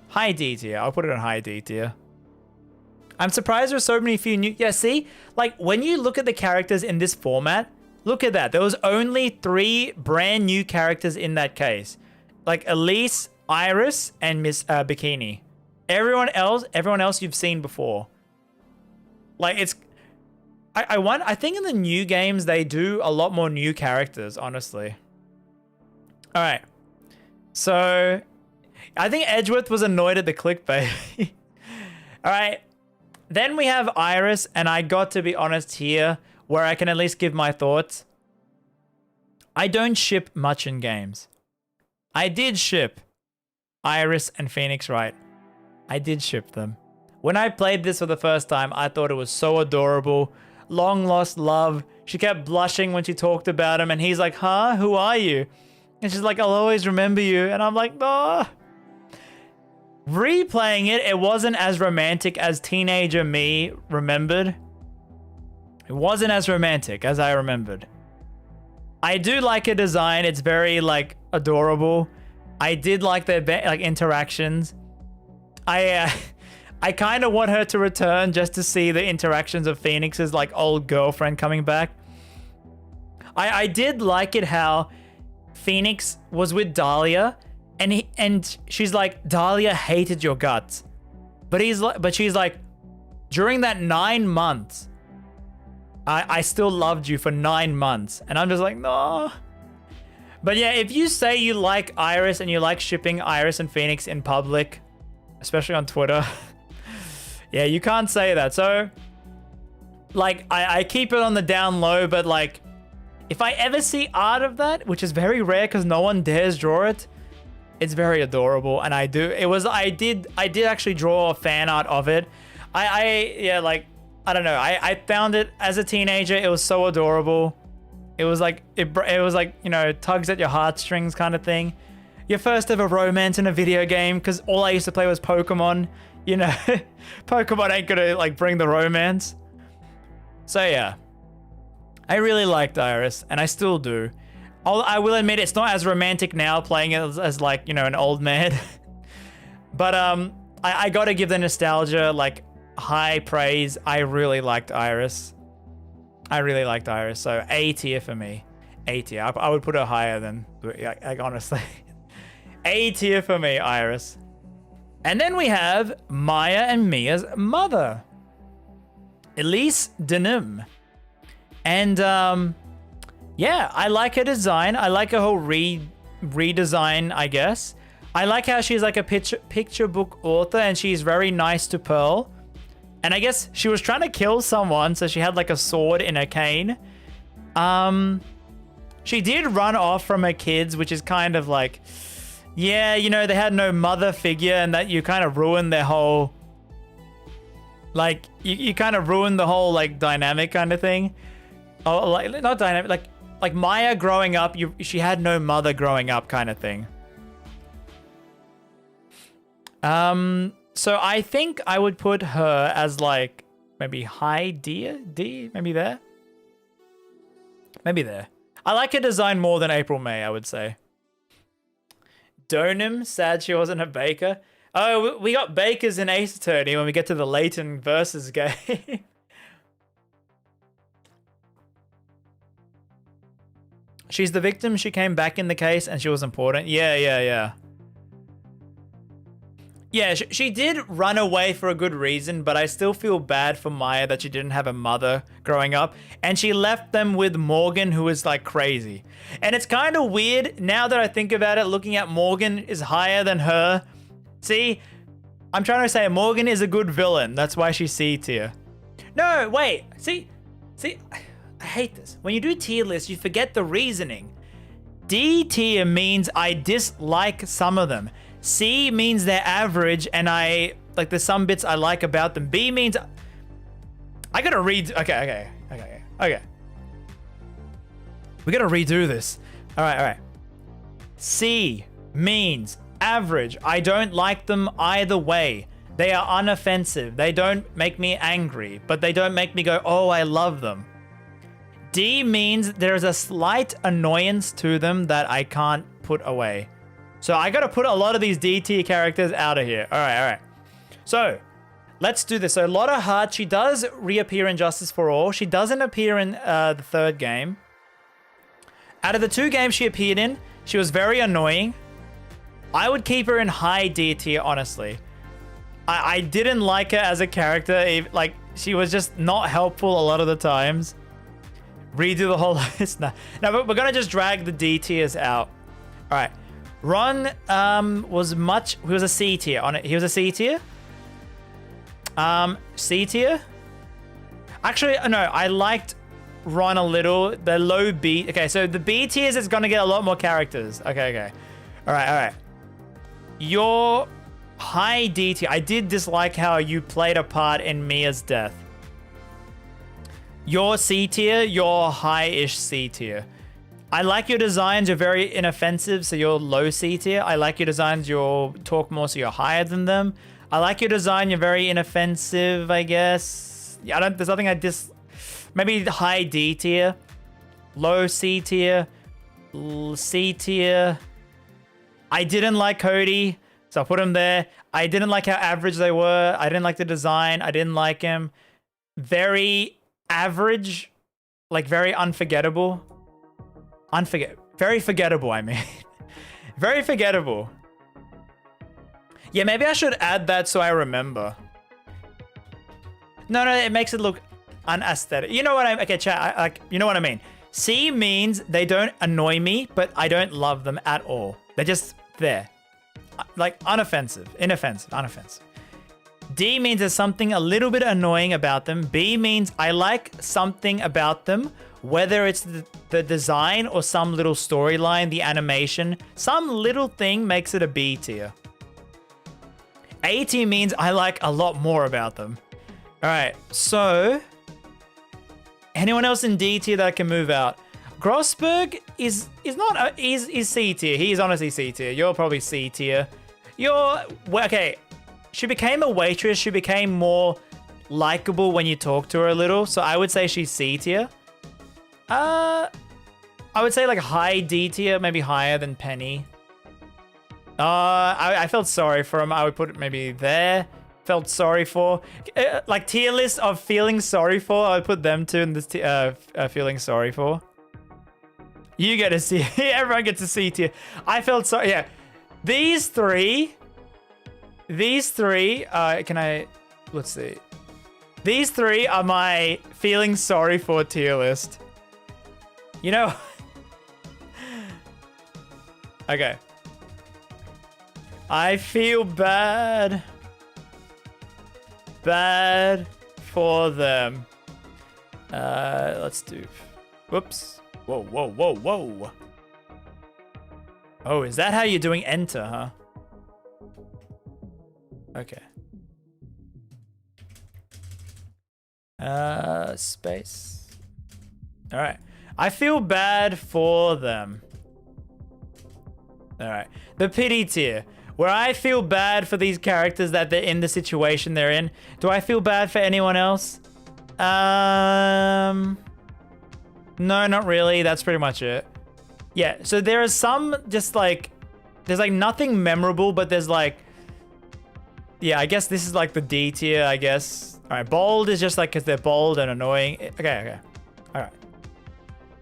High D tier. I'll put it in high D tier. I'm surprised there's so many few new... Yeah, see? Like, when you look at the characters in this format, look at that. There was only 3 brand new characters in that case. Like, Elise, Iris, and Miss Bikini. Everyone else you've seen before. Like, it's... I think in the new games, they do a lot more new characters, honestly. All right. So, I think Edgeworth was annoyed at the clickbait. All right. Then we have Iris, and I got to be honest here, where I can at least give my thoughts. I don't ship much in games. I did ship Iris and Phoenix Wright. I did ship them. When I played this for the first time, I thought it was so adorable. Long lost love. She kept blushing when she talked about him, and he's like, huh? Who are you? And she's like, I'll always remember you. And I'm like, oh. Replaying it, it wasn't as romantic as teenager me remembered. It wasn't as romantic as I remembered. I do like her design. It's very like adorable. I did like their like interactions. I kind of want her to return just to see the interactions of Phoenix's like old girlfriend coming back. I did like it how Phoenix was with Dahlia and she's like, Dahlia hated your guts. But she's like, during that 9 months, I still loved you for 9 months. And I'm just like, no. But yeah, if you say you like Iris and you like shipping Iris and Phoenix in public, especially on Twitter, yeah, you can't say that. So, like, I keep it on the down low, but like, if I ever see art of that, which is very rare because no one dares draw it, it's very adorable. And I did actually draw a fan art of it. Yeah, like, I don't know. I found it as a teenager. It was so adorable. It was like, it was like, you know, tugs at your heartstrings kind of thing. Your first ever romance in a video game, because all I used to play was Pokemon. You know, Pokemon ain't gonna like bring the romance. So yeah, I really liked Iris, and I still do. I will admit it's not as romantic now playing it as like, you know, an old man. But I gotta give the nostalgia like high praise. I really liked Iris. So A tier for me. A tier. I would put her higher than, like, honestly. A tier for me, Iris. And then we have Maya and Mia's mother, Elise Denim. And yeah, I like her design. I like her whole redesign, I guess. I like how she's like a picture book author and she's very nice to Pearl. And I guess she was trying to kill someone, so she had like a sword in a cane. She did run off from her kids, which is kind of like, yeah, you know, they had no mother figure, and that you kind of ruined their whole, like, you kind of ruined the whole like dynamic kind of thing. Oh, like not dynamic, like Maya growing up, she had no mother growing up kind of thing. So I think I would put her as like maybe high D, maybe there. Maybe there. I like her design more than April May, I would say. Donim, sad she wasn't a baker. Oh, we got bakers in Ace Attorney when we get to the Leighton versus game. She's the victim. She came back in the case and she was important. Yeah. Yeah, she did run away for a good reason, but I still feel bad for Maya that she didn't have a mother growing up. And she left them with Morgan, who is like crazy. And it's kind of weird now that I think about it, looking at Morgan is higher than her. See, I'm trying to say Morgan is a good villain. That's why she's C tier. No, wait. See, I hate this. When you do tier lists, you forget the reasoning. D tier means I dislike some of them. C means they're average, and there's some bits I like about them. B means I gotta read. Okay. We gotta redo this. All right. C means average. I don't like them either way. They are unoffensive. They don't make me angry, but they don't make me go, oh, I love them. D means there's a slight annoyance to them that I can't put away. So I gotta put a lot of these D tier characters out of here. All right. So let's do this. So Lotta Hart, she does reappear in Justice for All. She doesn't appear in the third game. Out of the 2 games she appeared in, she was very annoying. I would keep her in high D tier, honestly. I didn't like her as a character. Like, she was just not helpful a lot of the times. Redo the whole list. No, but we're gonna just drag the D tiers out. All right. Ron was a C tier on it. He was a C tier. C tier. Actually, no, I liked Ron a little. The low B. Okay, so the B tiers is gonna get a lot more characters. Okay. All right. Your high D tier. I did dislike how you played a part in Mia's death. Your C tier. Your high-ish C tier. I like your designs, you're very inoffensive, so you're low C tier. I like your designs, you'll talk more, so you're higher than them. I like your design, you're very inoffensive, I guess. Yeah, there's nothing maybe high D tier. Low C tier. C tier. I didn't like Cody, so I put him there. I didn't like how average they were. I didn't like the design. I didn't like him. Very average, like very unforgettable. Very forgettable, I mean. Very forgettable. Yeah, maybe I should add that so I remember. No, it makes it look unaesthetic. You know what I mean? Okay, chat, you know what I mean. C means they don't annoy me, but I don't love them at all. They're just there. Like, inoffensive. D means there's something a little bit annoying about them. B means I like something about them, whether it's the design or some little storyline, the animation. Some little thing makes it a B tier. A tier means I like a lot more about them. All right, so anyone else in D tier that can move out? Grossberg is not is C tier. He is honestly C tier. You're probably C tier. Okay. She became a waitress. She became more likable when you talk to her a little. So I would say she's C tier. I would say like high D tier, maybe higher than Penny. I felt sorry for him. I would put it maybe there. Felt sorry for. Like tier list of feeling sorry for. I would put them two in this feeling sorry for. You get a C. Everyone gets a C tier. I felt sorry. Yeah. These three, let's see. These three are my feeling sorry for tier list. You know? Okay. I feel bad for them. Let's do, whoops. Whoa. Oh, is that how you're doing enter, huh? Okay. Space. All right. I feel bad for them. All right. The pity tier, where I feel bad for these characters that they're in the situation they're in. Do I feel bad for anyone else? No, not really. That's pretty much it. Yeah, so there are some just like, there's like nothing memorable, but there's like, yeah, I guess this is like the D tier, I guess. All right, bold is just like because they're bold and annoying. Okay. All right.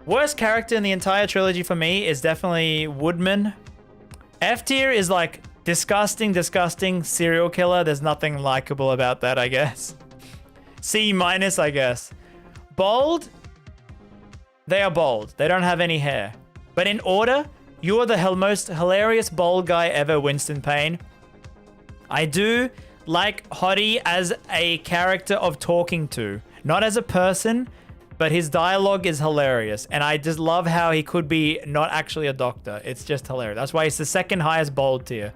Worst character in the entire trilogy for me is definitely Woodman. F tier is like disgusting serial killer. There's nothing likable about that, I guess. C minus, I guess. Bold. They are bold. They don't have any hair. But in order, you're the most hilarious bold guy ever, Winston Payne. I do like Hottie as a character of talking to. Not as a person, but his dialogue is hilarious. And I just love how he could be not actually a doctor. It's just hilarious. That's why he's the second highest bold tier.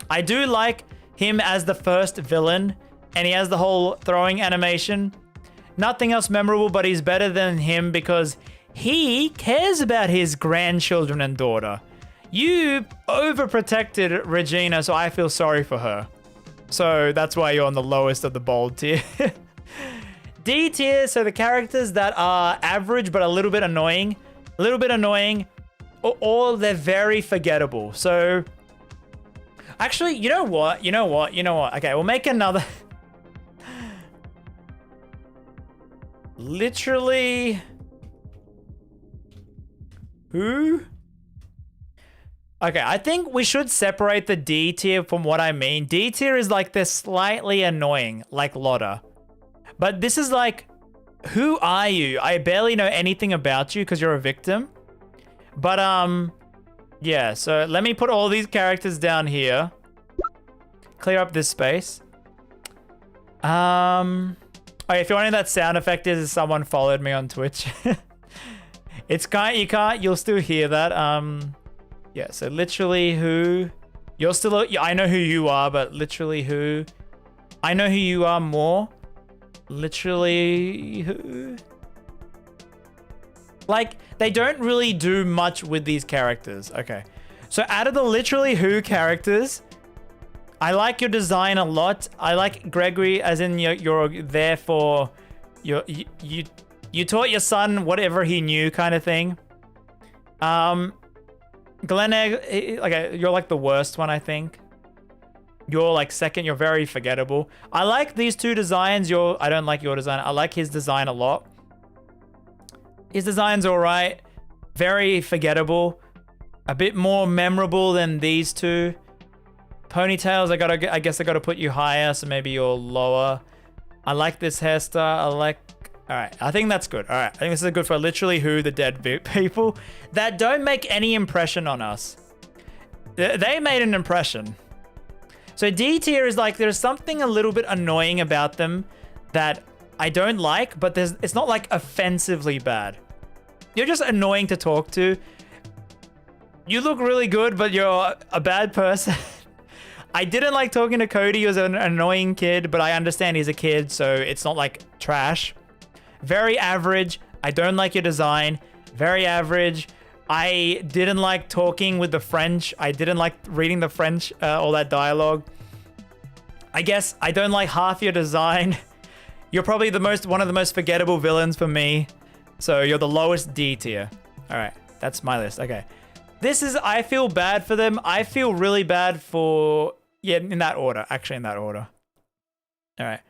I do like him as the first villain. And he has the whole throwing animation. Nothing else memorable, but he's better than him because he cares about his grandchildren and daughter. You overprotected Regina, so I feel sorry for her. So that's why you're on the lowest of the bold tier. D tier, so the characters that are average but a little bit annoying. Or they're very forgettable. So actually, you know what? Okay, we'll make another. Literally. Who? Okay, I think we should separate the D tier from what I mean. D tier is like they're slightly annoying, like Lotta. But this is like, who are you? I barely know anything about you because you're a victim. But, yeah, so let me put all these characters down here. Clear up this space. Okay, if you're wondering that sound effect is someone followed me on Twitch. You'll still hear that. Yeah, so literally who, you're still, I know who you are, but literally who, I know who you are more. Literally who, like, they don't really do much with these characters. Okay, so out of the literally who characters, I like your design a lot. I like Gregory, as in you're there for you You taught your son whatever he knew kind of thing. Glenegg, like, you're like the worst one, I think. You're like second, you're very forgettable. I like these two designs. I don't like your design. I like his design a lot. His design's all right. Very forgettable. A bit more memorable than these two. Ponytails, I guess I gotta put you higher, so maybe you're lower. I like this hairstyle. All right, I think that's good. All right, I think this is good for literally who the dead people that don't make any impression on us. They made an impression. So D tier is like, there's something a little bit annoying about them that I don't like, but it's not like offensively bad. You're just annoying to talk to. You look really good, but you're a bad person. I didn't like talking to Cody. He was an annoying kid, but I understand he's a kid, so it's not like trash. Very average. I don't like your design. Very average. I didn't like talking with the French. I didn't like reading the French, all that dialogue. I guess I don't like half your design. You're probably one of the most forgettable villains for me. So you're the lowest D tier. All right, that's my list. Okay. I feel bad for them. I feel really bad for, yeah, in that order. Actually, in that order. All right.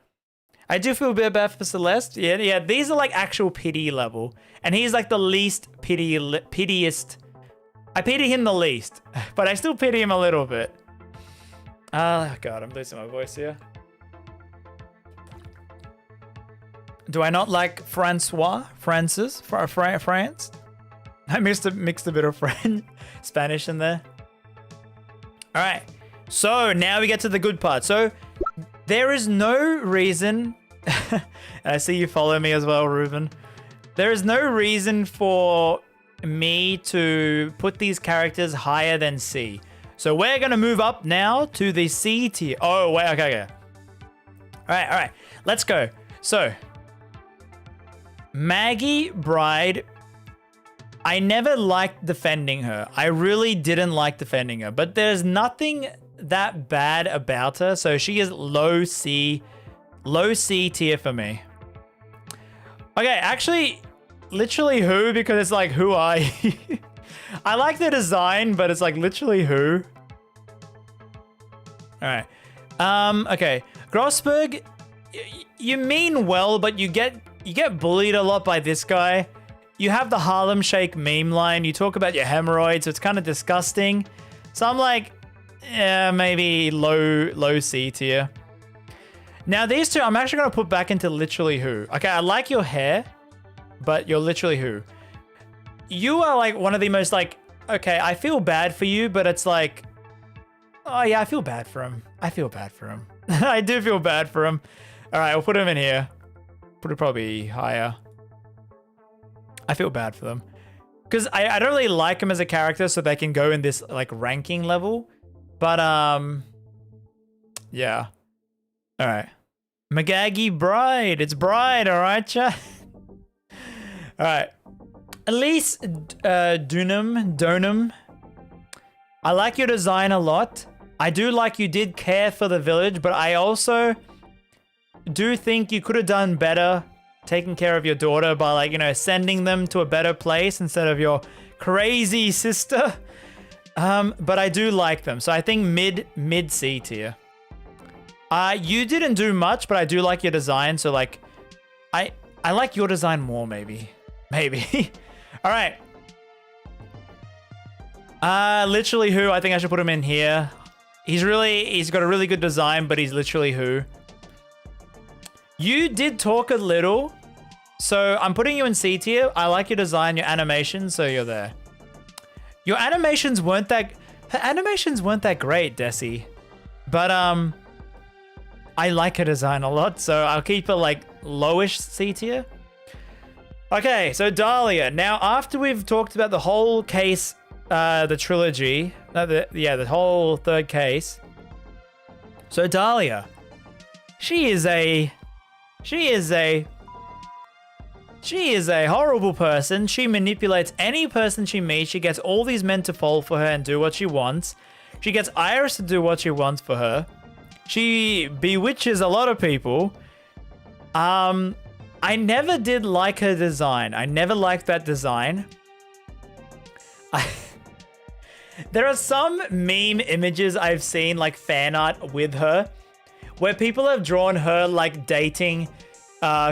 I do feel a bit bad for Celeste. Yeah, these are like actual pity level. And he's like the least pitiest. I pity him the least, but I still pity him a little bit. Oh God, I'm losing my voice here. Do I not like France? I mixed a bit of French, Spanish in there. All right, so now we get to the good part. So there is no reason, and I see you follow me as well, Ruben. There is no reason for me to put these characters higher than C. So we're gonna move up now to the C tier. Oh, wait, okay. All right, let's go. So, Maggie Bride, I never liked defending her. I really didn't like defending her, but there's nothing that bad about her. So she is low C tier for me. Okay, actually, literally who, because it's like, who are you? I like the design, but it's like literally who? All right. Okay. Grossberg, you mean well, but you get bullied a lot by this guy. You have the Harlem Shake meme line. You talk about your hemorrhoids, so it's kind of disgusting. So I'm like, yeah, maybe low C tier. Now these two, I'm actually gonna put back into literally who. Okay, I like your hair, but you're literally who. You are like one of the most like, okay, I feel bad for you, but it's like, oh yeah, I feel bad for him. I feel bad for him. I do feel bad for him. All right, I'll put him in here. Put it probably higher. I feel bad for them. Because I don't really like them as a character, so they can go in this like ranking level. But yeah. All right. Magaggy Bride. It's Bride, all right, chat? All right. Elise Dunham. I like your design a lot. I do like you did care for the village, but I also do think you could have done better taking care of your daughter by, like, you know, sending them to a better place instead of your crazy sister. But I do like them. So I think mid C tier. You didn't do much, but I do like your design. So like, I like your design more, maybe. All right. Literally who, I think I should put him in here. He's got a really good design, but he's literally who. You did talk a little, so I'm putting you in C tier. I like your design, your animations, so you're there. Your animations weren't that great, Desi. But I like her design a lot, so I'll keep her like lowish C tier. Okay, so Dahlia. Now, after we've talked about the whole case, the trilogy, the whole third case. So Dahlia, she is a horrible person. She manipulates any person she meets. She gets all these men to fall for her and do what she wants. She gets Iris to do what she wants for her. She bewitches a lot of people. I never did like her design. I never liked that design. There are some meme images I've seen, like fan art with her, where people have drawn her like dating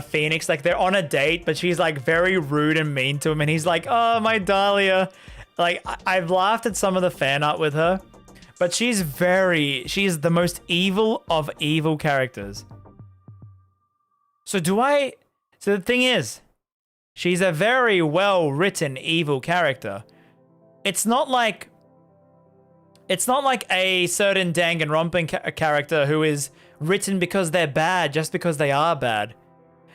Phoenix. Like they're on a date, but she's like very rude and mean to him. And he's like, oh, my Dahlia. Like I've laughed at some of the fan art with her, but she's the most evil of evil characters. So the thing is, she's a very well-written evil character. It's not like a certain Danganronpa character who is written because they're bad just because they are bad.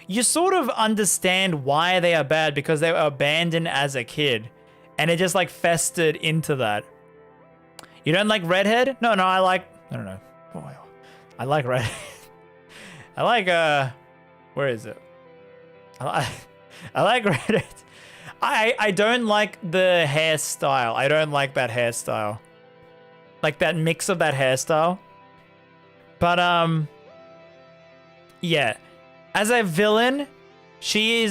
You sort of understand why they are bad because they were abandoned as a kid, and it just like festered into that. You don't like redhead? No, I don't know. I like redhead. I like where is it? I like redhead. I don't like the hairstyle. I don't like that hairstyle. Like that mix of that hairstyle. But yeah. As a villain, she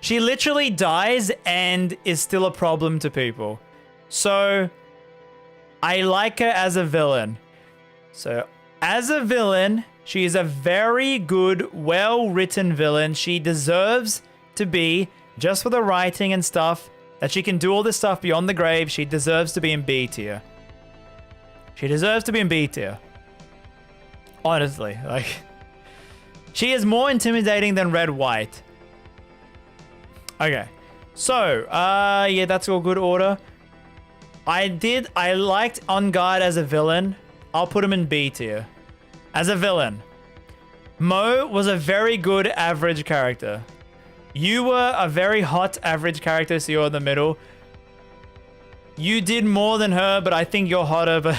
literally dies and is still a problem to people. So I like her as a villain. So as a villain, she is a very good, well-written villain. She deserves to be, just for the writing and stuff, that she can do all this stuff beyond the grave. She deserves to be in B tier. She deserves to be in B tier. Honestly, like, she is more intimidating than Red White. Okay, so, yeah, that's all good order. I liked On Guard as a villain. I'll put him in B tier. As a villain. Mo was a very good average character. You were a very hot average character, so you're in the middle. You did more than her, but I think you're hotter, but...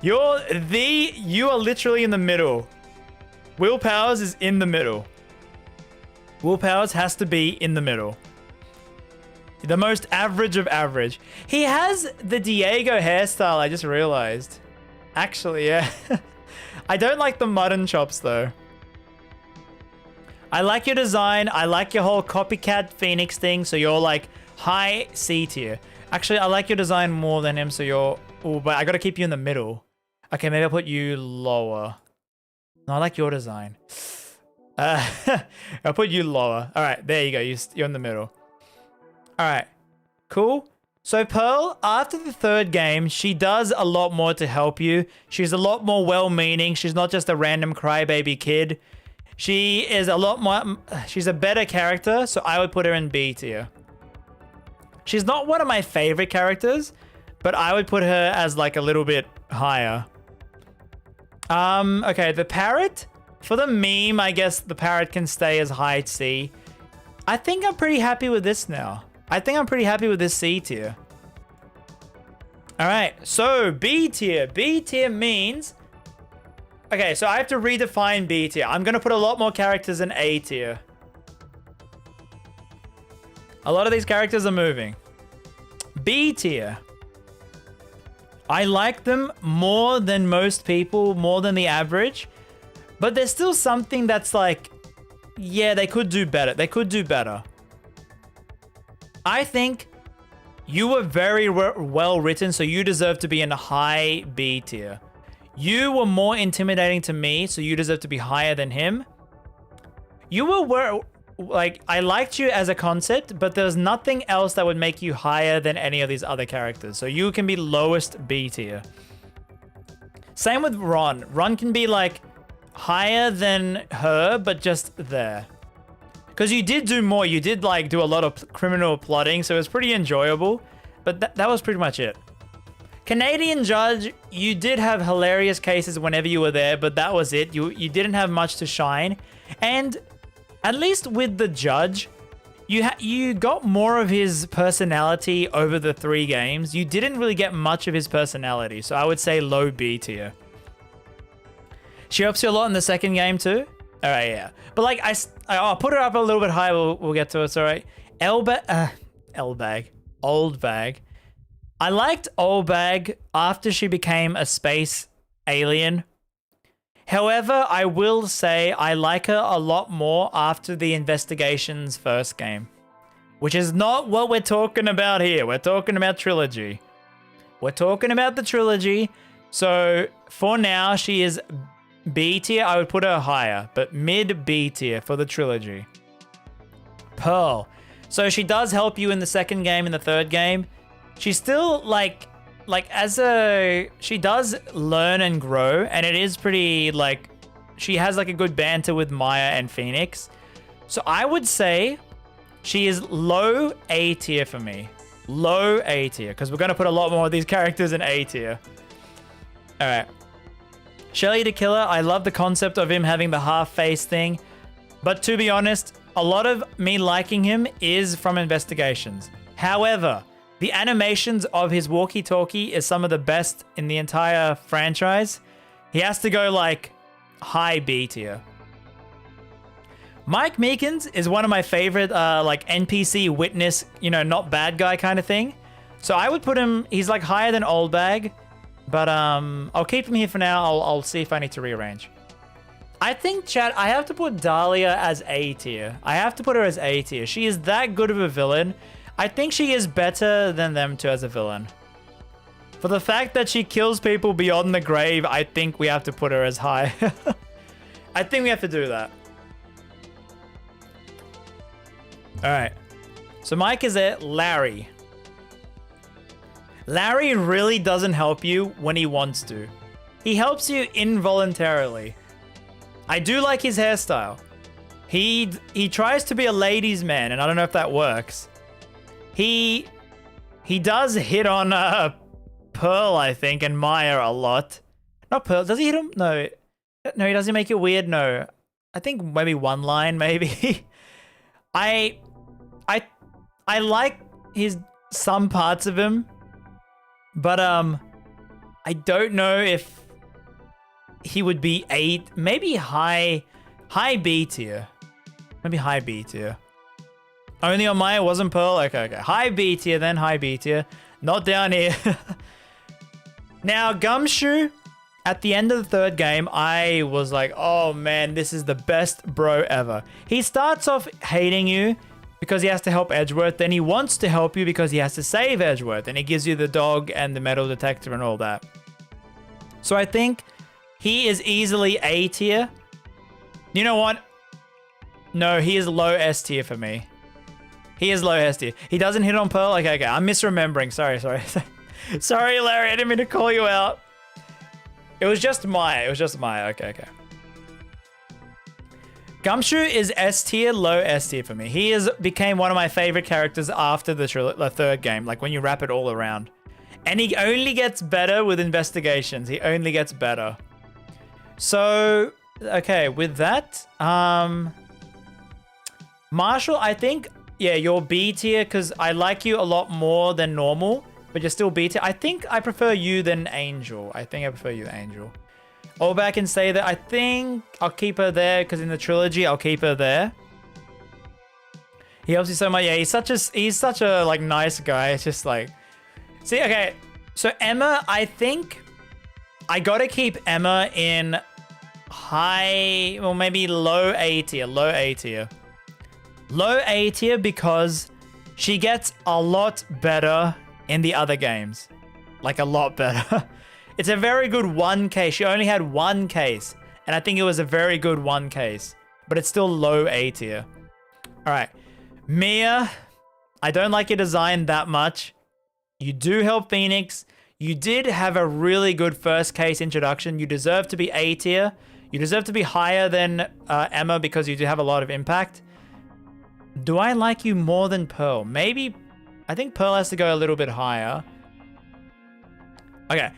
you are literally in the middle. Will Powers is in the middle. Will Powers has to be in the middle. The most average of average. He has the Diego hairstyle, I just realized. Actually, yeah. I don't like the mutton chops, though. I like your design. I like your whole copycat Phoenix thing, so you're like high C tier. Actually, I like your design more than him, so you're... Oh, but I gotta keep you in the middle. Okay, maybe I'll put you lower. No, I like your design. I'll put you lower. All right, there you go. You're in the middle. All right, cool. So Pearl, after the third game, she does a lot more to help you. She's a lot more well-meaning. She's not just a random crybaby kid. She is a lot more... She's a better character, so I would put her in B tier. She's not one of my favorite characters, but I would put her as like a little bit higher. Okay, the parrot. For the meme, I guess the parrot can stay as high C. I think I'm pretty happy with this now. I think I'm pretty happy with this C tier. All right, so B tier. B tier means... Okay, so I have to redefine B tier. I'm going to put a lot more characters in A tier. A lot of these characters are moving. B tier. I like them more than most people, more than the average. But there's still something that's like, yeah, they could do better. They could do better. I think you were very well written, so you deserve to be in a high B tier. You were more intimidating to me, so you deserve to be higher than him. You were like, I liked you as a concept, but there's nothing else that would make you higher than any of these other characters. So you can be lowest B tier. Same with Ron. Ron can be like higher than her, but just there. Because you did do more. You did like do a lot of criminal plotting, so it was pretty enjoyable. But that was pretty much it. Canadian Judge, you did have hilarious cases whenever you were there, but that was it. You didn't have much to shine. And at least with the Judge, you got more of his personality over the 3 games. You didn't really get much of his personality, so I would say low B tier. She helps you a lot in the second game too. All right, yeah. But like, I'll put it up a little bit higher. We'll get to it. It's all right. Old Bag. I liked Old Bag after she became a space alien. However, I will say I like her a lot more after the Investigations first game. Which is not what we're talking about here. We're talking about Trilogy. We're talking about the Trilogy. So for now, she is B tier. I would put her higher, but mid B tier for the Trilogy. Pearl. So she does help you in the second game and the third game. She's still she does learn and grow, and it is pretty she has a good banter with Maya and Phoenix. So I would say she is low A tier for me. Low A tier, because we're going to put a lot more of these characters in A tier. All right. Shelly the Killer, I love the concept of him having the half face thing. But to be honest, a lot of me liking him is from Investigations. However, the animations of his walkie-talkie is some of the best in the entire franchise. He has to go high B tier. Mike Meekins is one of my favorite NPC witness, not bad guy kind of thing. So I would put him, he's higher than Old Bag, but I'll keep him here for now. I'll see if I need to rearrange. I think, chat, I have to put Dahlia as A tier. I have to put her as A tier. She is that good of a villain. I think she is better than them two as a villain. For the fact that she kills people beyond the grave, I think we have to put her as high. I think we have to do that. All right. So Mike is it. Larry. Larry really doesn't help you when he wants to. He helps you involuntarily. I do like his hairstyle. He tries to be a ladies' man, and I don't know if that works. He does hit on Pearl, I think, and Maya a lot. Not Pearl. Does he hit him? No. No, he doesn't make it weird. No. I think maybe one line, maybe. I like some parts of him, but I don't know if he would be maybe high B tier. Maybe high B tier. Only on Maya, wasn't Pearl? Okay. High B tier, then high B tier. Not down here. Now, Gumshoe, at the end of the third game, I was like, oh man, this is the best bro ever. He starts off hating you because he has to help Edgeworth. Then he wants to help you because he has to save Edgeworth. And he gives you the dog and the metal detector and all that. So I think he is easily A tier. You know what? No, he is low S tier for me. He is low S tier. He doesn't hit on Pearl? Okay. I'm misremembering. Sorry. Sorry, Larry. I didn't mean to call you out. It was just Maya. Okay. Gumshoe is S tier, low S tier for me. He became one of my favorite characters after the third game, when you wrap it all around. And he only gets better with Investigations. He only gets better. So, okay, with that, Marshall, I think, yeah, you're B tier because I like you a lot more than normal, but you're still B tier. I think I prefer you than Angel. All back and say that I think I'll keep her there because in the Trilogy, I'll keep her there. He helps you so much. Yeah, he's such a nice guy. It's just see, okay. So Emma, I think I gotta keep Emma in high, well, maybe low A tier. Low A tier because she gets a lot better in the other games. A lot better. It's a very good one case. She only had one case, and I think it was a very good one case, but it's still low A tier. All right. Mia, I don't like your design that much. You do help Phoenix. You did have a really good first case introduction. You deserve to be A tier. You deserve to be higher than Emma because you do have a lot of impact. Do I like you more than Pearl? Maybe. I think Pearl has to go a little bit higher. Okay.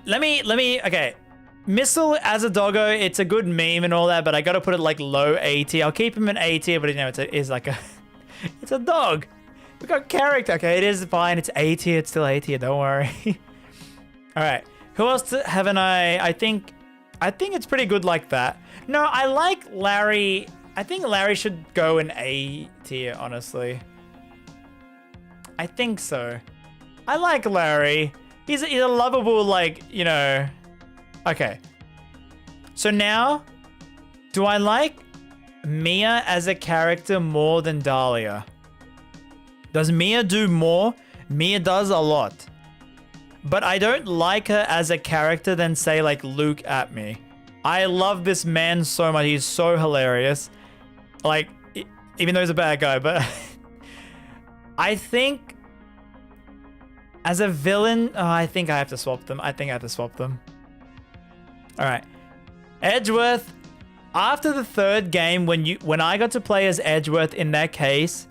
Let me, okay. Missile as a doggo, it's a good meme and all that, but I gotta put it low A tier. I'll keep him in A tier, but it's a dog. We got character. Okay, it is fine. It's A tier. It's still A tier. Don't worry. All right. Who else haven't I think it's pretty good like that. No, I like Larry. I think Larry should go in A tier, honestly. I think so. I like Larry. He's a lovable, Okay. So now, do I like Mia as a character more than Dahlia? Does Mia do more? Mia does a lot. But I don't like her as a character than, say, like Luke at me. I love this man so much. He's so hilarious. Like, even though he's a bad guy, but I think as a villain, I think I have to swap them. All right. Edgeworth. After the third game, when I got to play as Edgeworth in that case,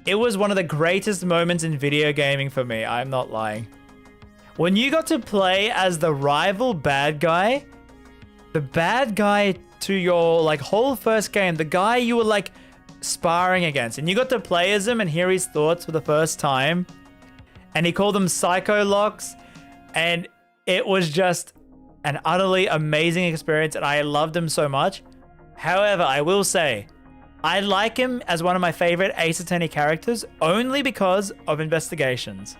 it was one of the greatest moments in video gaming for me. I'm not lying. When you got to play as the rival bad guy, the bad guy to your like whole first game, the guy you were like sparring against, and you got to play as him and hear his thoughts for the first time, and he called them psycho locks, and it was just an utterly amazing experience, and I loved him so much. However, I will say, I like him as one of my favorite Ace Attorney characters only because of investigations.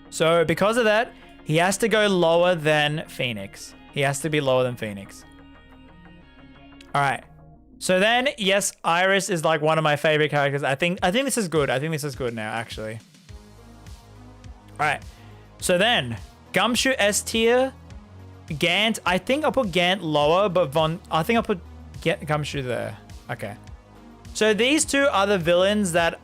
So because of that, he has to go lower than Phoenix. He has to be lower than Phoenix. All right. So then, yes, Iris is like one of my favorite characters. I think this is good. I think this is good now, actually. All right. So then, Gumshoe S tier. Gant, I think I'll put Gant lower, but I think I'll put Gumshoe there. Okay. So these two are the villains that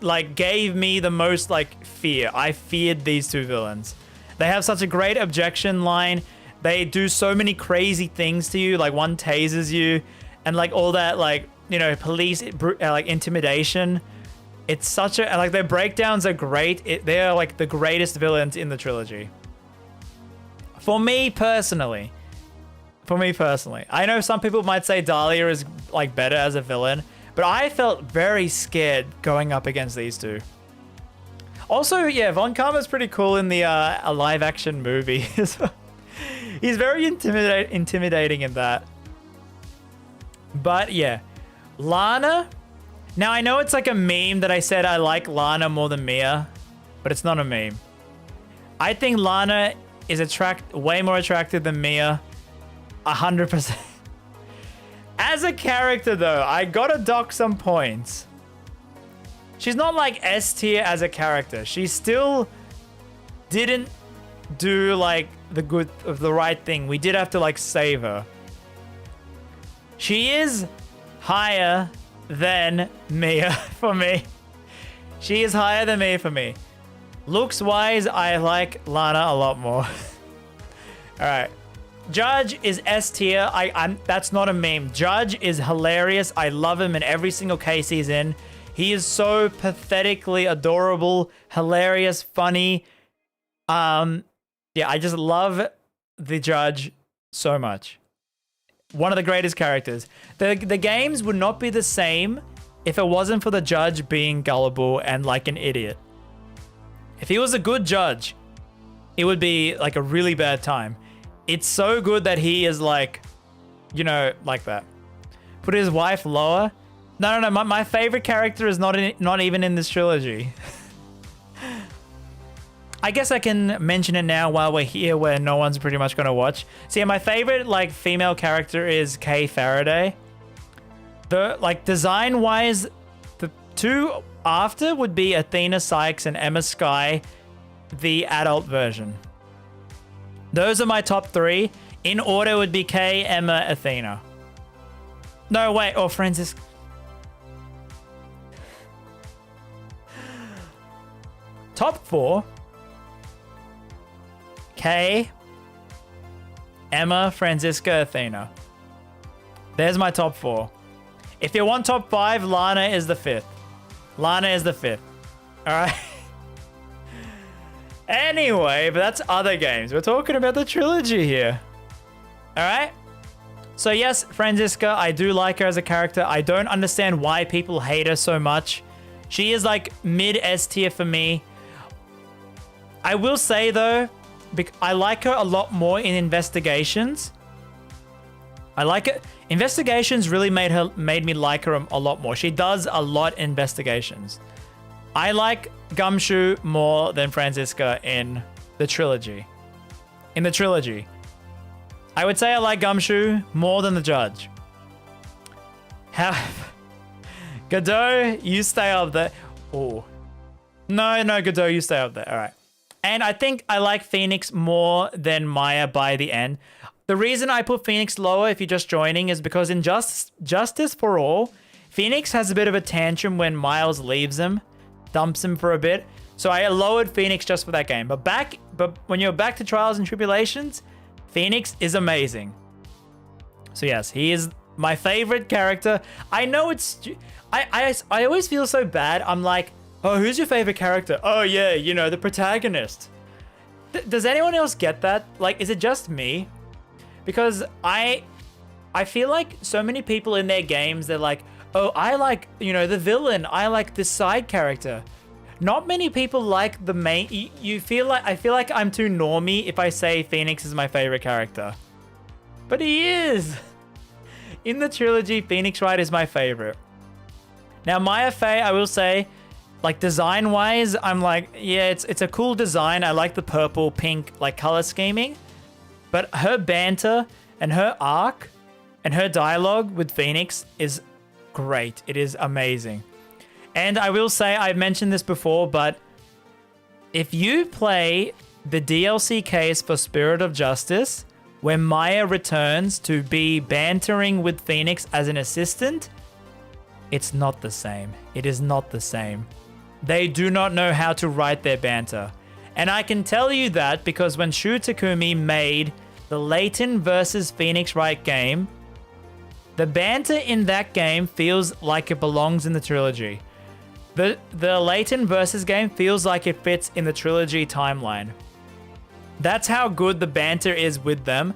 like gave me the most like fear. I feared these two villains. They have such a great objection line. They do so many crazy things to you. Like one tases you and like all that, like, you know, police like intimidation. It's such a, like their breakdowns are great. They are like the greatest villains in the trilogy. For me personally, I know some people might say Dahlia is like better as a villain, but I felt very scared going up against these two. Also, yeah, Von Karma's pretty cool in the a live action movie. He's very intimidating in that. But yeah, Lana. Now I know it's like a meme that I said I like Lana more than Mia, but it's not a meme. I think Lana is way more attractive than Mia. 100%. As a character though, I gotta dock some points. She's not like S tier as a character. She still didn't do like the right thing. We did have to like save her. She is higher than Mia for me. She is higher than Mia for me. Looks wise, I like Lana a lot more. All right. Judge is S tier. That's not a meme. Judge is hilarious. I love him in every single case he's in. He is so pathetically adorable, hilarious, funny. Yeah, I just love the Judge so much. One of the greatest characters. The games would not be the same if it wasn't for the Judge being gullible and like an idiot. If he was a good judge, it would be like a really bad time. It's so good that he is like, you know, like that. Put his wife lower. No. My favorite character is not even in this trilogy. I guess I can mention it now while we're here, where no one's pretty much gonna watch. So yeah, my favorite like female character is Kay Faraday. The like design wise, the two after would be Athena Sykes and Emma Skye, the adult version. Those are my top three. In order would be Kay, Emma, Athena. No, wait, or Francis. Top four. Kay, Emma, Franziska, Athena. There's my top four. If you want top five, Lana is the fifth. Lana is the fifth. All right. Anyway, but that's other games. We're talking about the trilogy here. All right. So yes, Franziska, I do like her as a character. I don't understand why people hate her so much. She is like mid S tier for me. I will say though, I like her a lot more in Investigations. I like it. Investigations really made me like her a lot more. She does a lot in Investigations. I like Gumshoe more than Franziska in the trilogy. I I would say I like Gumshoe more than the judge. How? Godot, you stay up there. Oh. No, Godot, you stay up there. All right. And I think I like Phoenix more than Maya by the end. The reason I put Phoenix lower if you're just joining is because in Justice for All, Phoenix has a bit of a tantrum when Miles leaves him, dumps him for a bit. So I lowered Phoenix just for that game. But when you're back to Trials and Tribulations, Phoenix is amazing. So yes, he is my favorite character. I know it's... I always feel so bad. I'm like, oh, who's your favorite character? Oh yeah, you know, the protagonist. Does anyone else get that? Like, is it just me? Because I feel like so many people in their games, they're like, oh, I like, you know, the villain. I like this side character. Not many people like the main... I feel like I'm too normie if I say Phoenix is my favorite character. But he is! In the trilogy, Phoenix Wright is my favorite. Now, Maya Fey, I will say, like, design-wise, I'm like, yeah, it's a cool design. I like the purple, pink, like, color scheming. But her banter and her arc and her dialogue with Phoenix is great. It is amazing. And I will say, I've mentioned this before, but if you play the DLC case for Spirit of Justice, where Maya returns to be bantering with Phoenix as an assistant, it's not the same. It is not the same. They do not know how to write their banter. And I can tell you that because when Shu Takumi made the Layton versus Phoenix Wright game, the banter in that game feels like it belongs in the trilogy. The Layton versus game feels like it fits in the trilogy timeline. That's how good the banter is with them,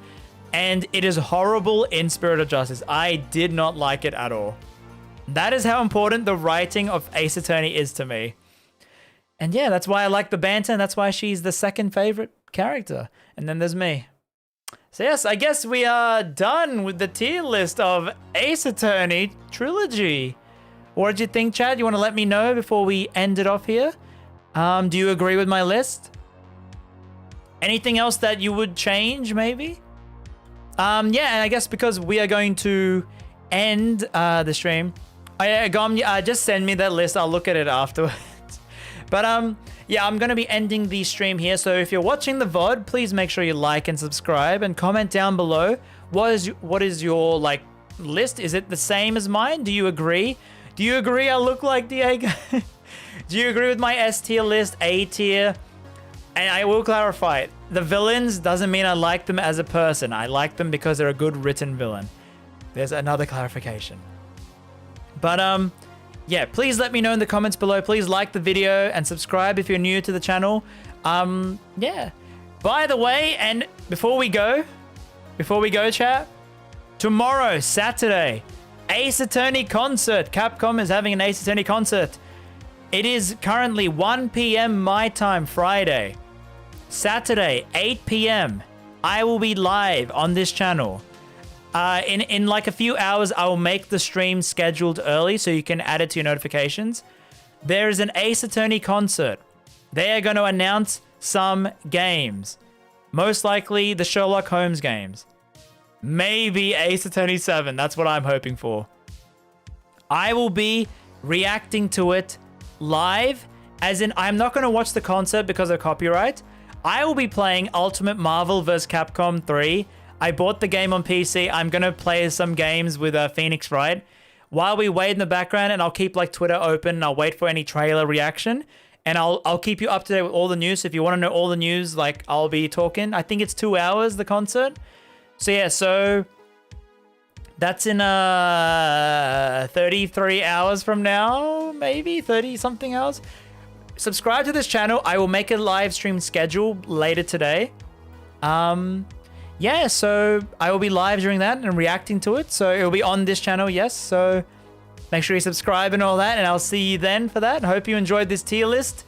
and it is horrible in Spirit of Justice. I did not like it at all. That is how important the writing of Ace Attorney is to me. And yeah, that's why I like the banter, and that's why she's the second favorite character. And then there's me. So yes, I guess we are done with the tier list of Ace Attorney Trilogy. What did you think, Chad? You want to let me know before we end it off here? Do you agree with my list? Anything else that you would change, maybe? Yeah, and I guess because we are going to end the stream, just send me that list. I'll look at it afterwards. But yeah, I'm going to be ending the stream here. So if you're watching the VOD, please make sure you like and subscribe and comment down below. What is your like list? Is it the same as mine? Do you agree? Do you agree I look like Diego? Do you agree with my S tier list, A tier? And I will clarify it. The villains doesn't mean I like them as a person. I like them because they're a good written villain. There's another clarification. But yeah, please let me know in the comments below. Please like the video and subscribe if you're new to the channel. Yeah. By the way, and before we go, chat, tomorrow, Saturday, Ace Attorney concert. Capcom is having an Ace Attorney concert. It is currently 1 p.m. my time, Friday. Saturday, 8 p.m. I will be live on this channel. In like a few hours, I will make the stream scheduled early so you can add it to your notifications. There is an Ace Attorney concert. They are going to announce some games. Most likely the Sherlock Holmes games. Maybe Ace Attorney 7. That's what I'm hoping for. I will be reacting to it live, as in I'm not going to watch the concert because of copyright. I will be playing Ultimate Marvel vs. Capcom 3. I bought the game on PC. I'm going to play some games with Phoenix Wright while we wait in the background, and I'll keep like Twitter open and I'll wait for any trailer reaction, and I'll keep you up to date with all the news. If you want to know all the news, like I'll be talking. I think it's 2 hours, the concert. So yeah, so that's in 33 hours from now, maybe 30 something hours. Subscribe to this channel. I will make a live stream schedule later today. Yeah, so I will be live during that and reacting to it. So it will be on this channel, yes. So make sure you subscribe and all that, and I'll see you then for that. I hope you enjoyed this tier list.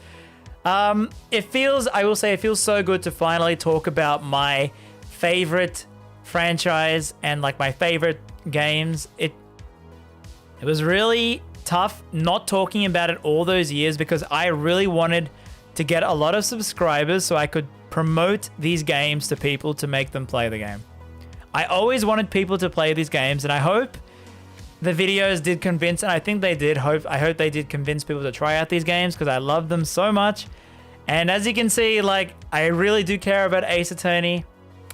I will say it feels so good to finally talk about my favorite franchise and like my favorite games. It was really tough not talking about it all those years because I really wanted to get a lot of subscribers so I could promote these games to people to make them play the game. I always wanted people to play these games, and I hope the videos did convince, and I think they did. I hope they did convince people to try out these games because I love them so much. And as you can see, like, I really do care about Ace Attorney,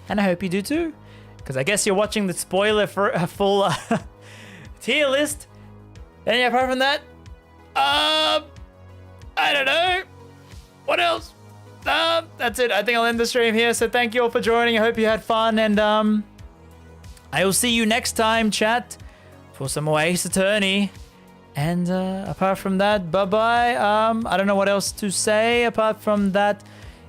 and I hope you do too. Because I guess you're watching the spoiler for a full tier list. And yeah, apart from that, I don't know. What else? That's it. I think I'll end the stream here. So thank you all for joining. I hope you had fun. And I will see you next time, chat, for some more Ace Attorney. And apart from that, bye-bye. I don't know what else to say apart from that.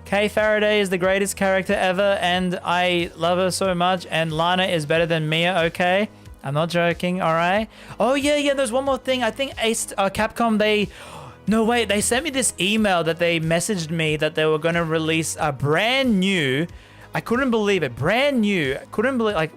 Kay Faraday is the greatest character ever, and I love her so much. And Lana is better than Mia, okay? I'm not joking, all right? Oh, yeah, there's one more thing. I think Capcom, they sent me this email that they messaged me that they were going to release a brand new, I couldn't believe it, brand new, couldn't believe, like,